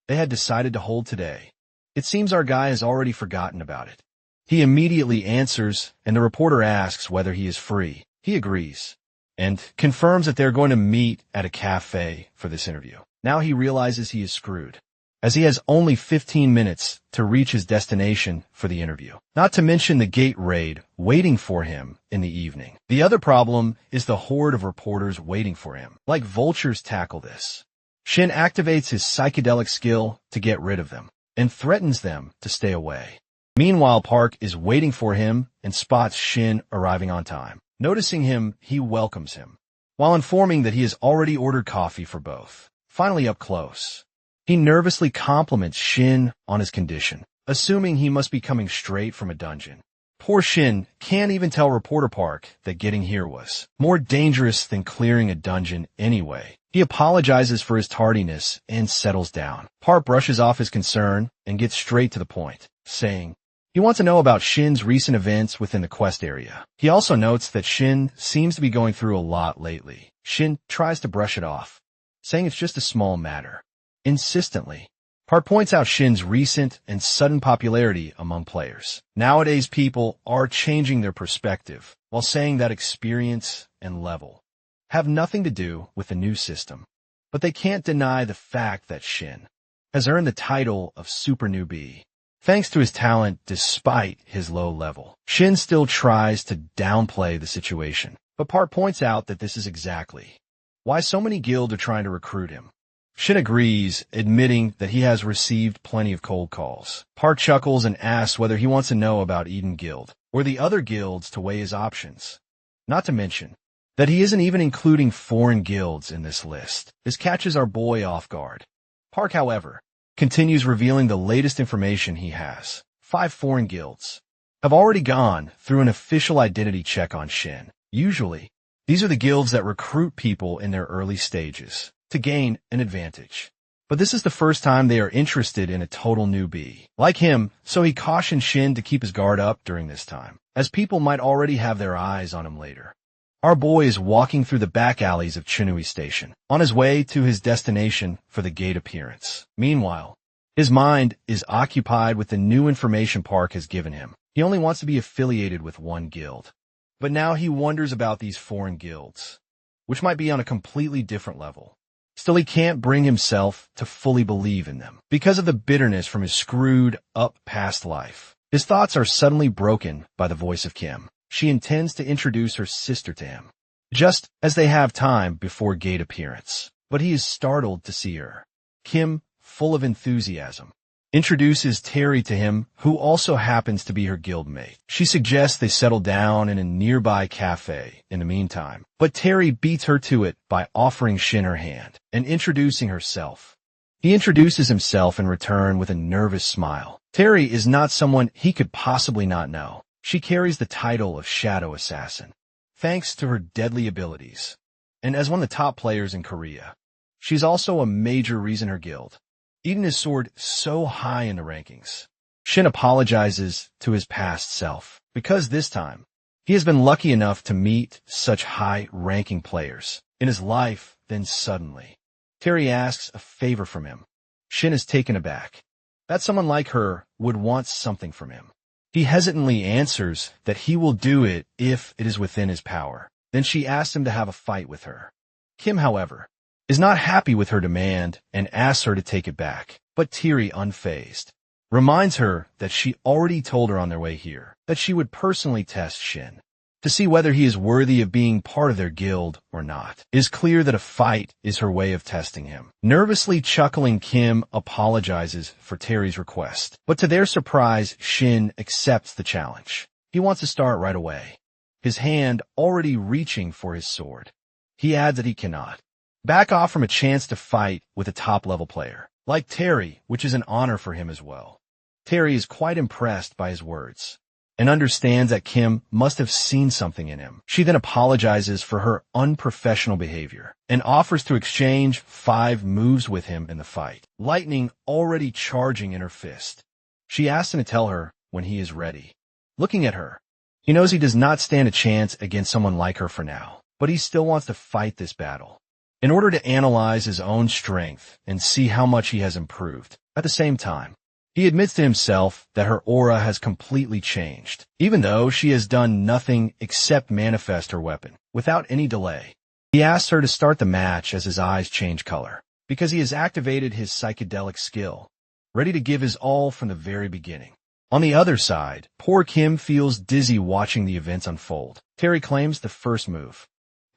they had decided to hold today. It seems our guy has already forgotten about it. He immediately answers, and the reporter asks whether he is free. He agrees and confirms that they're going to meet at a cafe for this interview. Now he realizes he is screwed, as he has only 15 minutes to reach his destination for the interview. Not to mention the gate raid waiting for him in the evening. The other problem is the horde of reporters waiting for him. Like vultures tackle this. Shin activates his psychedelic skill to get rid of them and threatens them to stay away. Meanwhile, Park is waiting for him and spots Shin arriving on time. Noticing him, he welcomes him, while informing that he has already ordered coffee for both. Finally up close, he nervously compliments Shin on his condition, assuming he must be coming straight from a dungeon. Poor Shin can't even tell reporter Park that getting here was more dangerous than clearing a dungeon anyway. He apologizes for his tardiness and settles down. Park brushes off his concern and gets straight to the point, saying he wants to know about Shin's recent events within the quest area. He also notes that Shin seems to be going through a lot lately. Shin tries to brush it off, saying it's just a small matter. Insistently, Park points out Shin's recent and sudden popularity among players. Nowadays, people are changing their perspective while saying that experience and level have nothing to do with the new system. But they can't deny the fact that Shin has earned the title of Super Newbie, thanks to his talent despite his low level. Shin still tries to downplay the situation, but Park points out that this is exactly why so many guilds are trying to recruit him. Shin agrees, admitting that he has received plenty of cold calls. Park chuckles and asks whether he wants to know about Eden Guild or the other guilds to weigh his options. Not to mention that he isn't even including foreign guilds in this list. This catches our boy off guard. Park, however, continues revealing the latest information he has. 5 foreign guilds have already gone through an official identity check on Shin. Usually, these are the guilds that recruit people in their early stages to gain an advantage. But this is the first time they are interested in a total newbie like him, so he cautions Shin to keep his guard up during this time, as people might already have their eyes on him later. Our boy is walking through the back alleys of Chinui Station, on his way to his destination for the gate appearance. Meanwhile, his mind is occupied with the new information Park has given him. He only wants to be affiliated with one guild. But now he wonders about these foreign guilds, which might be on a completely different level. Still, he can't bring himself to fully believe in them because of the bitterness from his screwed-up past life. His thoughts are suddenly broken by the voice of Kim. She intends to introduce her sister to him, just as they have time before gate appearance. But he is startled to see her. Kim, full of enthusiasm, introduces Terry to him, who also happens to be her guildmate. She suggests they settle down in a nearby cafe in the meantime, but Terry beats her to it by offering Shin her hand and introducing herself. He introduces himself in return with a nervous smile. Terry is not someone he could possibly not know. She carries the title of Shadow Assassin, thanks to her deadly abilities. And as one of the top players in Korea, she's also a major reason her guild eaten his sword so high in the rankings. Shin apologizes to his past self, because this time, he has been lucky enough to meet such high-ranking players in his life. Then suddenly, Terry asks a favor from him. Shin is taken aback that someone like her would want something from him. He hesitantly answers that he will do it if it is within his power. Then she asks him to have a fight with her. Kim, however, is not happy with her demand and asks her to take it back. But Terry, unfazed, reminds her that she already told her on their way here that she would personally test Shin to see whether he is worthy of being part of their guild or not. It is clear that a fight is her way of testing him. Nervously chuckling, Kim apologizes for Terry's request, but to their surprise, Shin accepts the challenge. He wants to start right away, his hand already reaching for his sword. He adds that he cannot back off from a chance to fight with a top-level player like Terry, which is an honor for him as well. Terry is quite impressed by his words and understands that Kim must have seen something in him. She then apologizes for her unprofessional behavior and offers to exchange 5 moves with him in the fight, lightning already charging in her fist. She asks him to tell her when he is ready. Looking at her, he knows he does not stand a chance against someone like her for now, but he still wants to fight this battle in order to analyze his own strength and see how much he has improved. At the same time, he admits to himself that her aura has completely changed, even though she has done nothing except manifest her weapon without any delay. He asks her to start the match as his eyes change color, because he has activated his psychedelic skill, ready to give his all from the very beginning. On the other side, poor Kim feels dizzy watching the events unfold. Terry claims the first move,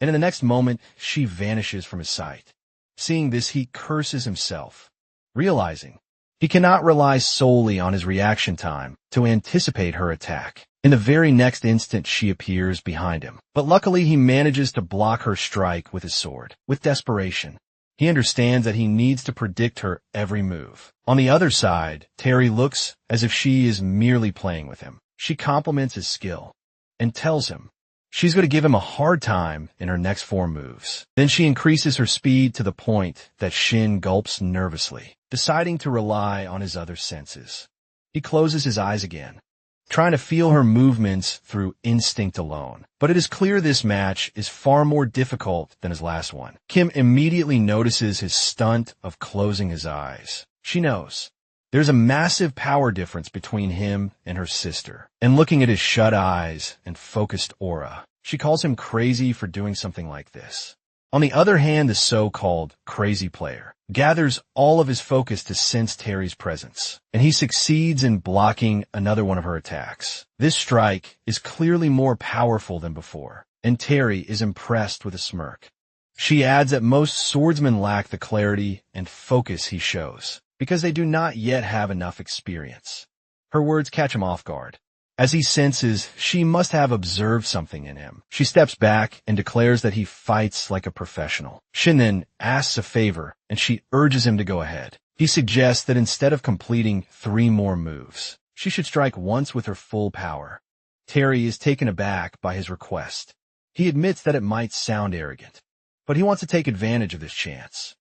and in the next moment, she vanishes from his sight. Seeing this, he curses himself, realizing he cannot rely solely on his reaction time to anticipate her attack. In the very next instant, she appears behind him, but luckily he manages to block her strike with his sword. With desperation, he understands that he needs to predict her every move. On the other side, Terry looks as if she is merely playing with him. She compliments his skill and tells him she's going to give him a hard time in her next 4 moves. Then she increases her speed to the point that Shin gulps nervously, deciding to rely on his other senses. He closes his eyes again, trying to feel her movements through instinct alone. But it is clear this match is far more difficult than his last one. Kim immediately notices his stunt of closing his eyes. She knows there's a massive power difference between him and her sister. And looking at his shut eyes and focused aura, she calls him crazy for doing something like this. On the other hand, the so-called crazy player gathers all of his focus to sense Terry's presence, and he succeeds in blocking another one of her attacks. This strike is clearly more powerful than before, and Terry is impressed with a smirk. She adds that most swordsmen lack the clarity and focus he shows, because they do not yet have enough experience. Her words catch him off guard, as he senses she must have observed something in him. She steps back and declares that he fights like a professional. Shin then asks a favor, and she urges him to go ahead. He suggests that instead of completing 3 more moves, she should strike once with her full power. Terry is taken aback by his request. He admits that it might sound arrogant, but he wants to take advantage of this chance.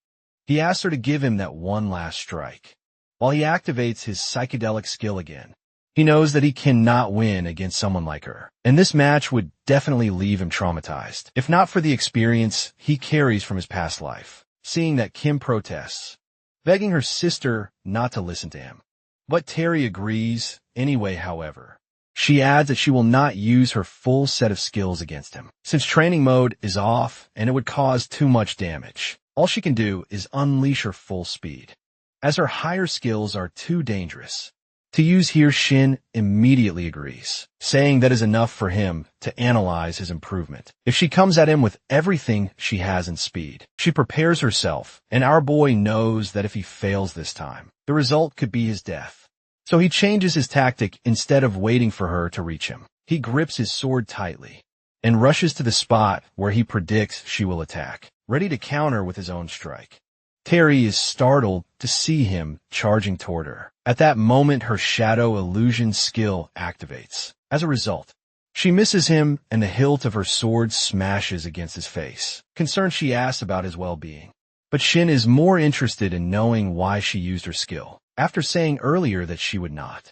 He asks her to give him that one last strike. While he activates his psychedelic skill again, he knows that he cannot win against someone like her, and this match would definitely leave him traumatized, if not for the experience he carries from his past life. Seeing that, Kim protests, begging her sister not to listen to him. But Terry agrees anyway. However, she adds that she will not use her full set of skills against him, since training mode is off and it would cause too much damage. All she can do is unleash her full speed, as her higher skills are too dangerous to use here. Shin immediately agrees, saying that is enough for him to analyze his improvement. If she comes at him with everything she has in speed, she prepares herself, and our boy knows that if he fails this time, the result could be his death. So he changes his tactic. Instead of waiting for her to reach him, he grips his sword tightly and rushes to the spot where he predicts she will attack, ready to counter with his own strike. Terry is startled to see him charging toward her. At that moment, her shadow illusion skill activates. As a result, she misses him and the hilt of her sword smashes against his face. Concerned, she asks about his well-being. But Shin is more interested in knowing why she used her skill, after saying earlier that she would not.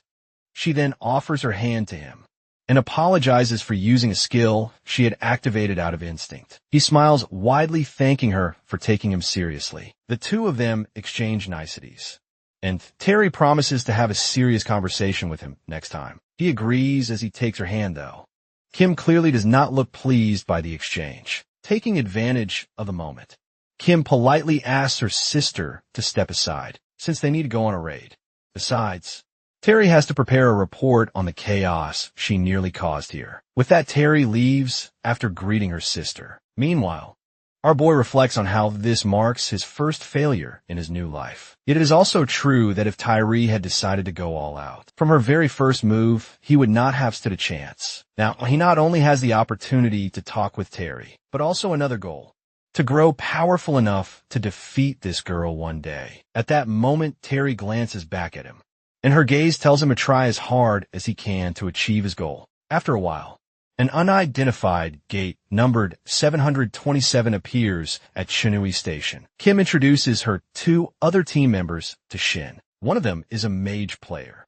She then offers her hand to him and apologizes for using a skill she had activated out of instinct. He smiles widely, thanking her for taking him seriously. The two of them exchange niceties, and Terry promises to have a serious conversation with him next time. He agrees as he takes her hand, though. Kim clearly does not look pleased by the exchange. Taking advantage of the moment, Kim politely asks her sister to step aside, since they need to go on a raid. Besides, Terry has to prepare a report on the chaos she nearly caused here. With that, Terry leaves after greeting her sister. Meanwhile, our boy reflects on how this marks his first failure in his new life. Yet it is also true that if Tyree had decided to go all out from her very first move, he would not have stood a chance. Now, he not only has the opportunity to talk with Terry, but also another goal: to grow powerful enough to defeat this girl one day. At that moment, Terry glances back at him, and her gaze tells him to try as hard as he can to achieve his goal. After a while, an unidentified gate numbered 727 appears at Shinui Station. Kim introduces her two other team members to Shin. One of them is a mage player,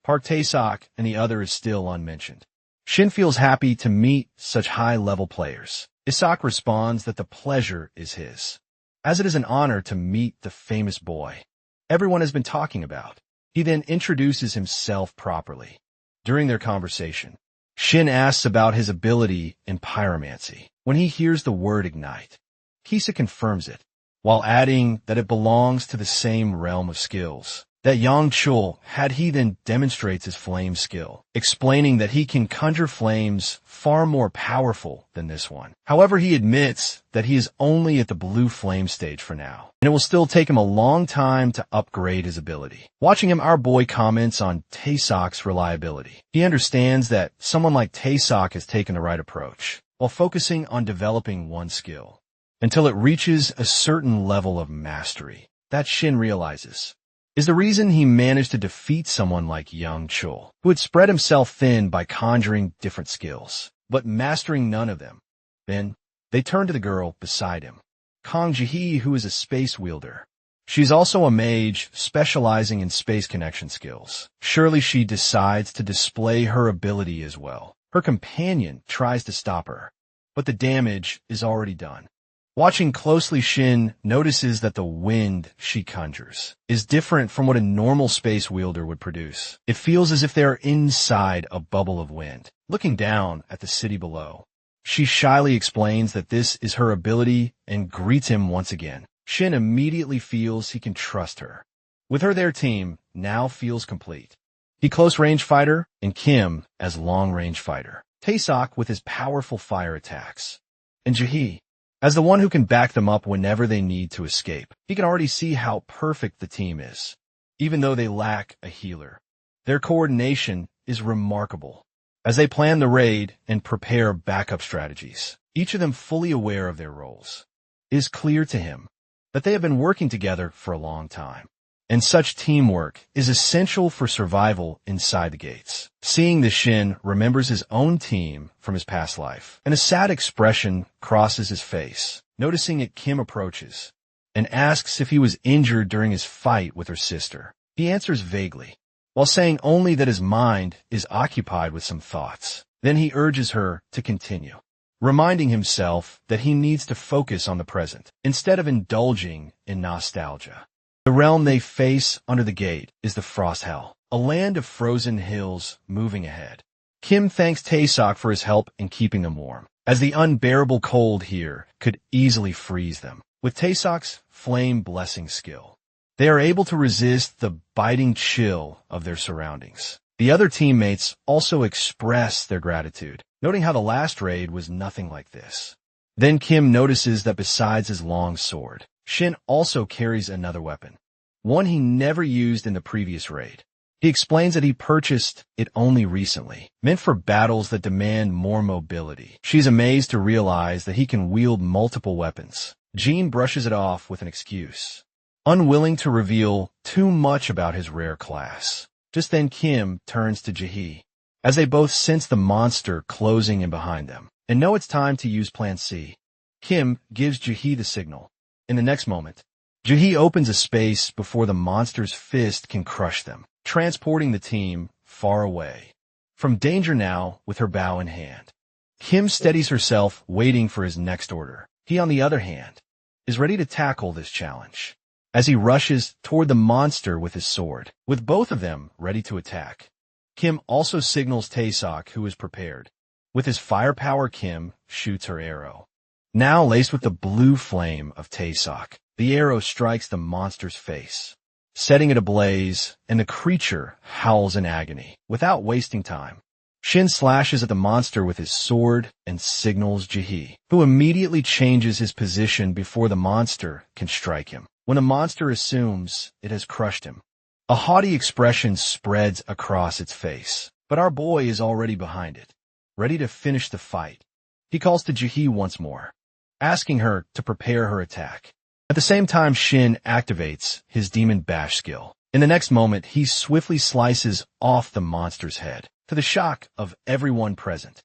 Park Tae-sok, and the other is still unmentioned. Shin feels happy to meet such high-level players. Isak responds that the pleasure is his, as it is an honor to meet the famous boy everyone has been talking about. He then introduces himself properly. During their conversation, Shin asks about his ability in pyromancy. When he hears the word ignite, Kisa confirms it, while adding that it belongs to the same realm of skills that Yang Chul had. He then demonstrates his flame skill, explaining that he can conjure flames far more powerful than this one. However, he admits that he is only at the blue flame stage for now, and it will still take him a long time to upgrade his ability. Watching him, our boy comments on Tae-sok's reliability. He understands that someone like Tae-sok has taken the right approach, while focusing on developing one skill until it reaches a certain level of mastery. That, Shin realizes, is the reason he managed to defeat someone like Yang Chul, who had spread himself thin by conjuring different skills, but mastering none of them. Then, they turn to the girl beside him, Kang Ji-hee, who is a space wielder. She's also a mage specializing in space connection skills. Surely she decides to display her ability as well. Her companion tries to stop her, but the damage is already done. Watching closely, Shin notices that the wind she conjures is different from what a normal space wielder would produce. It feels as if they are inside a bubble of wind. Looking down at the city below, she shyly explains that this is her ability and greets him once again. Shin immediately feels he can trust her. With her, their team now feels complete. He close-range fighter and Kim as long-range fighter. Tae-sok with his powerful fire attacks, and Ji-hee as the one who can back them up whenever they need to escape. He can already see how perfect the team is. Even though they lack a healer, their coordination is remarkable as they plan the raid and prepare backup strategies, each of them fully aware of their roles. It is clear to him that they have been working together for a long time, and such teamwork is essential for survival inside the gates. Seeing this, Shin remembers his own team from his past life, and a sad expression crosses his face. Noticing it, Kim approaches and asks if he was injured during his fight with her sister. He answers vaguely, while saying only that his mind is occupied with some thoughts. Then he urges her to continue, reminding himself that he needs to focus on the present instead of indulging in nostalgia. The realm they face under the gate is the Frost Hell, a land of frozen hills moving ahead. Kim thanks Tae-sok for his help in keeping them warm, as the unbearable cold here could easily freeze them. With Tae-sok's flame blessing skill, they are able to resist the biting chill of their surroundings. The other teammates also express their gratitude, noting how the last raid was nothing like this. Then Kim notices that besides his long sword, Shin also carries another weapon, one he never used in the previous raid. He explains that he purchased it only recently, meant for battles that demand more mobility. She's amazed to realize that he can wield multiple weapons. Jean brushes it off with an excuse, unwilling to reveal too much about his rare class. Just then Kim turns to Jaehee, as they both sense the monster closing in behind them, and know it's time to use Plan C. Kim gives Jaehee the signal. In the next moment, Jaehee opens a space before the monster's fist can crush them, transporting the team far away from danger now with her bow in hand. Kim steadies herself, waiting for his next order. He, on the other hand, is ready to tackle this challenge as he rushes toward the monster with his sword, with both of them ready to attack. Kim also signals Taesok, who is prepared. With his firepower, Kim shoots her arrow. Now laced with the blue flame of Taesok, the arrow strikes the monster's face, setting it ablaze, and the creature howls in agony. Without wasting time, Shin slashes at the monster with his sword and signals Jaehee, who immediately changes his position before the monster can strike him. When the monster assumes it has crushed him, a haughty expression spreads across its face, but our boy is already behind it, ready to finish the fight. He calls to Jaehee once more, asking her to prepare her attack. At the same time, Shin activates his Demon Bash skill. In the next moment, he swiftly slices off the monster's head, to the shock of everyone present.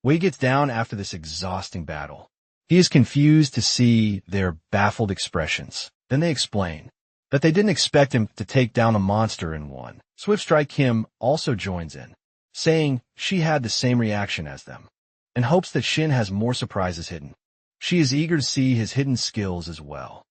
Wei gets down after this exhausting battle. He is confused to see their baffled expressions. Then they explain that they didn't expect him to take down a monster in one. Swift Strike Kim also joins in, saying she had the same reaction as them, and hopes that Shin has more surprises hidden. She is eager to see his hidden skills as well.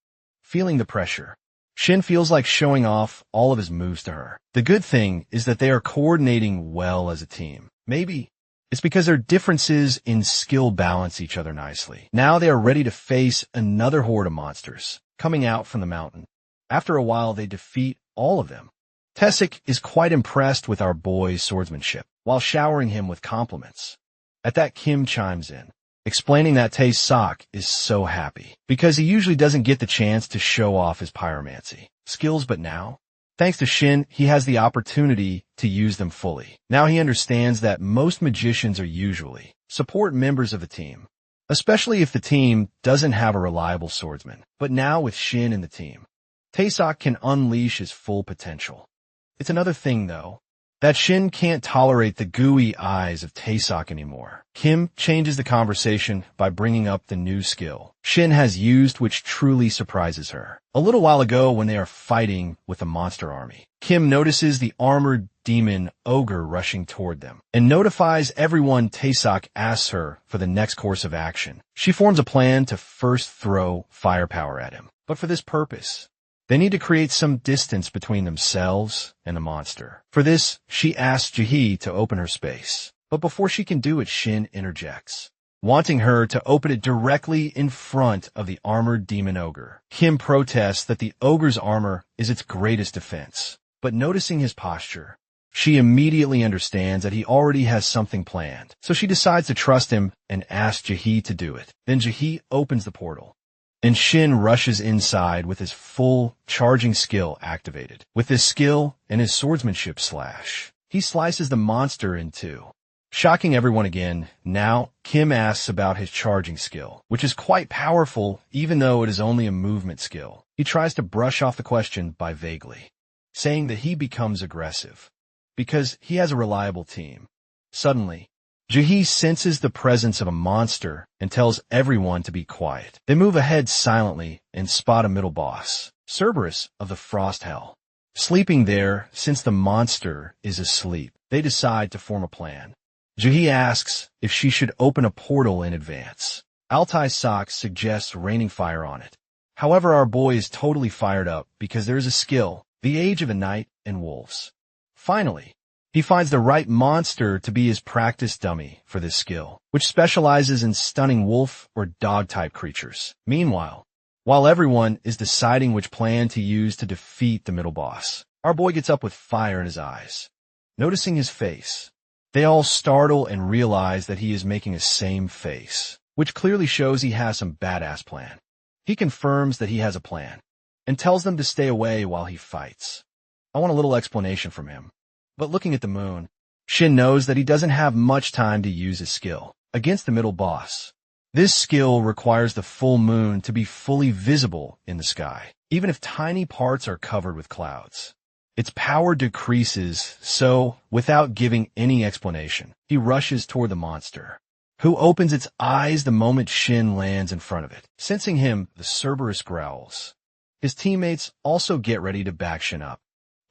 Feeling the pressure, Shin feels like showing off all of his moves to her. The good thing is that they are coordinating well as a team. Maybe it's because their differences in skill balance each other nicely. Now they are ready to face another horde of monsters coming out from the mountain. After a while, they defeat all of them. Taesok is quite impressed with our boy's swordsmanship, while showering him with compliments. At that, Kim chimes in, explaining that Taesok is so happy, because he usually doesn't get the chance to show off his pyromancy skills, but now, thanks to Shin, he has the opportunity to use them fully. Now he understands that most magicians are usually support members of a team, especially if the team doesn't have a reliable swordsman. But now with Shin in the team, Taesok can unleash his full potential. It's another thing, though, that Shin can't tolerate the gooey eyes of Taesok anymore. Kim changes the conversation by bringing up the new skill Shin has used, which truly surprises her. A little while ago, when they are fighting with a monster army, Kim notices the armored demon ogre rushing toward them, and notifies everyone Taesok asks her for the next course of action. She forms a plan to first throw firepower at him, but for this purpose, they need to create some distance between themselves and the monster. For this, she asks Jaehee to open her space. But before she can do it, Shin interjects, wanting her to open it directly in front of the armored demon ogre. Kim protests that the ogre's armor is its greatest defense. But noticing his posture, she immediately understands that he already has something planned. So she decides to trust him and asks Jaehee to do it. Then Jaehee opens the portal, and Shin rushes inside with his full charging skill activated. With this skill and his swordsmanship slash, he slices the monster in two, shocking everyone again. Now, Kim asks about his charging skill, which is quite powerful even though it is only a movement skill. He tries to brush off the question by vaguely saying that he becomes aggressive because he has a reliable team. Suddenly, Jaehee senses the presence of a monster and tells everyone to be quiet. They move ahead silently and spot a middle boss, Cerberus of the Frost Hell, sleeping there since the monster is asleep. They decide to form a plan. Jaehee asks if she should open a portal in advance. Altai Sox suggests raining fire on it. However, our boy is totally fired up because there is a skill, the Age of a Night and Wolves. Finally, he finds the right monster to be his practice dummy for this skill, which specializes in stunning wolf or dog-type creatures. Meanwhile, while everyone is deciding which plan to use to defeat the middle boss, our boy gets up with fire in his eyes. Noticing his face, they all startle and realize that he is making a same face, which clearly shows he has some badass plan. He confirms that he has a plan and tells them to stay away while he fights. I want a little explanation from him. But looking at the moon, Shin knows that he doesn't have much time to use his skill against the middle boss. This skill requires the full moon to be fully visible in the sky. even if tiny parts are covered with clouds. Its power decreases, so, without giving any explanation, he rushes toward the monster, who opens its eyes the moment Shin lands in front of it. Sensing him, the Cerberus growls. His teammates also get ready to back Shin up.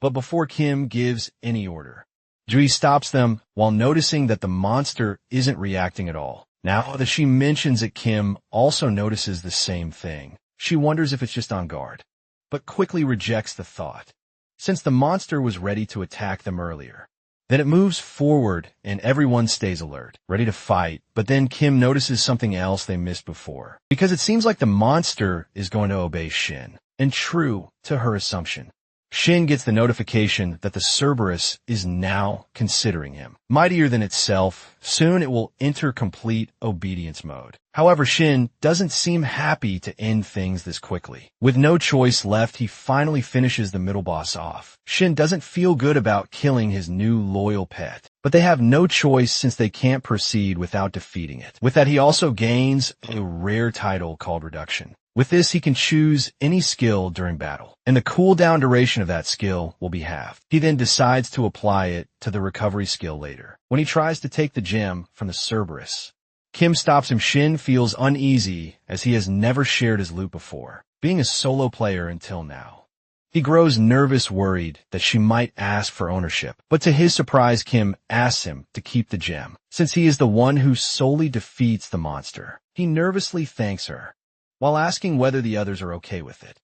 But before Kim gives any order, Jui stops them while noticing that the monster isn't reacting at all. Now that she mentions it, Kim also notices the same thing. She wonders if it's just on guard, but quickly rejects the thought, since the monster was ready to attack them earlier. Then it moves forward and everyone stays alert, ready to fight, but then Kim notices something else they missed before, because it seems like the monster is going to obey Shin. And true to her assumption, Shin gets the notification that the Cerberus is now considering him. Mightier than itself, soon it will enter complete obedience mode. However, Shin doesn't seem happy to end things this quickly. With no choice left, he finally finishes the middle boss off. Shin doesn't feel good about killing his new loyal pet, but they have no choice since they can't proceed without defeating it. With that, he also gains a rare title called Reduction. With this, he can choose any skill during battle, and the cooldown duration of that skill will be halved. He then decides to apply it to the recovery skill later. When he tries to take the gem from the Cerberus, Kim stops him. Shin feels uneasy as he has never shared his loot before, being a solo player until now. He grows nervous, worried that she might ask for ownership, but to his surprise, Kim asks him to keep the gem, since he is the one who solely defeats the monster. He nervously thanks her, while asking whether the others are okay with it.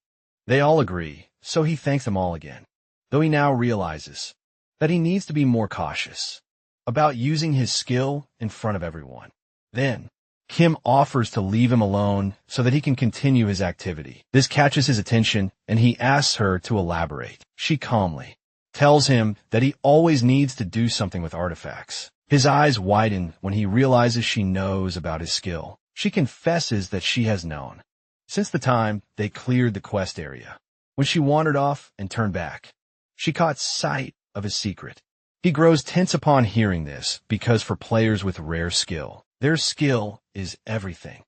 They all agree, so he thanks them all again, though he now realizes that he needs to be more cautious about using his skill in front of everyone. Then, Kim offers to leave him alone so that he can continue his activity. This catches his attention, and he asks her to elaborate. She calmly tells him that he always needs to do something with artifacts. His eyes widen when he realizes she knows about his skill. She confesses that she has known since the time they cleared the quest area. When she wandered off and turned back, she caught sight of his secret. He grows tense upon hearing this because for players with rare skill, their skill is everything.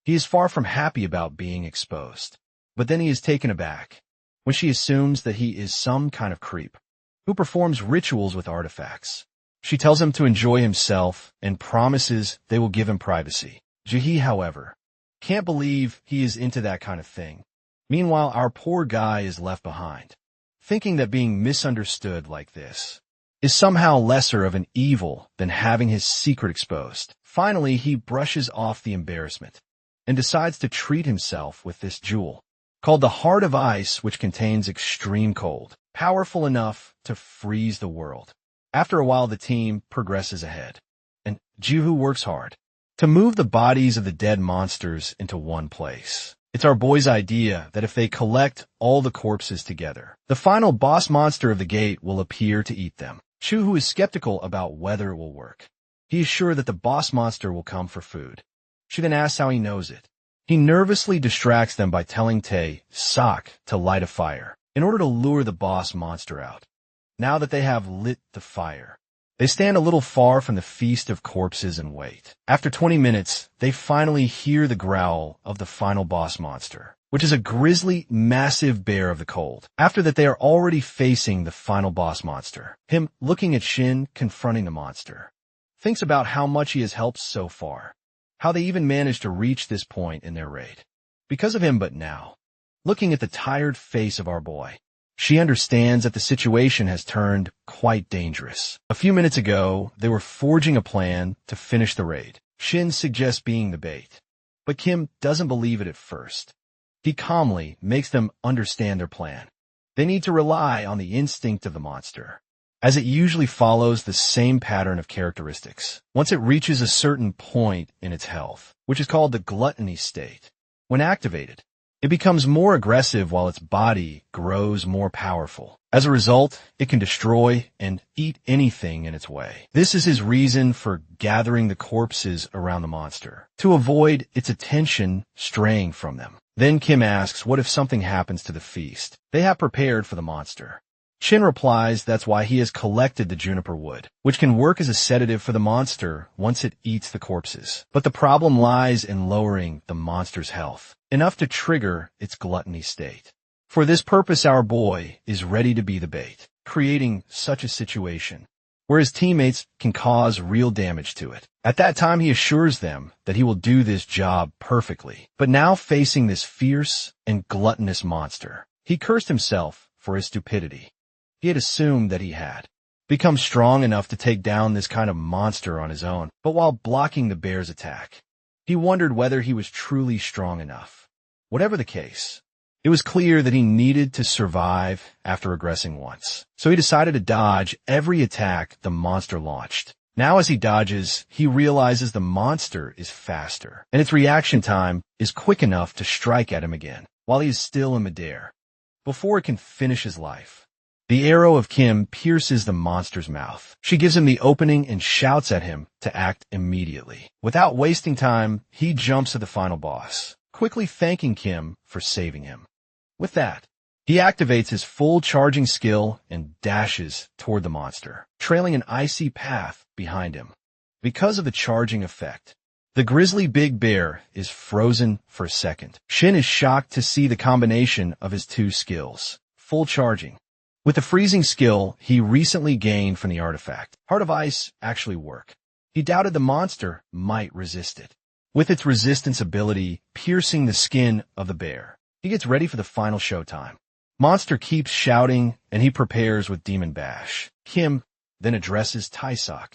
He is far from happy about being exposed, but then he is taken aback when she assumes that he is some kind of creep who performs rituals with artifacts. She tells him to enjoy himself and promises they will give him privacy. Jae, however, can't believe he is into that kind of thing. Meanwhile, our poor guy is left behind, thinking that being misunderstood like this is somehow lesser of an evil than having his secret exposed. Finally, he brushes off the embarrassment and decides to treat himself with this jewel, called the Heart of Ice, which contains extreme cold, powerful enough to freeze the world. After a while, the team progresses ahead, and Jiwoo works hard to move the bodies of the dead monsters into one place. It's our boy's idea that if they collect all the corpses together, the final boss monster of the gate will appear to eat them. Chuhu is skeptical about whether it will work. He is sure that the boss monster will come for food. She then asks how he knows it. He nervously distracts them by telling Tae Sok to light a fire in order to lure the boss monster out. Now that they have lit the fire, they stand a little far from the feast of corpses and wait. After 20 minutes, they finally hear the growl of the final boss monster, which is a grisly, massive bear of the cold. After that, they are already facing the final boss monster. Him looking at Shin confronting the monster, thinks about how much he has helped so far, how they even managed to reach this point in their raid. Because of him, but now, looking at the tired face of our boy, she understands that the situation has turned quite dangerous. A few minutes ago, they were forging a plan to finish the raid. Shin suggests being the bait, but Kim doesn't believe it at first. He calmly makes them understand their plan. They need to rely on the instinct of the monster, as it usually follows the same pattern of characteristics. Once it reaches a certain point in its health, which is called the gluttony state, when activated, it becomes more aggressive while its body grows more powerful. As a result, it can destroy and eat anything in its way. This is his reason for gathering the corpses around the monster, to avoid its attention straying from them. Then Kim asks, what if something happens to the feast they have prepared for the monster? Shin replies that's why he has collected the juniper wood, which can work as a sedative for the monster once it eats the corpses. But the problem lies in lowering the monster's health, enough to trigger its gluttony state. For this purpose, our boy is ready to be the bait, creating such a situation where his teammates can cause real damage to it. At that time, he assures them that he will do this job perfectly. But now facing this fierce and gluttonous monster, he cursed himself for his stupidity. He had assumed that he had become strong enough to take down this kind of monster on his own, but while blocking the bear's attack, he wondered whether he was truly strong enough. Whatever the case, it was clear that he needed to survive after aggressing once, so he decided to dodge every attack the monster launched. Now as he dodges, he realizes the monster is faster, and its reaction time is quick enough to strike at him again, while he is still in midair, before it can finish his life. The arrow of Kim pierces the monster's mouth. She gives him the opening and shouts at him to act immediately. Without wasting time, he jumps at the final boss, quickly thanking Kim for saving him. With that, he activates his full charging skill and dashes toward the monster, trailing an icy path behind him. Because of the charging effect, the grizzly big bear is frozen for a second. Shin is shocked to see the combination of his two skills, full charging. With the freezing skill he recently gained from the artifact, Heart of Ice actually work. He doubted the monster might resist it, with its resistance ability piercing the skin of the bear. He gets ready for the final showtime. Monster keeps shouting, and he prepares with Demon Bash. Kim then addresses Taisok,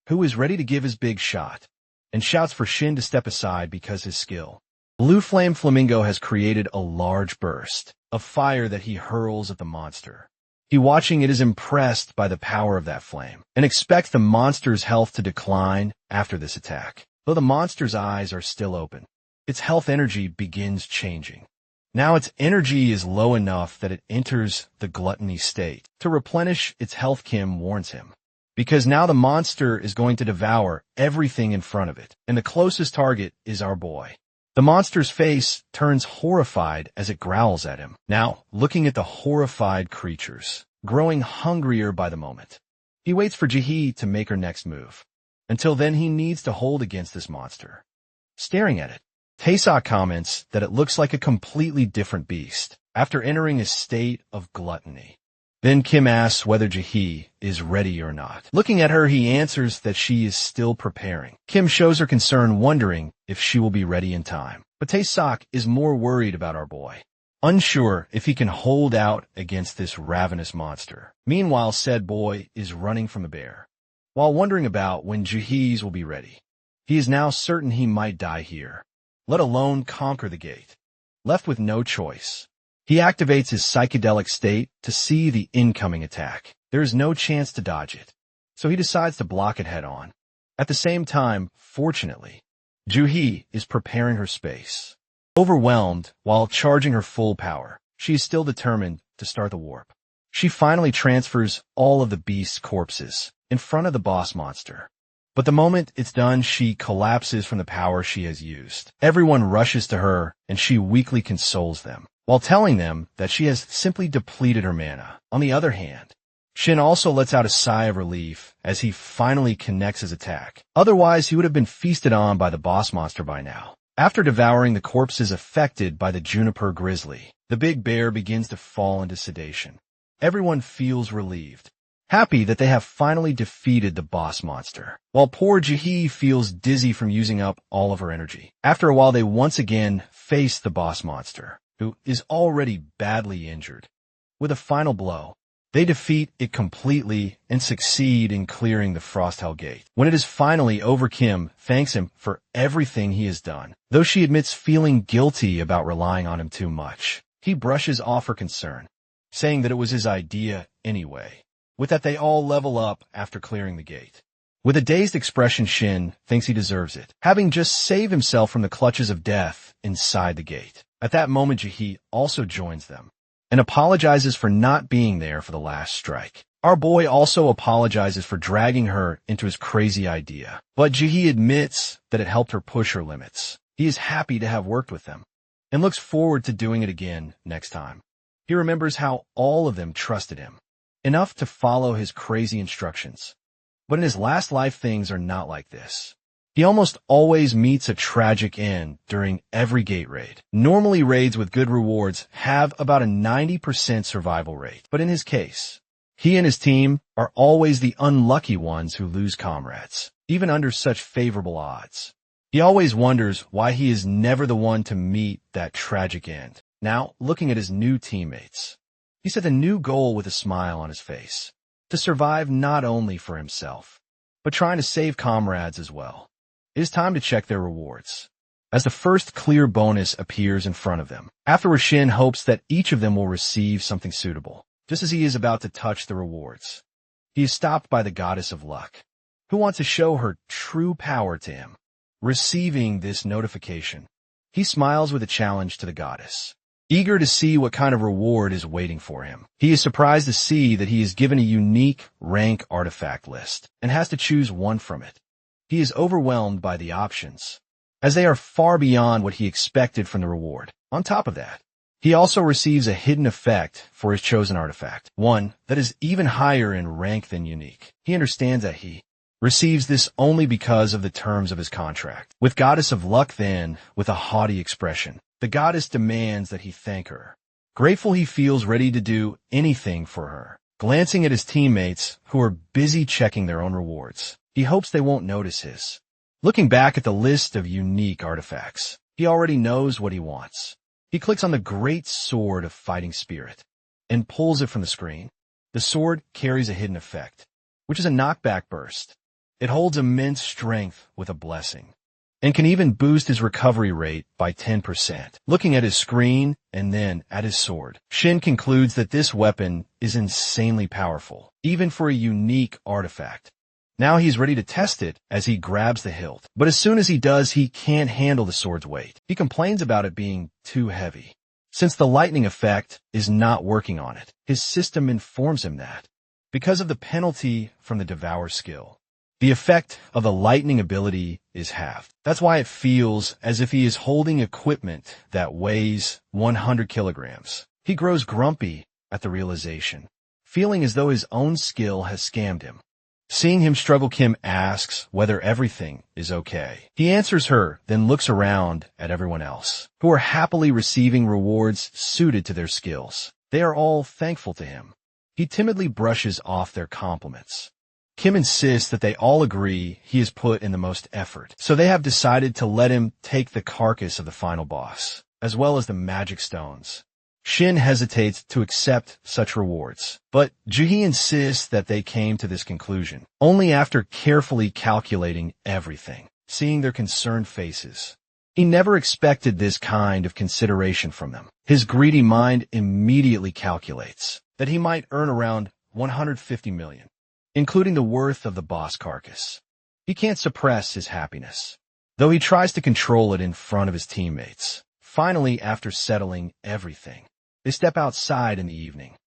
who is ready to give his big shot, and shouts for Shin to step aside because his skill. Blue Flame Flamingo has created a large burst of fire that he hurls at the monster. He watching it is impressed by the power of that flame, and expects the monster's health to decline after this attack. Though the monster's eyes are still open, its health energy begins changing. Now its energy is low enough that it enters the gluttony state. To replenish its health, Kim warns him, because now the monster is going to devour everything in front of it, and the closest target is our boy. The monster's face turns horrified as it growls at him, now looking at the horrified creatures, growing hungrier by the moment. He waits for Jaehee to make her next move. Until then, he needs to hold against this monster. Staring at it, Taisok comments that it looks like a completely different beast after entering a state of gluttony. Then Kim asks whether Jaehee is ready or not. Looking at her, he answers that she is still preparing. Kim shows her concern, wondering if she will be ready in time. But Taisok is more worried about our boy, unsure if he can hold out against this ravenous monster. Meanwhile, said boy is running from the bear, while wondering about when Jaehee's will be ready. He is now certain he might die here, let alone conquer the gate. Left with no choice, he activates his psychedelic state to see the incoming attack. There is no chance to dodge it, so he decides to block it head-on. At the same time, fortunately, Jaehee is preparing her space. Overwhelmed while charging her full power, she is still determined to start the warp. She finally transfers all of the beast's corpses in front of the boss monster. But the moment it's done, she collapses from the power she has used. Everyone rushes to her, and she weakly consoles them, while telling them that she has simply depleted her mana. On the other hand, Shin also lets out a sigh of relief as he finally connects his attack. Otherwise, he would have been feasted on by the boss monster by now. After devouring the corpses affected by the Juniper Grizzly, the big bear begins to fall into sedation. Everyone feels relieved, happy that they have finally defeated the boss monster, while poor Jaehee feels dizzy from using up all of her energy. After a while, they once again face the boss monster, who is already badly injured. With a final blow, they defeat it completely and succeed in clearing the Frosthell Gate. When it is finally over, Kim thanks him for everything he has done, though she admits feeling guilty about relying on him too much. He brushes off her concern, saying that it was his idea anyway. With that, they all level up after clearing the gate. With a dazed expression, Shin thinks he deserves it, having just saved himself from the clutches of death inside the gate. At that moment, Jaehee also joins them and apologizes for not being there for the last strike. Our boy also apologizes for dragging her into his crazy idea, but Jaehee admits that it helped her push her limits. He is happy to have worked with them and looks forward to doing it again next time. He remembers how all of them trusted him enough to follow his crazy instructions. But in his last life, things are not like this. He almost always meets a tragic end during every gate raid. Normally, raids with good rewards have about a 90% survival rate, but in his case, he and his team are always the unlucky ones who lose comrades, even under such favorable odds. He always wonders why he is never the one to meet that tragic end. Now, looking at his new teammates, he set a new goal with a smile on his face, to survive not only for himself, but trying to save comrades as well. It is time to check their rewards, as the first clear bonus appears in front of them. Afterward, Shin hopes that each of them will receive something suitable. Just as he is about to touch the rewards, he is stopped by the goddess of luck, who wants to show her true power to him. Receiving this notification, he smiles with a challenge to the goddess, eager to see what kind of reward is waiting for him. He is surprised to see that he is given a unique rank artifact list and has to choose one from it. He is overwhelmed by the options, as they are far beyond what he expected from the reward. On top of that, he also receives a hidden effect for his chosen artifact, one that is even higher in rank than unique. He understands that he receives this only because of the terms of his contract. With Goddess of Luck then, with a haughty expression, the goddess demands that he thank her. Grateful, he feels ready to do anything for her. Glancing at his teammates, who are busy checking their own rewards, he hopes they won't notice his. Looking back at the list of unique artifacts, he already knows what he wants. He clicks on the Great Sword of Fighting Spirit and pulls it from the screen. The sword carries a hidden effect, which is a knockback burst. It holds immense strength with a blessing, and can even boost his recovery rate by 10%. Looking at his screen and then at his sword, Shin concludes that this weapon is insanely powerful, even for a unique artifact. Now he's ready to test it as he grabs the hilt. But as soon as he does, he can't handle the sword's weight. He complains about it being too heavy, since the lightning effect is not working on it. His system informs him that, because of the penalty from the devour skill, the effect of the lightning ability is halved. That's why it feels as if he is holding equipment that weighs 100 kilograms. He grows grumpy at the realization, feeling as though his own skill has scammed him. Seeing him struggle, Kim asks whether everything is okay. He answers her, then looks around at everyone else, who are happily receiving rewards suited to their skills. They are all thankful to him. He timidly brushes off their compliments. Kim insists that they all agree he has put in the most effort, so they have decided to let him take the carcass of the final boss, as well as the magic stones. Shin hesitates to accept such rewards, but Juhi insists that they came to this conclusion only after carefully calculating everything. Seeing their concerned faces, he never expected this kind of consideration from them. His greedy mind immediately calculates that he might earn around 150 million, including the worth of the boss carcass. He can't suppress his happiness, though he tries to control it in front of his teammates. Finally, after settling everything, they step outside in the evening.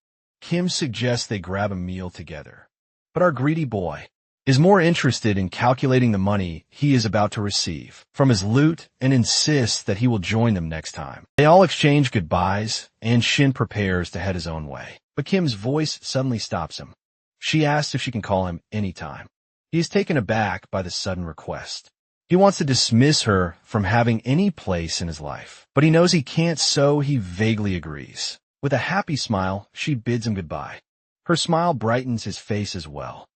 Kim suggests they grab a meal together, but our greedy boy is more interested in calculating the money he is about to receive from his loot and insists that he will join them next time. They all exchange goodbyes, and Shin prepares to head his own way. But Kim's voice suddenly stops him. She asks if she can call him anytime. He is taken aback by the sudden request. He wants to dismiss her from having any place in his life, but he knows he can't, so he vaguely agrees. With a happy smile, she bids him goodbye. Her smile brightens his face as well,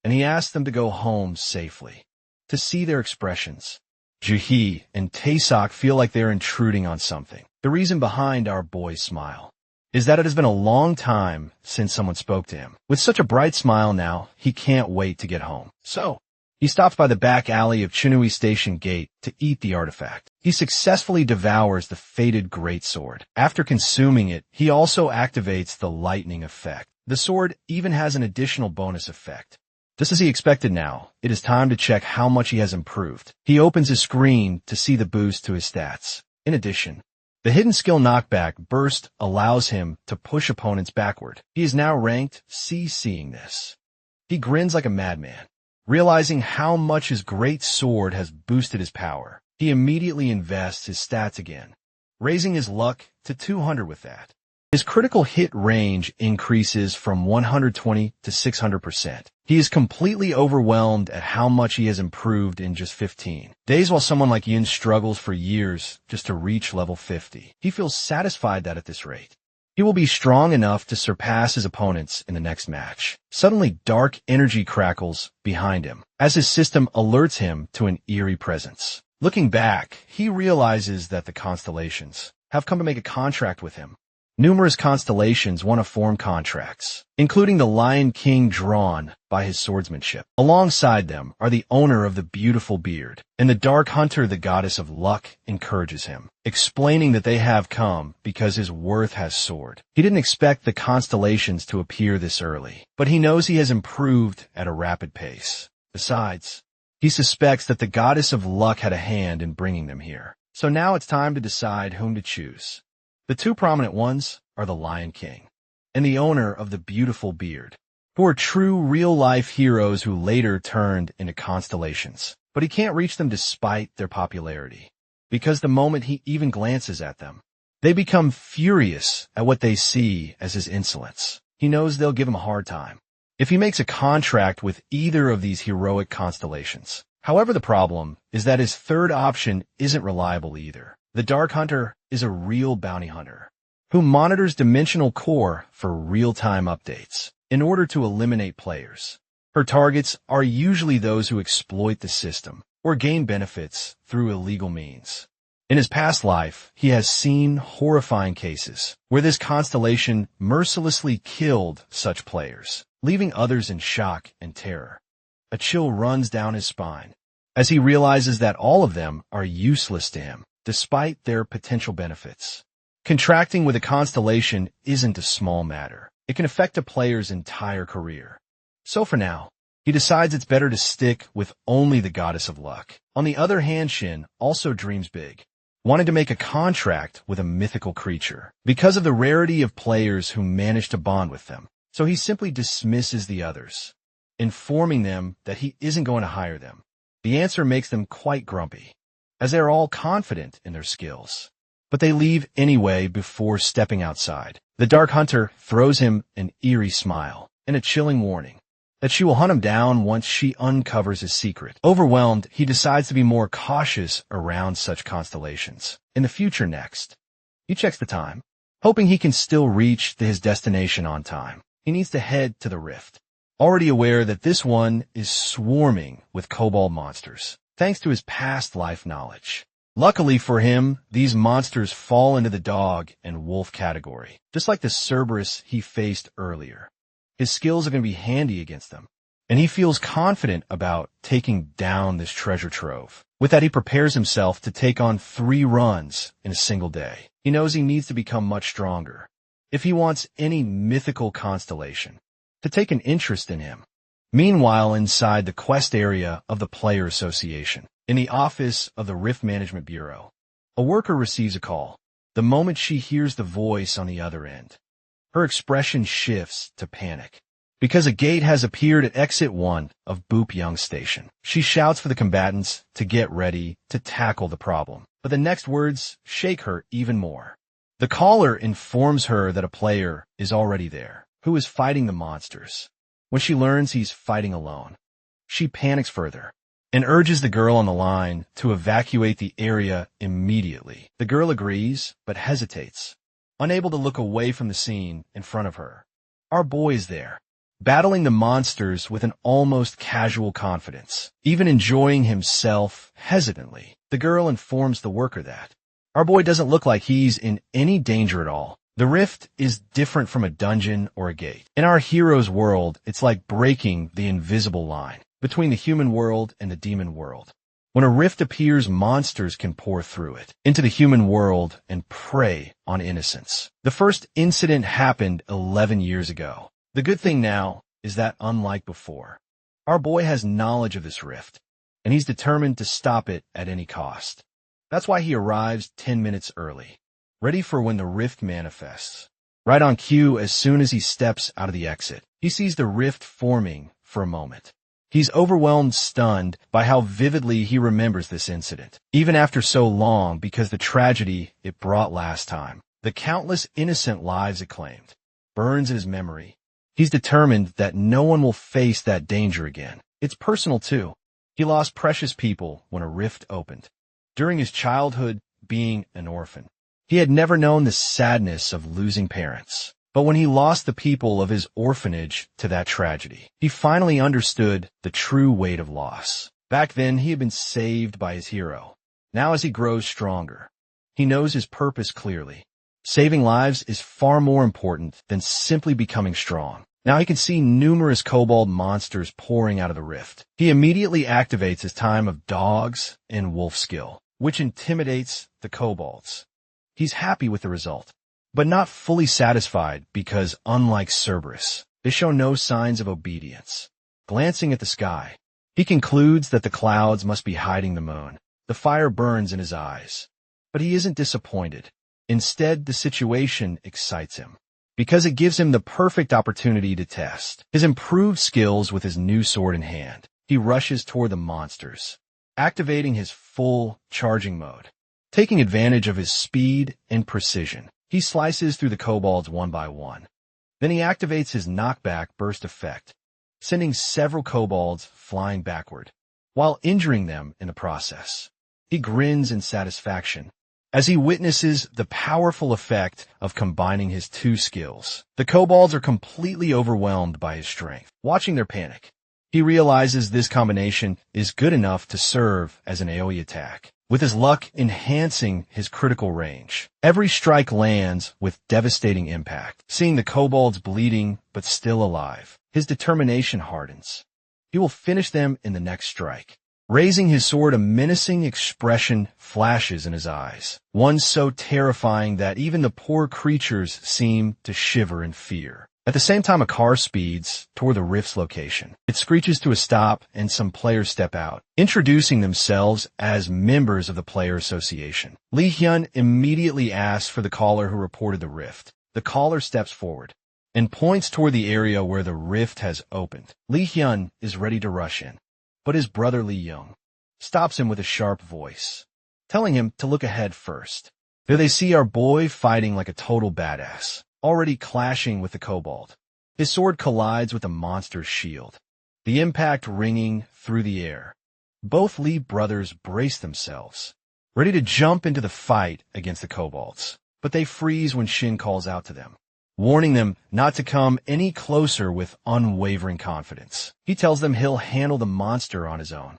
and he asks them to go home safely. To see their expressions, Juhi and Taeseok feel like they're intruding on something. The reason behind our boy's smile is that it has been a long time since someone spoke to him. With such a bright smile now, he can't wait to get home. So he stops by the back alley of Chinui Station Gate to eat the artifact. He successfully devours the fated great sword. After consuming it, he also activates the lightning effect. The sword even has an additional bonus effect. Just as he expected now, it is time to check how much he has improved. He opens his screen to see the boost to his stats. In addition, the hidden skill knockback burst allows him to push opponents backward. He is now ranked C. Seeing this, he grins like a madman. Realizing how much his great sword has boosted his power, he immediately invests his stats again, raising his luck to 200 with that. His critical hit range increases from 120 to 600%. He is completely overwhelmed at how much he has improved in just 15 days, while someone like Yin struggles for years just to reach level 50. He feels satisfied that at this rate, he will be strong enough to surpass his opponents in the next match. Suddenly, dark energy crackles behind him as his system alerts him to an eerie presence. Looking back, he realizes that the constellations have come to make a contract with him. Numerous constellations want to form contracts, including the Lion King drawn by his swordsmanship. Alongside them are the owner of the beautiful beard, and the Dark Hunter, the goddess of luck, encourages him, explaining that they have come because his worth has soared. He didn't expect the constellations to appear this early, but he knows he has improved at a rapid pace. Besides, he suspects that the goddess of luck had a hand in bringing them here. So now it's time to decide whom to choose. The two prominent ones are the Lion King and the owner of the beautiful beard, who are true real-life heroes who later turned into constellations. But he can't reach them despite their popularity, because the moment he even glances at them, they become furious at what they see as his insolence. He knows they'll give him a hard time if he makes a contract with either of these heroic constellations. However, the problem is that his third option isn't reliable either. The Dark Hunter is a real bounty hunter who monitors Dimensional Core for real-time updates in order to eliminate players. Her targets are usually those who exploit the system or gain benefits through illegal means. In his past life, he has seen horrifying cases where this constellation mercilessly killed such players, leaving others in shock and terror. A chill runs down his spine as he realizes that all of them are useless to him, despite their potential benefits. Contracting with a constellation isn't a small matter. It can affect a player's entire career. So for now, he decides it's better to stick with only the goddess of luck. On the other hand, Shin also dreams big, wanting to make a contract with a mythical creature because of the rarity of players who manage to bond with them. So he simply dismisses the others, informing them that he isn't going to hire them. The answer makes them quite grumpy, as they are all confident in their skills. But they leave anyway before stepping outside. The Dark Hunter throws him an eerie smile and a chilling warning that she will hunt him down once she uncovers his secret. Overwhelmed, he decides to be more cautious around such constellations. In the future next, he checks the time, hoping he can still reach his destination on time. He needs to head to the rift, already aware that this one is swarming with kobold monsters, thanks to his past life knowledge. Luckily for him, these monsters fall into the dog and wolf category, just like the Cerberus he faced earlier. His skills are going to be handy against them, and he feels confident about taking down this treasure trove. With that, he prepares himself to take on 3 runs in a single day. He knows he needs to become much stronger if he wants any mythical constellation to take an interest in him. Meanwhile, inside the quest area of the Player Association, in the office of the Rift Management Bureau, a worker receives a call. The moment she hears the voice on the other end, her expression shifts to panic, because a gate has appeared at Exit 1 of Boop Young Station. She shouts for the combatants to get ready to tackle the problem, but the next words shake her even more. The caller informs her that a player is already there, who is fighting the monsters. When she learns he's fighting alone, she panics further and urges the girl on the line to evacuate the area immediately. The girl agrees, but hesitates, unable to look away from the scene in front of her. Our boy is there, battling the monsters with an almost casual confidence, even enjoying himself hesitantly. The girl informs the worker that our boy doesn't look like he's in any danger at all. The rift is different from a dungeon or a gate. In our hero's world, it's like breaking the invisible line between the human world and the demon world. When a rift appears, monsters can pour through it into the human world and prey on innocents. The first incident happened 11 years ago. The good thing now is that, unlike before, our boy has knowledge of this rift, and he's determined to stop it at any cost. That's why he arrives 10 minutes early, ready for when the rift manifests. Right on cue, as soon as he steps out of the exit, he sees the rift forming for a moment. He's overwhelmed, stunned by how vividly he remembers this incident, even after so long, because the tragedy it brought last time. The countless innocent lives it claimed burns in his memory. He's determined that no one will face that danger again. It's personal, too. He lost precious people when a rift opened. During his childhood, being an orphan, he had never known the sadness of losing parents. But when he lost the people of his orphanage to that tragedy, he finally understood the true weight of loss. Back then, he had been saved by his hero. Now, as he grows stronger, he knows his purpose clearly. Saving lives is far more important than simply becoming strong. Now he can see numerous kobold monsters pouring out of the rift. He immediately activates his time of dogs and wolf skill, which intimidates the kobolds. He's happy with the result, but not fully satisfied because, unlike Cerberus, they show no signs of obedience. Glancing at the sky, he concludes that the clouds must be hiding the moon. The fire burns in his eyes, but he isn't disappointed. Instead, the situation excites him, because it gives him the perfect opportunity to test his improved skills with his new sword in hand. He rushes toward the monsters, activating his full charging mode. Taking advantage of his speed and precision, he slices through the kobolds one by one. Then he activates his knockback burst effect, sending several kobolds flying backward, while injuring them in the process. He grins in satisfaction as he witnesses the powerful effect of combining his two skills. The kobolds are completely overwhelmed by his strength. Watching their panic, he realizes this combination is good enough to serve as an AoE attack, with his luck enhancing his critical range. Every strike lands with devastating impact. Seeing the kobolds bleeding but still alive, his determination hardens. He will finish them in the next strike. Raising his sword, a menacing expression flashes in his eyes, one so terrifying that even the poor creatures seem to shiver in fear. At the same time, a car speeds toward the rift's location. It screeches to a stop, and some players step out, introducing themselves as members of the Player Association. Lee Hyun immediately asks for the caller who reported the rift. The caller steps forward and points toward the area where the rift has opened. Lee Hyun is ready to rush in, but his brother Lee Young stops him with a sharp voice, telling him to look ahead first. There they see our boy fighting like a total badass, already clashing with the kobold. His sword collides with the monster's shield, the impact ringing through the air. Both Lee brothers brace themselves, ready to jump into the fight against the kobolds, but they freeze when Shin calls out to them, warning them not to come any closer with unwavering confidence. He tells them he'll handle the monster on his own.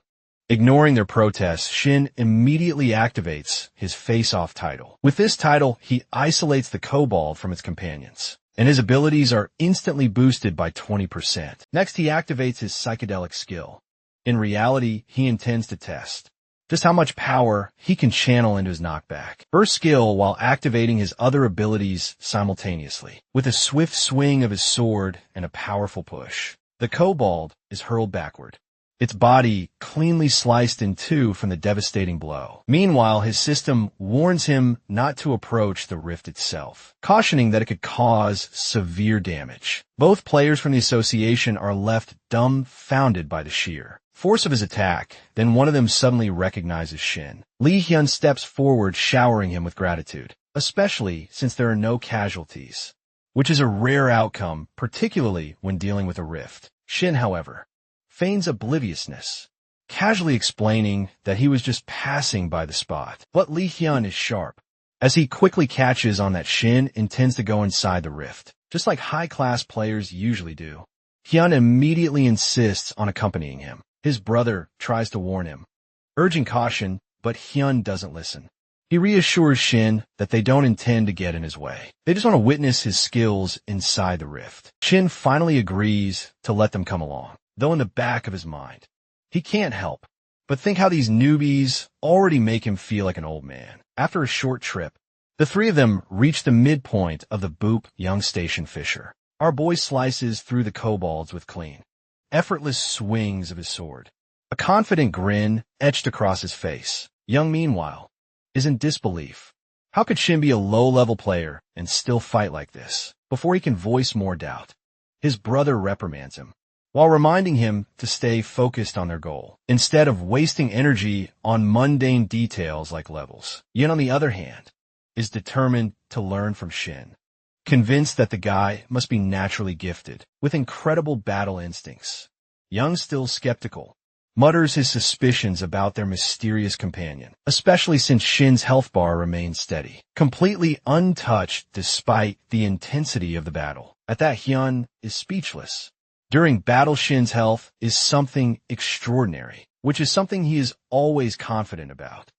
Ignoring their protests, Shin immediately activates his face-off title. With this title, he isolates the kobold from its companions, and his abilities are instantly boosted by 20%. Next, he activates his psychedelic skill. In reality, he intends to test just how much power he can channel into his knockback. Burst skill while activating his other abilities simultaneously. With a swift swing of his sword and a powerful push, the kobold is hurled backward, its body cleanly sliced in two from the devastating blow. Meanwhile, his system warns him not to approach the rift itself, cautioning that it could cause severe damage. Both players from the association are left dumbfounded by the sheer force of his attack. Then one of them suddenly recognizes Shin. Lee Hyun steps forward, showering him with gratitude, especially since there are no casualties, which is a rare outcome, particularly when dealing with a rift. Shin, however, feigns obliviousness, casually explaining that he was just passing by the spot. But Lee Hyun is sharp, as he quickly catches on that Shin intends to go inside the rift, just like high-class players usually do. Hyun immediately insists on accompanying him. His brother tries to warn him, urging caution, but Hyun doesn't listen. He reassures Shin that they don't intend to get in his way. They just want to witness his skills inside the rift. Shin finally agrees to let them come along, though in the back of his mind, he can't help but think how these newbies already make him feel like an old man. After a short trip, the three of them reach the midpoint of the Boop Young Station Fisher. Our boy slices through the kobolds with clean, effortless swings of his sword, a confident grin etched across his face. Young, meanwhile, is in disbelief. How could Shin be a low-level player and still fight like this? Before he can voice more doubt, his brother reprimands him, while reminding him to stay focused on their goal, instead of wasting energy on mundane details like levels. Yet on the other hand, is determined to learn from Shin. Convinced that the guy must be naturally gifted, with incredible battle instincts. Young, still skeptical, mutters his suspicions about their mysterious companion, especially since Shin's health bar remains steady, completely untouched despite the intensity of the battle. At that, Hyun is speechless. During battle, Shin's health is something extraordinary, which is something he is always confident about.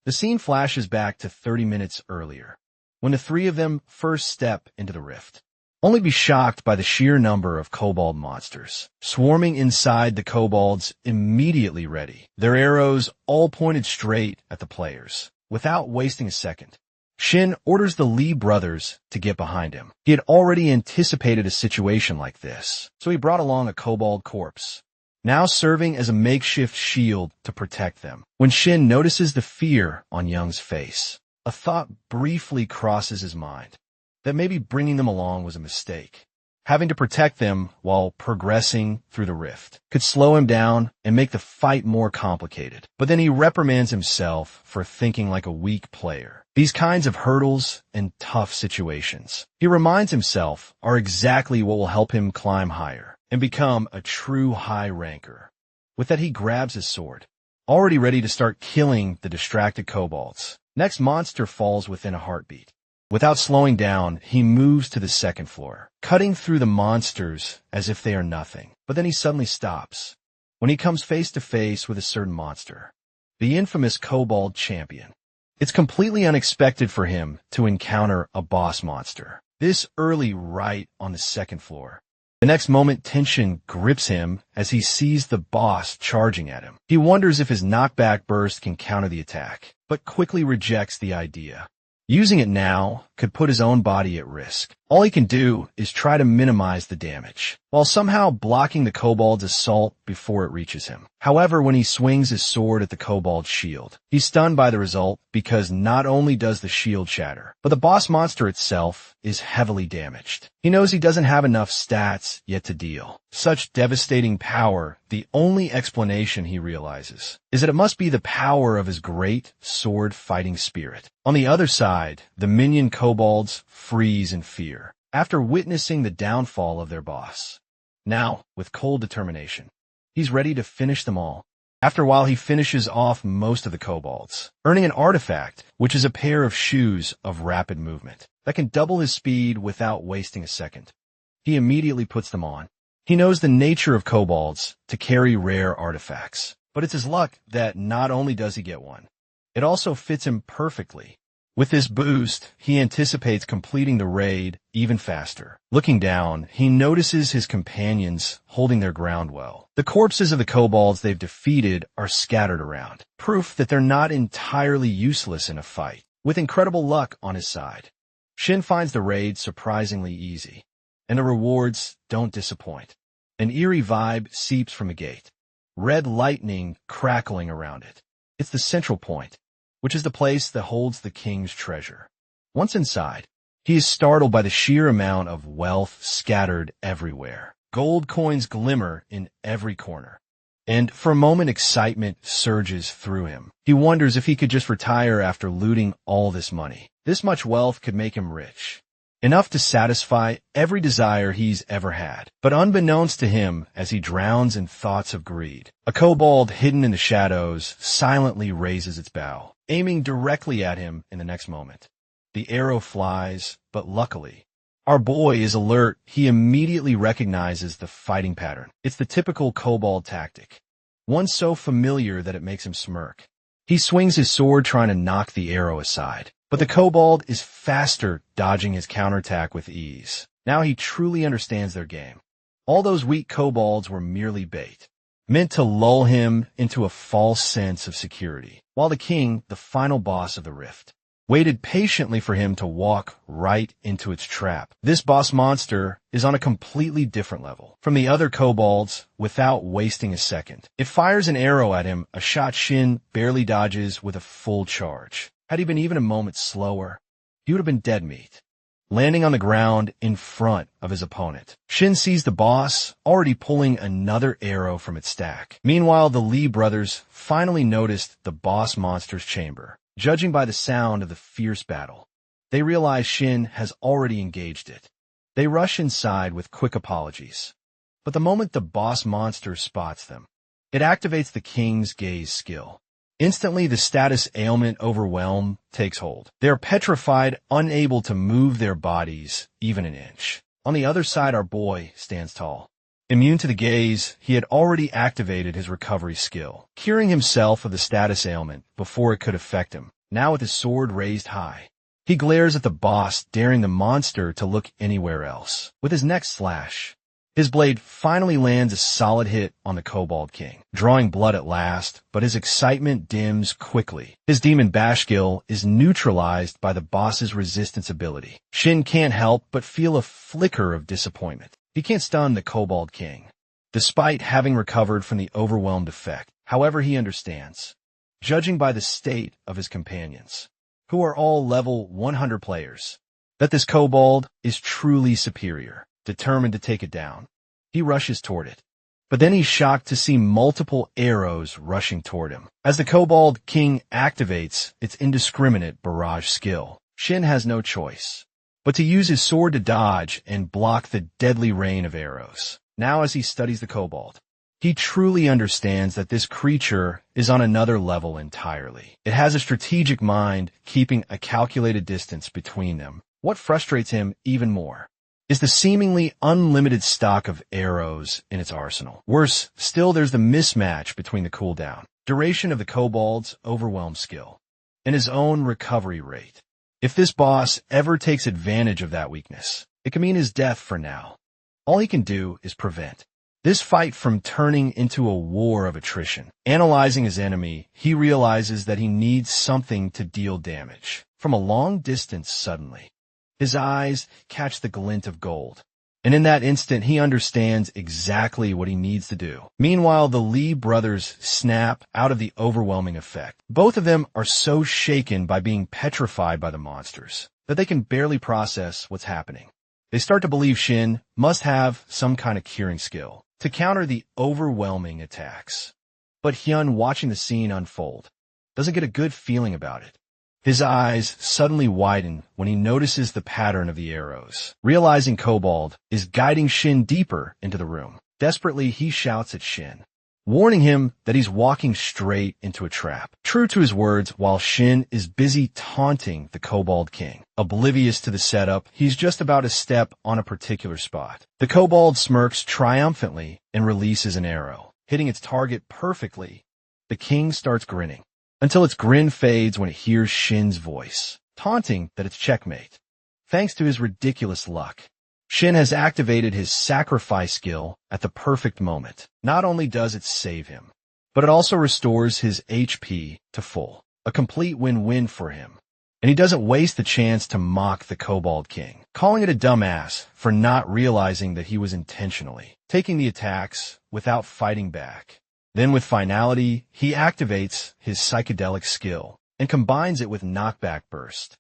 The scene flashes back to 30 minutes earlier, when the three of them first step into the rift. Only be shocked by the sheer number of kobold monsters, swarming inside the kobolds immediately ready, their arrows all pointed straight at the players. Without wasting a second, Shin orders the Lee brothers to get behind him. He had already anticipated a situation like this, so he brought along a kobold corpse, now serving as a makeshift shield to protect them. When Shin notices the fear on Young's face, a thought briefly crosses his mind, that maybe bringing them along was a mistake. Having to protect them while progressing through the rift could slow him down and make the fight more complicated. But then he reprimands himself for thinking like a weak player. These kinds of hurdles and tough situations, he reminds himself, are exactly what will help him climb higher and become a true high ranker. With that, he grabs his sword, already ready to start killing the distracted kobolds. Next monster falls within a heartbeat. Without slowing down, he moves to the second floor, cutting through the monsters as if they are nothing. But then he suddenly stops, when he comes face to face with a certain monster, the infamous kobold champion. It's completely unexpected for him to encounter a boss monster, this early right on the second floor. The next moment, tension grips him as he sees the boss charging at him. He wonders if his knockback burst can counter the attack, but quickly rejects the idea. Using it now could put his own body at risk. All he can do is try to minimize the damage, while somehow blocking the kobold's assault before it reaches him. However, when he swings his sword at the kobold's shield, he's stunned by the result because not only does the shield shatter, but the boss monster itself is heavily damaged. He knows he doesn't have enough stats yet to deal such devastating power. The only explanation he realizes is that it must be the power of his great sword fighting spirit. On the other side, the minion kobolds freeze in fear after witnessing the downfall of their boss. Now, with cold determination, he's ready to finish them all. After a while, he finishes off most of the kobolds, earning an artifact, which is a pair of shoes of rapid movement that can double his speed without wasting a second. He immediately puts them on. He knows the nature of kobolds to carry rare artifacts, but it's his luck that not only does he get one, it also fits him perfectly. With this boost, he anticipates completing the raid even faster. Looking down, he notices his companions holding their ground well. The corpses of the kobolds they've defeated are scattered around, proof that they're not entirely useless in a fight. With incredible luck on his side, Shin finds the raid surprisingly easy, and the rewards don't disappoint. An eerie vibe seeps from the gate, red lightning crackling around it. It's the central point, which is the place that holds the king's treasure. Once inside, he is startled by the sheer amount of wealth scattered everywhere. Gold coins glimmer in every corner, and for a moment excitement surges through him. He wonders if he could just retire after looting all this money. This much wealth could make him rich, enough to satisfy every desire he's ever had. But unbeknownst to him, as he drowns in thoughts of greed, a kobold hidden in the shadows silently raises its bow, aiming directly at him in the next moment. The arrow flies, but luckily, our boy is alert. He immediately recognizes the fighting pattern. It's the typical kobold tactic, one so familiar that it makes him smirk. He swings his sword trying to knock the arrow aside, but the kobold is faster, dodging his counterattack with ease. Now he truly understands their game. All those weak kobolds were merely bait, meant to lull him into a false sense of security, while the king, the final boss of the rift, waited patiently for him to walk right into its trap. This boss monster is on a completely different level from the other kobolds. Without wasting a second, it fires an arrow at him, a shot Shin barely dodges with a full charge. Had he been even a moment slower, he would have been dead meat, landing on the ground in front of his opponent. Shin sees the boss already pulling another arrow from its stack. Meanwhile, the Lee brothers finally noticed the boss monster's chamber. Judging by the sound of the fierce battle, They realize Shin has already engaged it. They rush inside with quick apologies. But the moment the boss monster spots them, it activates the king's gaze skill. Instantly, the status ailment overwhelm takes hold. They are petrified, unable to move their bodies even an inch. On the other side, our boy stands tall. Immune to the gaze, he had already activated his recovery skill, curing himself of the status ailment before it could affect him. Now with his sword raised high, he glares at the boss, daring the monster to look anywhere else. With his next slash, his blade finally lands a solid hit on the Kobold King, drawing blood at last, but his excitement dims quickly. His demon bash skill is neutralized by the boss's resistance ability. Shin can't help but feel a flicker of disappointment. He can't stun the Kobold King, despite having recovered from the overwhelmed effect. However, he understands, judging by the state of his companions, who are all level 100 players, that this kobold is truly superior. Determined to take it down, he rushes toward it. But then he's shocked to see multiple arrows rushing toward him. As the Kobold King activates its indiscriminate barrage skill, Shin has no choice but to use his sword to dodge and block the deadly rain of arrows. Now as he studies the kobold, he truly understands that this creature is on another level entirely. It has a strategic mind, keeping a calculated distance between them. What frustrates him even more is the seemingly unlimited stock of arrows in its arsenal. Worse still, there's the mismatch between the cooldown, duration of the kobold's overwhelm skill, and his own recovery rate. If this boss ever takes advantage of that weakness, it can mean his death for now. All he can do is prevent this fight from turning into a war of attrition. Analyzing his enemy, he realizes that he needs something to deal damage. From a long distance suddenly, his eyes catch the glint of gold, and in that instant he understands exactly what he needs to do. Meanwhile, the Lee brothers snap out of the overwhelming effect. Both of them are so shaken by being petrified by the monsters that they can barely process what's happening. They start to believe Shin must have some kind of curing skill to counter the overwhelming attacks. But Hyun, watching the scene unfold, doesn't get a good feeling about it. His eyes suddenly widen when he notices the pattern of the arrows. Realizing Kobold is guiding Shin deeper into the room, desperately he shouts at Shin, warning him that he's walking straight into a trap. True to his words, while Shin is busy taunting the Kobold King, oblivious to the setup, he's just about to step on a particular spot. The Kobold smirks triumphantly and releases an arrow, hitting its target perfectly. The king starts grinning, until its grin fades when it hears Shin's voice, taunting that it's checkmate. Thanks to his ridiculous luck, Shin has activated his sacrifice skill at the perfect moment. Not only does it save him, but it also restores his HP to full. A complete win-win for him. And he doesn't waste the chance to mock the Kobold King, calling it a dumbass for not realizing that he was intentionally taking the attacks without fighting back. Then with finality, he activates his psychedelic skill and combines it with knockback burst.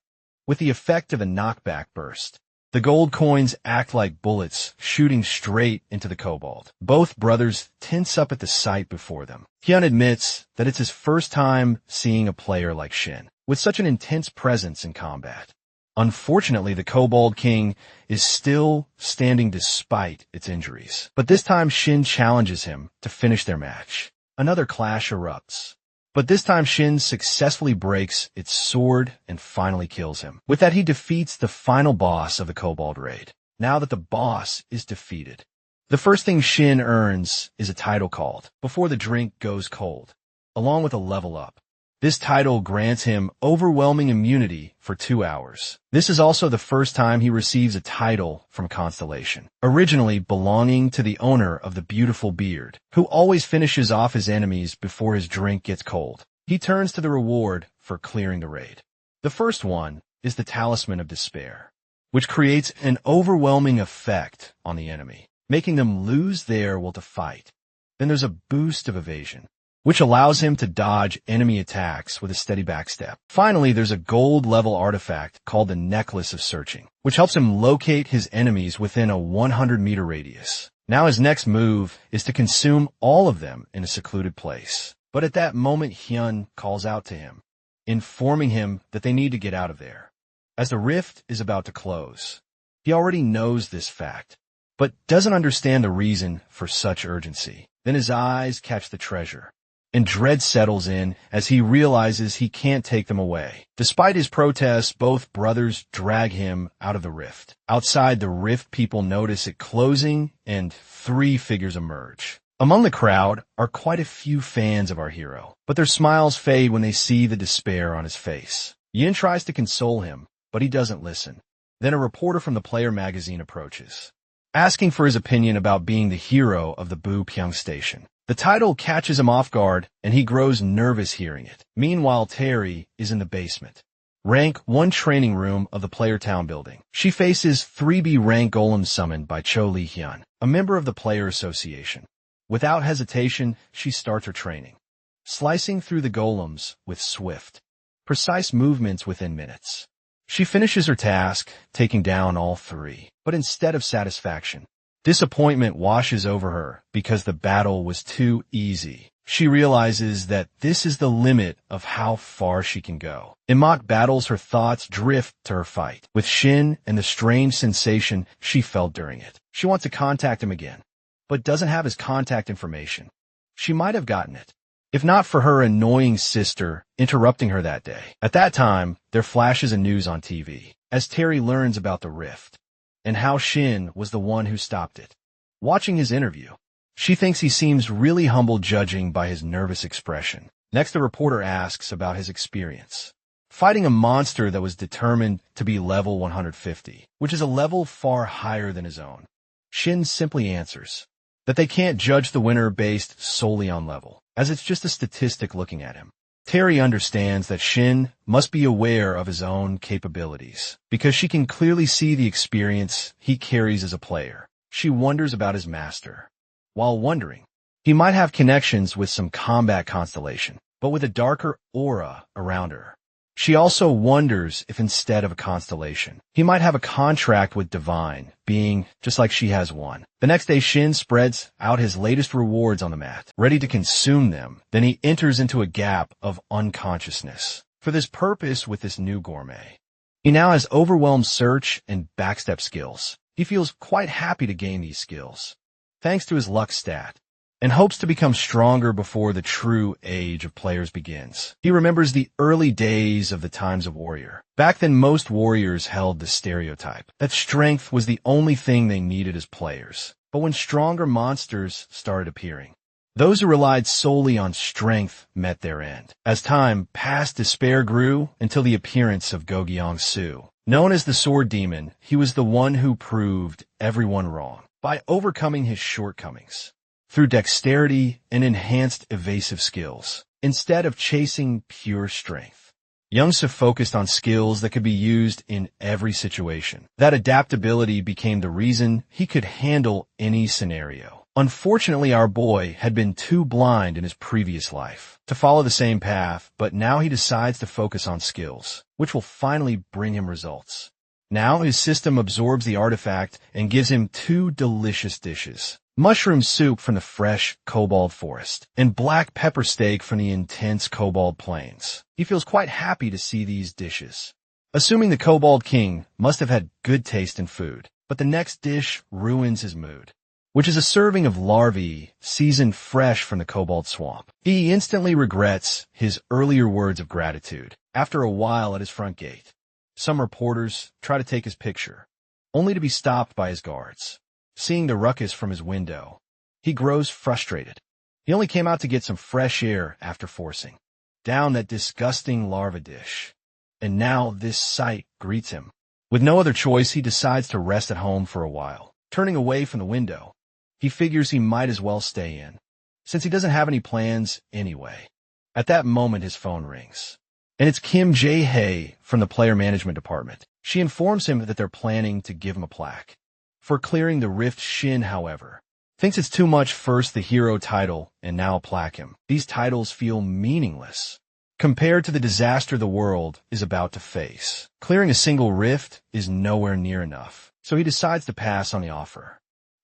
With the effect of a knockback burst, the gold coins act like bullets shooting straight into the kobold. Both brothers tense up at the sight before them. Hyun admits that it's his first time seeing a player like Shin, with such an intense presence in combat. Unfortunately, the Kobold King is still standing despite its injuries. But this time Shin challenges him to finish their match. Another clash erupts. But this time Shin successfully breaks its sword and finally kills him. With that, he defeats the final boss of the Kobold raid. Now that the boss is defeated, the first thing Shin earns is a title called Before the Drink Goes Cold, along with a level up. This title grants him overwhelming immunity for 2 hours. This is also the first time he receives a title from Constellation, originally belonging to the owner of the beautiful beard, who always finishes off his enemies before his drink gets cold. He turns to the reward for clearing the raid. The first one is the Talisman of Despair, which creates an overwhelming effect on the enemy, making them lose their will to fight. Then there's a boost of evasion, which allows him to dodge enemy attacks with a steady backstep. Finally, there's a gold-level artifact called the Necklace of Searching, which helps him locate his enemies within a 100-meter radius. Now his next move is to consume all of them in a secluded place. But at that moment, Hyun calls out to him, informing him that they need to get out of there. as the rift is about to close. He already knows this fact, but doesn't understand the reason for such urgency. Then his eyes catch the treasure, and dread settles in as he realizes he can't take them away. Despite his protests, both brothers drag him out of the rift. Outside the rift, people notice it closing, and 3 figures emerge. Among the crowd are quite a few fans of our hero, but their smiles fade when they see the despair on his face. Yin tries to console him, but he doesn't listen. Then a reporter from the Player magazine approaches, asking for his opinion about being the hero of the Bu Pyong station. The title catches him off guard, and he grows nervous hearing it. Meanwhile, Terry is in the basement, rank 1 training room of the Player Town building. She faces 3B rank golems summoned by Cho Li-hyun, a member of the Player Association. Without hesitation, she starts her training, slicing through the golems with swift, precise movements within minutes. She finishes her task, taking down all 3. But instead of satisfaction, disappointment washes over her because the battle was too easy. She realizes that this is the limit of how far she can go. In mock battles, her thoughts drift to her fight with Shin and the strange sensation she felt during it. She wants to contact him again, but doesn't have his contact information. She might have gotten it, if not for her annoying sister interrupting her that day. At that time, there flashes a news on TV as Terry learns about the rift and how Shin was the one who stopped it. Watching his interview, she thinks he seems really humble, judging by his nervous expression. Next, the reporter asks about his experience fighting a monster that was determined to be level 150, which is a level far higher than his own. Shin simply answers that they can't judge the winner based solely on level, as it's just a statistic looking at him. Terry understands that Shin must be aware of his own capabilities, because she can clearly see the experience he carries as a player. She wonders about his master. While wondering, he might have connections with some combat constellation, but with a darker aura around her. She also wonders if instead of a constellation, he might have a contract with divine being, just like she has one. The next day, Shin spreads out his latest rewards on the mat, ready to consume them. Then he enters into a gap of unconsciousness. For this purpose, with this new gourmet, he now has overwhelmed search and backstep skills. He feels quite happy to gain these skills, thanks to his luck stat, and hopes to become stronger before the true age of players begins. He remembers the early days of the times of warrior. Back then, most warriors held the stereotype that strength was the only thing they needed as players. But when stronger monsters started appearing, those who relied solely on strength met their end. As time passed, despair grew until the appearance of Go-Gyeong-su. Known as the Sword Demon, he was the one who proved everyone wrong by overcoming his shortcomings through dexterity and enhanced evasive skills, instead of chasing pure strength. Young-soo focused on skills that could be used in every situation. That adaptability became the reason he could handle any scenario. Unfortunately, our boy had been too blind in his previous life to follow the same path, but now he decides to focus on skills, which will finally bring him results. Now his system absorbs the artifact and gives him 2 delicious dishes: mushroom soup from the fresh cobalt forest, and black pepper steak from the intense cobalt plains. He feels quite happy to see these dishes, assuming the Kobold King must have had good taste in food. But the next dish ruins his mood, which is a serving of larvae seasoned fresh from the cobalt swamp. He instantly regrets his earlier words of gratitude. After a while at his front gate, some reporters try to take his picture, only to be stopped by his guards. Seeing the ruckus from his window, he grows frustrated. He only came out to get some fresh air after forcing down that disgusting larva dish, and now this sight greets him. With no other choice, he decides to rest at home for a while. Turning away from the window, he figures he might as well stay in, since he doesn't have any plans anyway. At that moment, his phone rings, and it's Kim Jae-hae from the player management department. She informs him that they're planning to give him a plaque for clearing the rift. Shin, however, thinks it's too much, first the hero title and now a plaque him. These titles feel meaningless compared to the disaster the world is about to face. Clearing a single rift is nowhere near enough, so he decides to pass on the offer.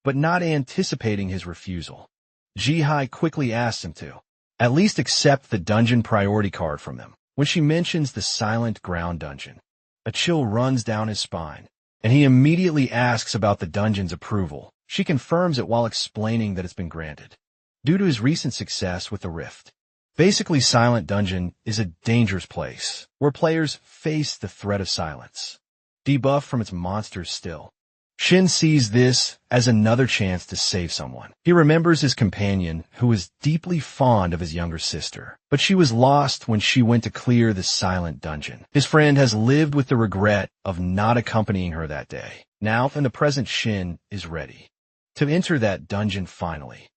But not anticipating his refusal, Ji-hai quickly asks him to at least accept the dungeon priority card from them. When she mentions the Silent Ground dungeon, A chill runs down his spine, and he immediately asks about the dungeon's approval. She confirms it while explaining that it's been granted, due to his recent success with the Rift. Basically, Silent Dungeon is a dangerous place, where players face the threat of silence, debuffed from its monsters still. Shin sees this as another chance to save someone. He remembers his companion, who was deeply fond of his younger sister, but she was lost when she went to clear the Silent Dungeon. His friend has lived with the regret of not accompanying her that day. Now, in the present, Shin is ready to enter that dungeon finally.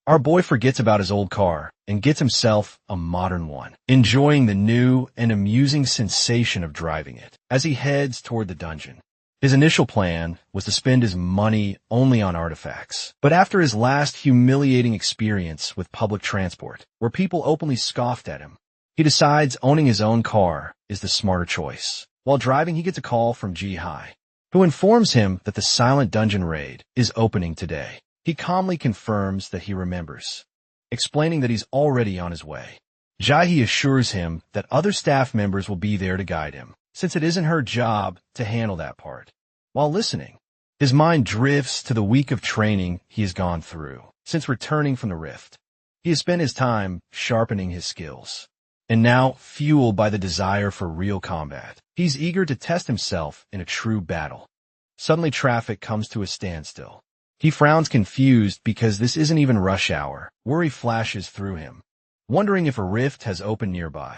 Our boy forgets about his old car and gets himself a modern one, enjoying the new and amusing sensation of driving it as he heads toward the dungeon. His initial plan was to spend his money only on artifacts, but after his last humiliating experience with public transport, where people openly scoffed at him, he decides owning his own car is the smarter choice. While driving, he gets a call from Ji-Hai, who informs him that the Silent Dungeon raid is opening today. He calmly confirms that he remembers, explaining that he's already on his way. Ji-Hai assures him that other staff members will be there to guide him, since it isn't her job to handle that part. While listening, his mind drifts to the week of training he has gone through since returning from the Rift. He has spent his time sharpening his skills, and now, fueled by the desire for real combat, he's eager to test himself in a true battle. Suddenly, traffic comes to a standstill. He frowns confused because this isn't even rush hour. Worry flashes through him, wondering if a rift has opened nearby.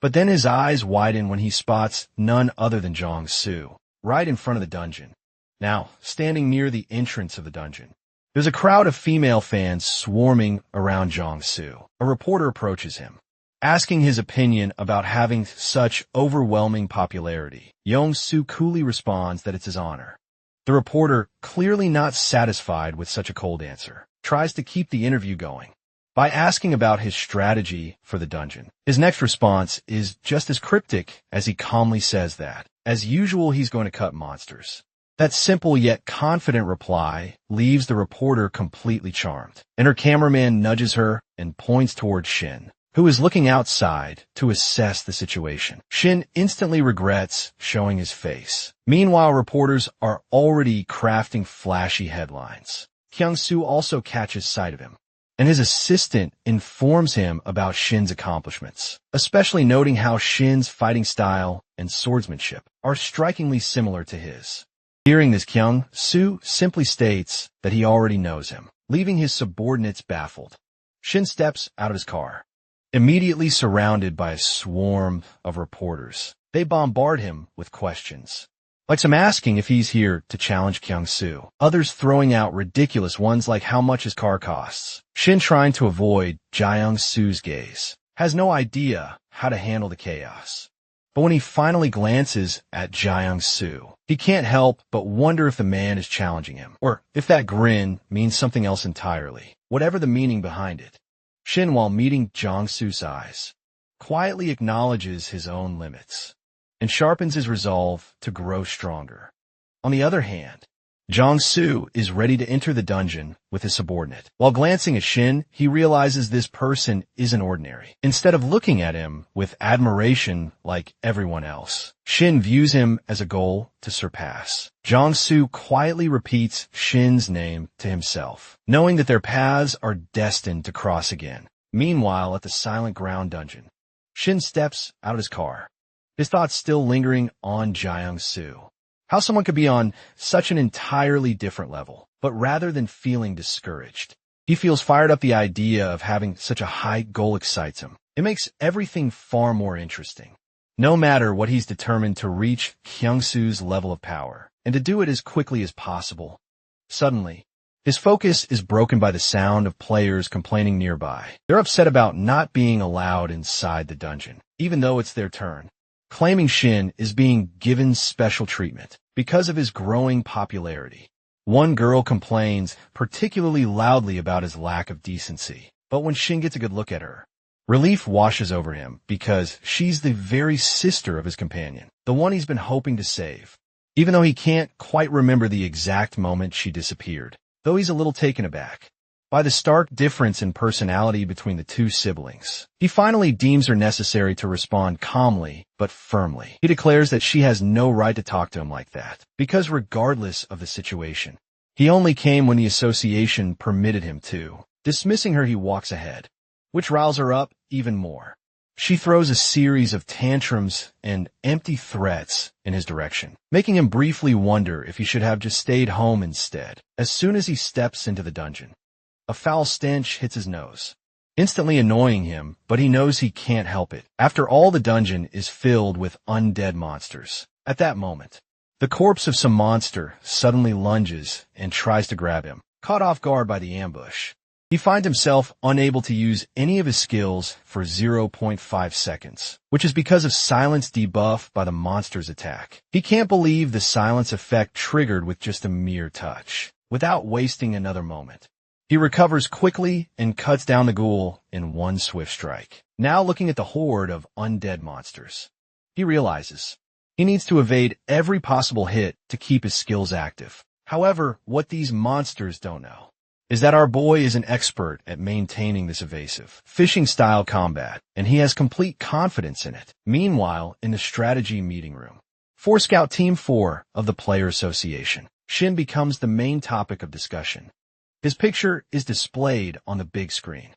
But then his eyes widen when he spots none other than Jong-Soo, right in front of the dungeon. Now, standing near the entrance of the dungeon, there's a crowd of female fans swarming around Jong-Soo. A reporter approaches him, asking his opinion about having such overwhelming popularity. Jong-Soo coolly responds that it's his honor. The reporter, clearly not satisfied with such a cold answer, tries to keep the interview going by asking about his strategy for the dungeon. His next response is just as cryptic as he calmly says that, as usual, he's going to cut monsters. That simple yet confident reply leaves the reporter completely charmed, and her cameraman nudges her and points toward Shin, who is looking outside to assess the situation. Shin instantly regrets showing his face. Meanwhile, reporters are already crafting flashy headlines. Kyung-Soo also catches sight of him, and his assistant informs him about Shin's accomplishments, especially noting how Shin's fighting style and swordsmanship are strikingly similar to his. Hearing this, Kyung-Soo simply states that he already knows him, leaving his subordinates baffled. Shin steps out of his car, immediately surrounded by a swarm of reporters. They bombard him with questions, like some asking if he's here to challenge Kyung-Soo, others throwing out ridiculous ones like how much his car costs. Shin, trying to avoid Jang-Soo's gaze, has no idea how to handle the chaos. But when he finally glances at Jang-Soo, he can't help but wonder if the man is challenging him, or if that grin means something else entirely, whatever the meaning behind it. Shin, while meeting Jang-Soo's eyes, quietly acknowledges his own limits and sharpens his resolve to grow stronger. On the other hand, Jang-Soo is ready to enter the dungeon with his subordinate. While glancing at Shin, he realizes this person isn't ordinary. Instead of looking at him with admiration like everyone else, Shin views him as a goal to surpass. Jang-Soo quietly repeats Shin's name to himself, knowing that their paths are destined to cross again. Meanwhile, at the Silent Ground dungeon, Shin steps out of his car, his thoughts still lingering on Jang-Soo. How someone could be on such an entirely different level, but rather than feeling discouraged, he feels fired up. The idea of having such a high goal excites him. It makes everything far more interesting. No matter what, he's determined to reach Kyung-Soo's level of power, and to do it as quickly as possible. Suddenly, his focus is broken by the sound of players complaining nearby. They're upset about not being allowed inside the dungeon, even though it's their turn, claiming Shin is being given special treatment because of his growing popularity. One girl complains particularly loudly about his lack of decency, but when Shin gets a good look at her, relief washes over him because she's the very sister of his companion, the one he's been hoping to save, even though he can't quite remember the exact moment she disappeared, though he's a little taken aback by the stark difference in personality between the two siblings. He finally deems her necessary to respond calmly but firmly. He declares that she has no right to talk to him like that, because regardless of the situation, he only came when the association permitted him to. Dismissing her, he walks ahead, which riles her up even more. She throws a series of tantrums and empty threats in his direction, making him briefly wonder if he should have just stayed home instead. As soon as he steps into the dungeon, a foul stench hits his nose, instantly annoying him, but he knows he can't help it. After all, the dungeon is filled with undead monsters. At that moment, the corpse of some monster suddenly lunges and tries to grab him. Caught off guard by the ambush, he finds himself unable to use any of his skills for 0.5 seconds, which is because of silence debuff by the monster's attack. He can't believe the silence effect triggered with just a mere touch. Without wasting another moment, he recovers quickly and cuts down the ghoul in one swift strike. Now looking at the horde of undead monsters, he realizes he needs to evade every possible hit to keep his skills active. However, what these monsters don't know is that our boy is an expert at maintaining this evasive, fishing-style combat, and he has complete confidence in it. Meanwhile, in the strategy meeting room, for Scout Team 4 of the Player Association, Shin becomes the main topic of discussion. His picture is displayed on the big screen,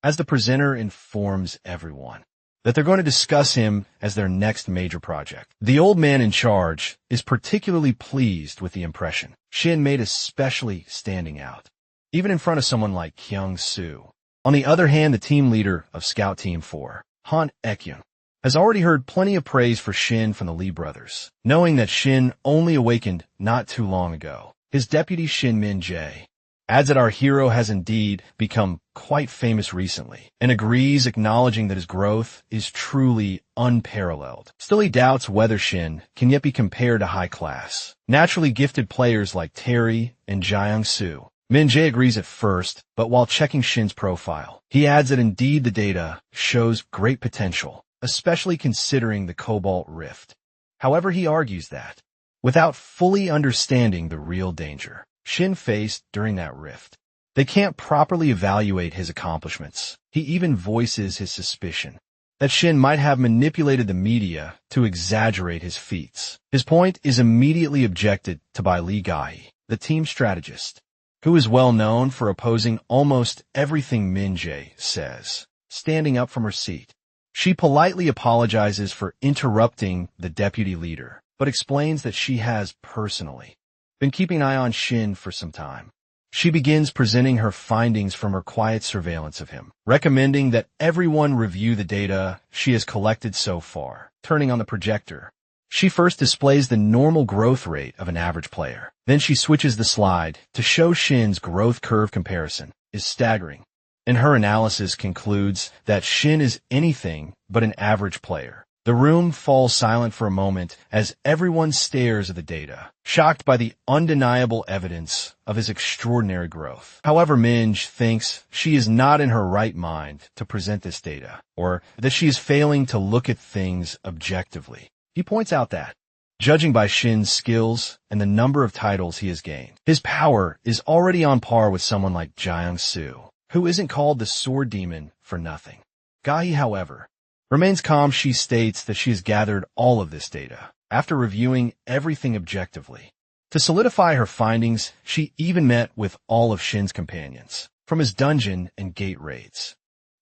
as the presenter informs everyone that they're going to discuss him as their next major project. The old man in charge is particularly pleased with the impression Shin made, especially standing out, even in front of someone like Kyung-soo. On the other hand, the team leader of Scout Team 4, Han Ekyun, has already heard plenty of praise for Shin from the Lee brothers. Knowing that Shin only awakened not too long ago, his deputy Shin Min-jae adds that our hero has indeed become quite famous recently, and agrees, acknowledging that his growth is truly unparalleled. Still, he doubts whether Shin can yet be compared to high-class, naturally gifted players like Terry and Jiang-soo. Min-jae agrees at first, but while checking Shin's profile, he adds that indeed the data shows great potential, especially considering the Cobalt Rift. However, he argues that, without fully understanding the real danger Shin faced during that rift, they can't properly evaluate his accomplishments. He even voices his suspicion that Shin might have manipulated the media to exaggerate his feats. His point is immediately objected to by Lee Gai, the team strategist, who is well known for opposing almost everything Min-jae says. Standing up from her seat, she politely apologizes for interrupting the deputy leader, but explains that she has personally been keeping an eye on Shin for some time. She begins presenting her findings from her quiet surveillance of him, recommending that everyone review the data she has collected so far. Turning on the projector, she first displays the normal growth rate of an average player. Then she switches the slide to show Shin's growth curve comparison is staggering, and her analysis concludes that Shin is anything but an average player. The room falls silent for a moment as everyone stares at the data, shocked by the undeniable evidence of his extraordinary growth. However, Minj thinks she is not in her right mind to present this data, or that she is failing to look at things objectively. He points out that, judging by Shin's skills and the number of titles he has gained, his power is already on par with someone like Jiang-soo, who isn't called the Sword Demon for nothing. Gahi, however, remains calm. She states that she has gathered all of this data after reviewing everything objectively. To solidify her findings, she even met with all of Shin's companions from his dungeon and gate raids.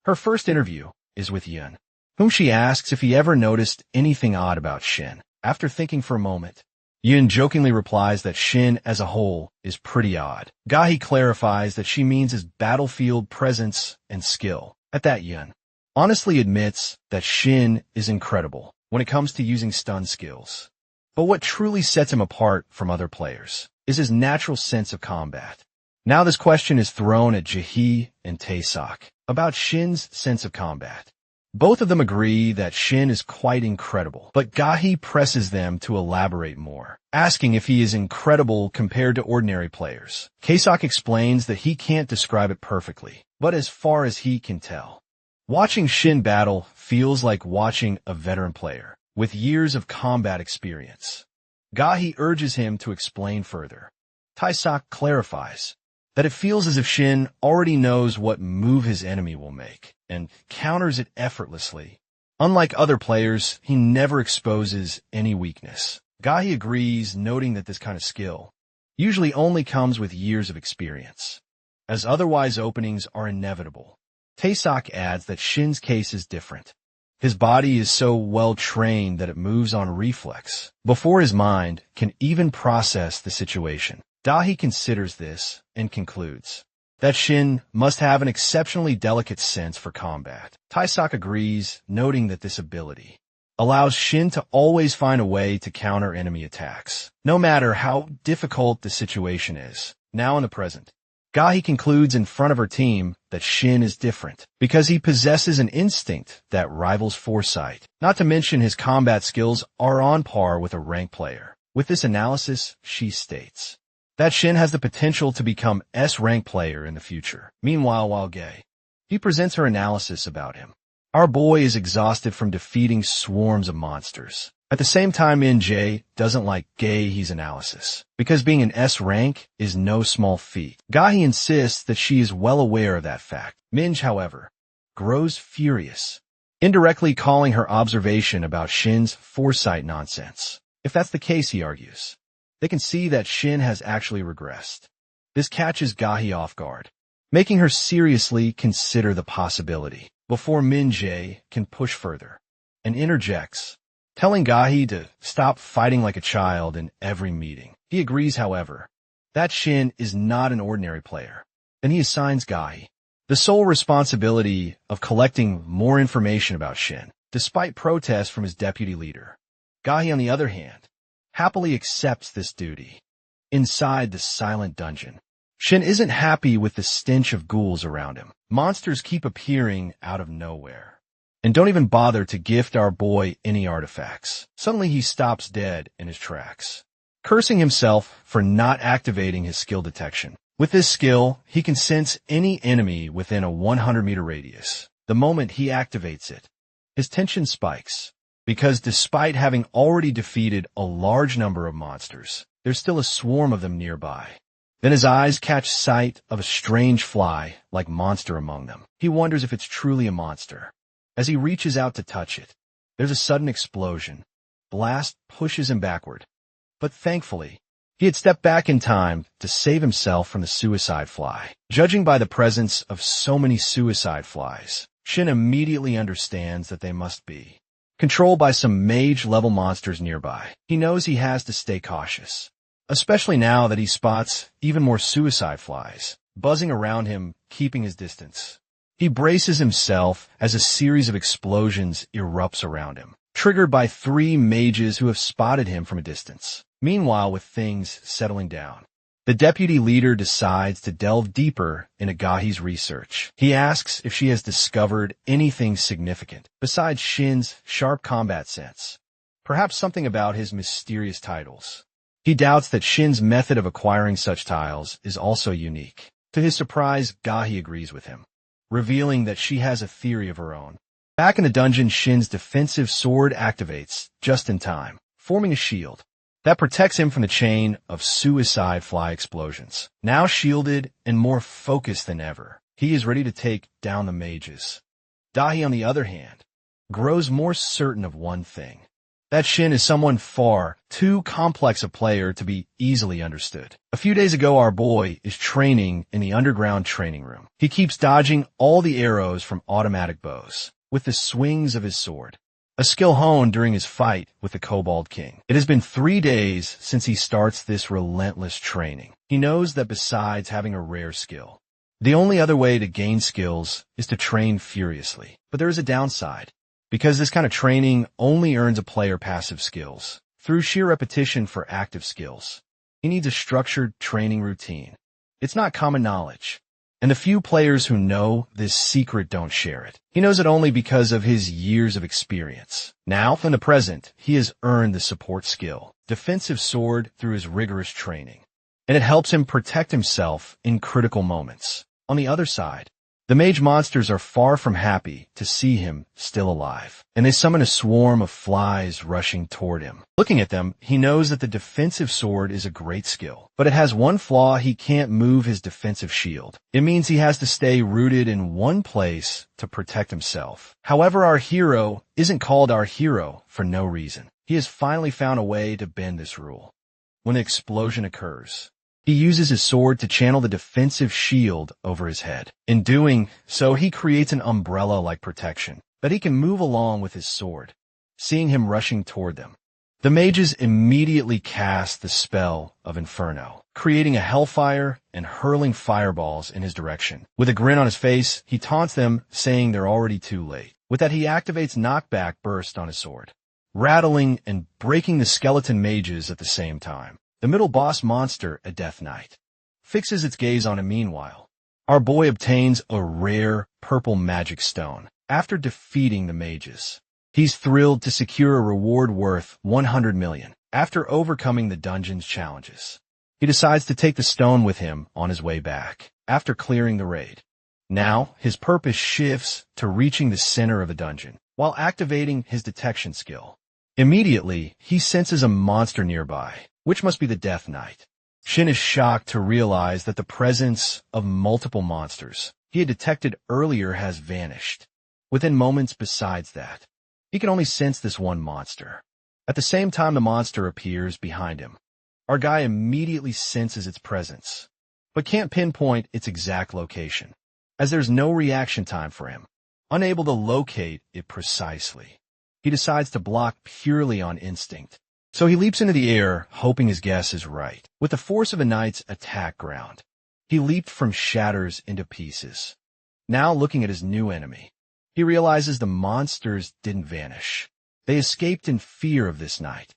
Her first interview is with Yun, whom she asks if he ever noticed anything odd about Shin. After thinking for a moment, Yun jokingly replies that Shin as a whole is pretty odd. Gahi clarifies that she means his battlefield presence and skill. At that, Yun honestly admits that Shin is incredible when it comes to using stun skills. But what truly sets him apart from other players is his natural sense of combat. Now this question is thrown at Jaehee and Taeseok about Shin's sense of combat. Both of them agree that Shin is quite incredible, but Gahi presses them to elaborate more, asking if he is incredible compared to ordinary players. Taeseok explains that he can't describe it perfectly, but as far as he can tell, watching Shin battle feels like watching a veteran player with years of combat experience. Gahi urges him to explain further. Taeseok clarifies that it feels as if Shin already knows what move his enemy will make and counters it effortlessly. Unlike other players, he never exposes any weakness. Gahi agrees, noting that this kind of skill usually only comes with years of experience, as otherwise openings are inevitable. Taeseok adds that Shin's case is different. His body is so well trained that it moves on reflex, before his mind can even process the situation. Dahi considers this and concludes that Shin must have an exceptionally delicate sense for combat. Taeseok agrees, noting that this ability allows Shin to always find a way to counter enemy attacks, no matter how difficult the situation is. Now in the present, Gahi concludes in front of her team that Shin is different because he possesses an instinct that rivals foresight. Not to mention his combat skills are on par with a ranked player. With this analysis, she states that Shin has the potential to become S-rank player in the future. Meanwhile, while Gae, he presents her analysis about him. Our boy is exhausted from defeating swarms of monsters. At the same time, Min-jae doesn't like Gae's analysis, because being an S-rank is no small feat. Gahi insists that she is well aware of that fact. Minj, however, grows furious, indirectly calling her observation about Shin's foresight nonsense. If that's the case, he argues, they can see that Shin has actually regressed. This catches Gahi off guard, making her seriously consider the possibility before Min-jae can push further, and interjects, telling Gahi to stop fighting like a child in every meeting. He agrees, however, that Shin is not an ordinary player. Then he assigns Gahi the sole responsibility of collecting more information about Shin, despite protests from his deputy leader. Gahi, on the other hand, happily accepts this duty. Inside the silent dungeon, Shin isn't happy with the stench of ghouls around him. Monsters keep appearing out of nowhere, and don't even bother to gift our boy any artifacts. Suddenly he stops dead in his tracks, cursing himself for not activating his skill detection. With this skill, he can sense any enemy within a 100-meter radius. The moment he activates it, his tension spikes, because despite having already defeated a large number of monsters, there's still a swarm of them nearby. Then his eyes catch sight of a strange fly-like monster among them. He wonders if it's truly a monster. As he reaches out to touch it, there's a sudden explosion. Blast pushes him backward. But thankfully, he had stepped back in time to save himself from the suicide fly. Judging by the presence of so many suicide flies, Shin immediately understands that they must be controlled by some mage-level monsters nearby. He knows he has to stay cautious, especially now that he spots even more suicide flies buzzing around him, keeping his distance. He braces himself as a series of explosions erupts around him, triggered by 3 mages who have spotted him from a distance. Meanwhile, with things settling down, the deputy leader decides to delve deeper into Gahi's research. He asks if she has discovered anything significant besides Shin's sharp combat sense, perhaps something about his mysterious titles. He doubts that Shin's method of acquiring such tiles is also unique. To his surprise, Gahi agrees with him, revealing that she has a theory of her own. Back in the dungeon, Shin's defensive sword activates just in time, forming a shield that protects him from the chain of suicide fly explosions. Now shielded and more focused than ever, he is ready to take down the mages. Dahi, on the other hand, grows more certain of one thing: that Shin is someone far too complex a player to be easily understood. A few days ago, our boy is training in the underground training room. He keeps dodging all the arrows from automatic bows with the swings of his sword, a skill honed during his fight with the Kobold King. It has been 3 days since he starts this relentless training. He knows that besides having a rare skill, the only other way to gain skills is to train furiously. But there is a downside, because this kind of training only earns a player passive skills through sheer repetition for active skills. He needs a structured training routine. It's not common knowledge, and the few players who know this secret don't share it. He knows it only because of his years of experience. Now, in the present, he has earned the support skill, defensive sword, through his rigorous training, and it helps him protect himself in critical moments. On the other side, The mage monsters are far from happy to see him still alive, and they summon a swarm of flies rushing toward him. Looking at them, he knows that the defensive sword is a great skill, but it has one flaw: he can't move his defensive shield. It means he has to stay rooted in one place to protect himself. However, our hero isn't called our hero for no reason. He has finally found a way to bend this rule. When the explosion occurs, he uses his sword to channel the defensive shield over his head. In doing so, he creates an umbrella-like protection that he can move along with his sword. Seeing him rushing toward them, the mages immediately cast the spell of Inferno, creating a hellfire and hurling fireballs in his direction. With a grin on his face, he taunts them, saying they're already too late. With that, he activates Knockback Burst on his sword, rattling and breaking the skeleton mages at the same time. The middle boss monster, a Death Knight, fixes its gaze on him. Meanwhile, our boy obtains a rare purple magic stone. After defeating the mages, he's thrilled to secure a reward worth 100 million. After overcoming the dungeon's challenges, he decides to take the stone with him on his way back after clearing the raid. Now, his purpose shifts to reaching the center of a dungeon while activating his detection skill. Immediately, he senses a monster nearby, which must be the Death Knight. Shin is shocked to realize that the presence of multiple monsters he had detected earlier has vanished. Within moments besides that, he can only sense this one monster. At the same time, the monster appears behind him. Our guy immediately senses its presence, but can't pinpoint its exact location, as there's no reaction time for him. Unable to locate it precisely, he decides to block purely on instinct. So he leaps into the air, hoping his guess is right. With the force of a knight's attack ground, he leaped from shatters into pieces. Now looking at his new enemy, he realizes the monsters didn't vanish. They escaped in fear of this knight.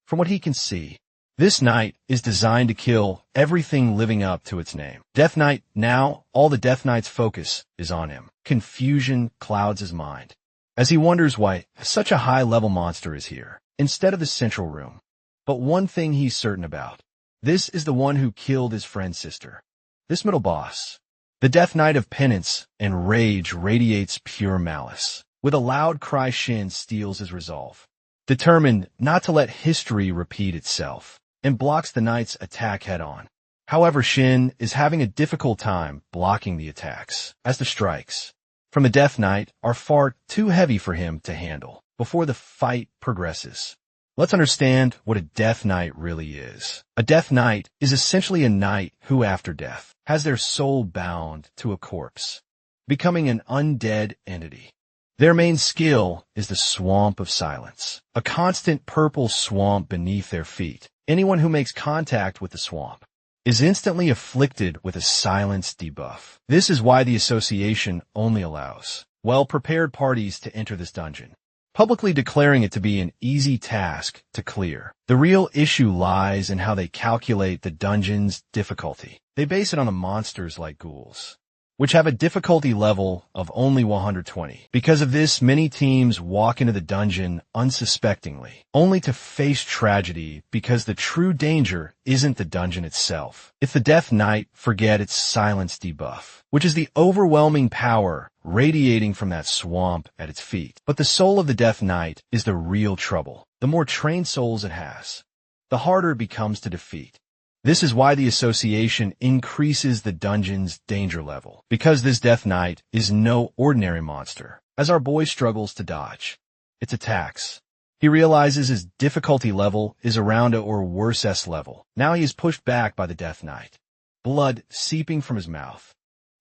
From what he can see, this knight is designed to kill everything living up to its name. Death Knight. Now, all the Death Knight's focus is on him. Confusion clouds his mind as he wonders why such a high-level monster is here instead of the central room. But one thing he's certain about: this is the one who killed his friend's sister. This middle boss, the Death Knight of Penance and Rage, radiates pure malice. With a loud cry, Shin steals his resolve, determined not to let history repeat itself, and blocks the knight's attack head-on. However, Shin is having a difficult time blocking the attacks, as the strikes from the Death Knight are far too heavy for him to handle. Before the fight progresses, let's understand what a Death Knight really is. A Death Knight is essentially a knight who, after death, has their soul bound to a corpse, becoming an undead entity. Their main skill is the Swamp of Silence, a constant purple swamp beneath their feet. Anyone who makes contact with the swamp is instantly afflicted with a silence debuff. This is why the association only allows well-prepared parties to enter this dungeon, publicly declaring it to be an easy task to clear. The real issue lies in how they calculate the dungeon's difficulty. They base it on the monsters like ghouls, which have a difficulty level of only 120. Because of this, many teams walk into the dungeon unsuspectingly, only to face tragedy because the true danger isn't the dungeon itself. It's the Death Knight forget its silence debuff, which is the overwhelming power radiating from that swamp at its feet. But the soul of the Death Knight is the real trouble. The more trained souls it has, the harder it becomes to defeat. This is why the association increases the dungeon's danger level, because this Death Knight is no ordinary monster. As our boy struggles to dodge its attacks, he realizes his difficulty level is around a or worse S level. Now he is pushed back by the Death Knight, blood seeping from his mouth.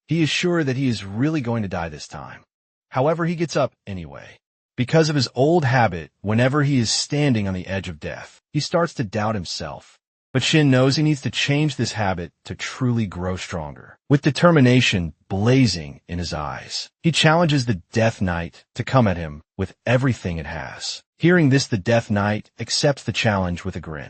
He is sure that he is really going to die this time. However, he gets up anyway. Because of his old habit, whenever he is standing on the edge of death, he starts to doubt himself. But Shin knows he needs to change this habit to truly grow stronger. With determination blazing in his eyes, he challenges the Death Knight to come at him with everything it has. Hearing this, the Death Knight accepts the challenge with a grin.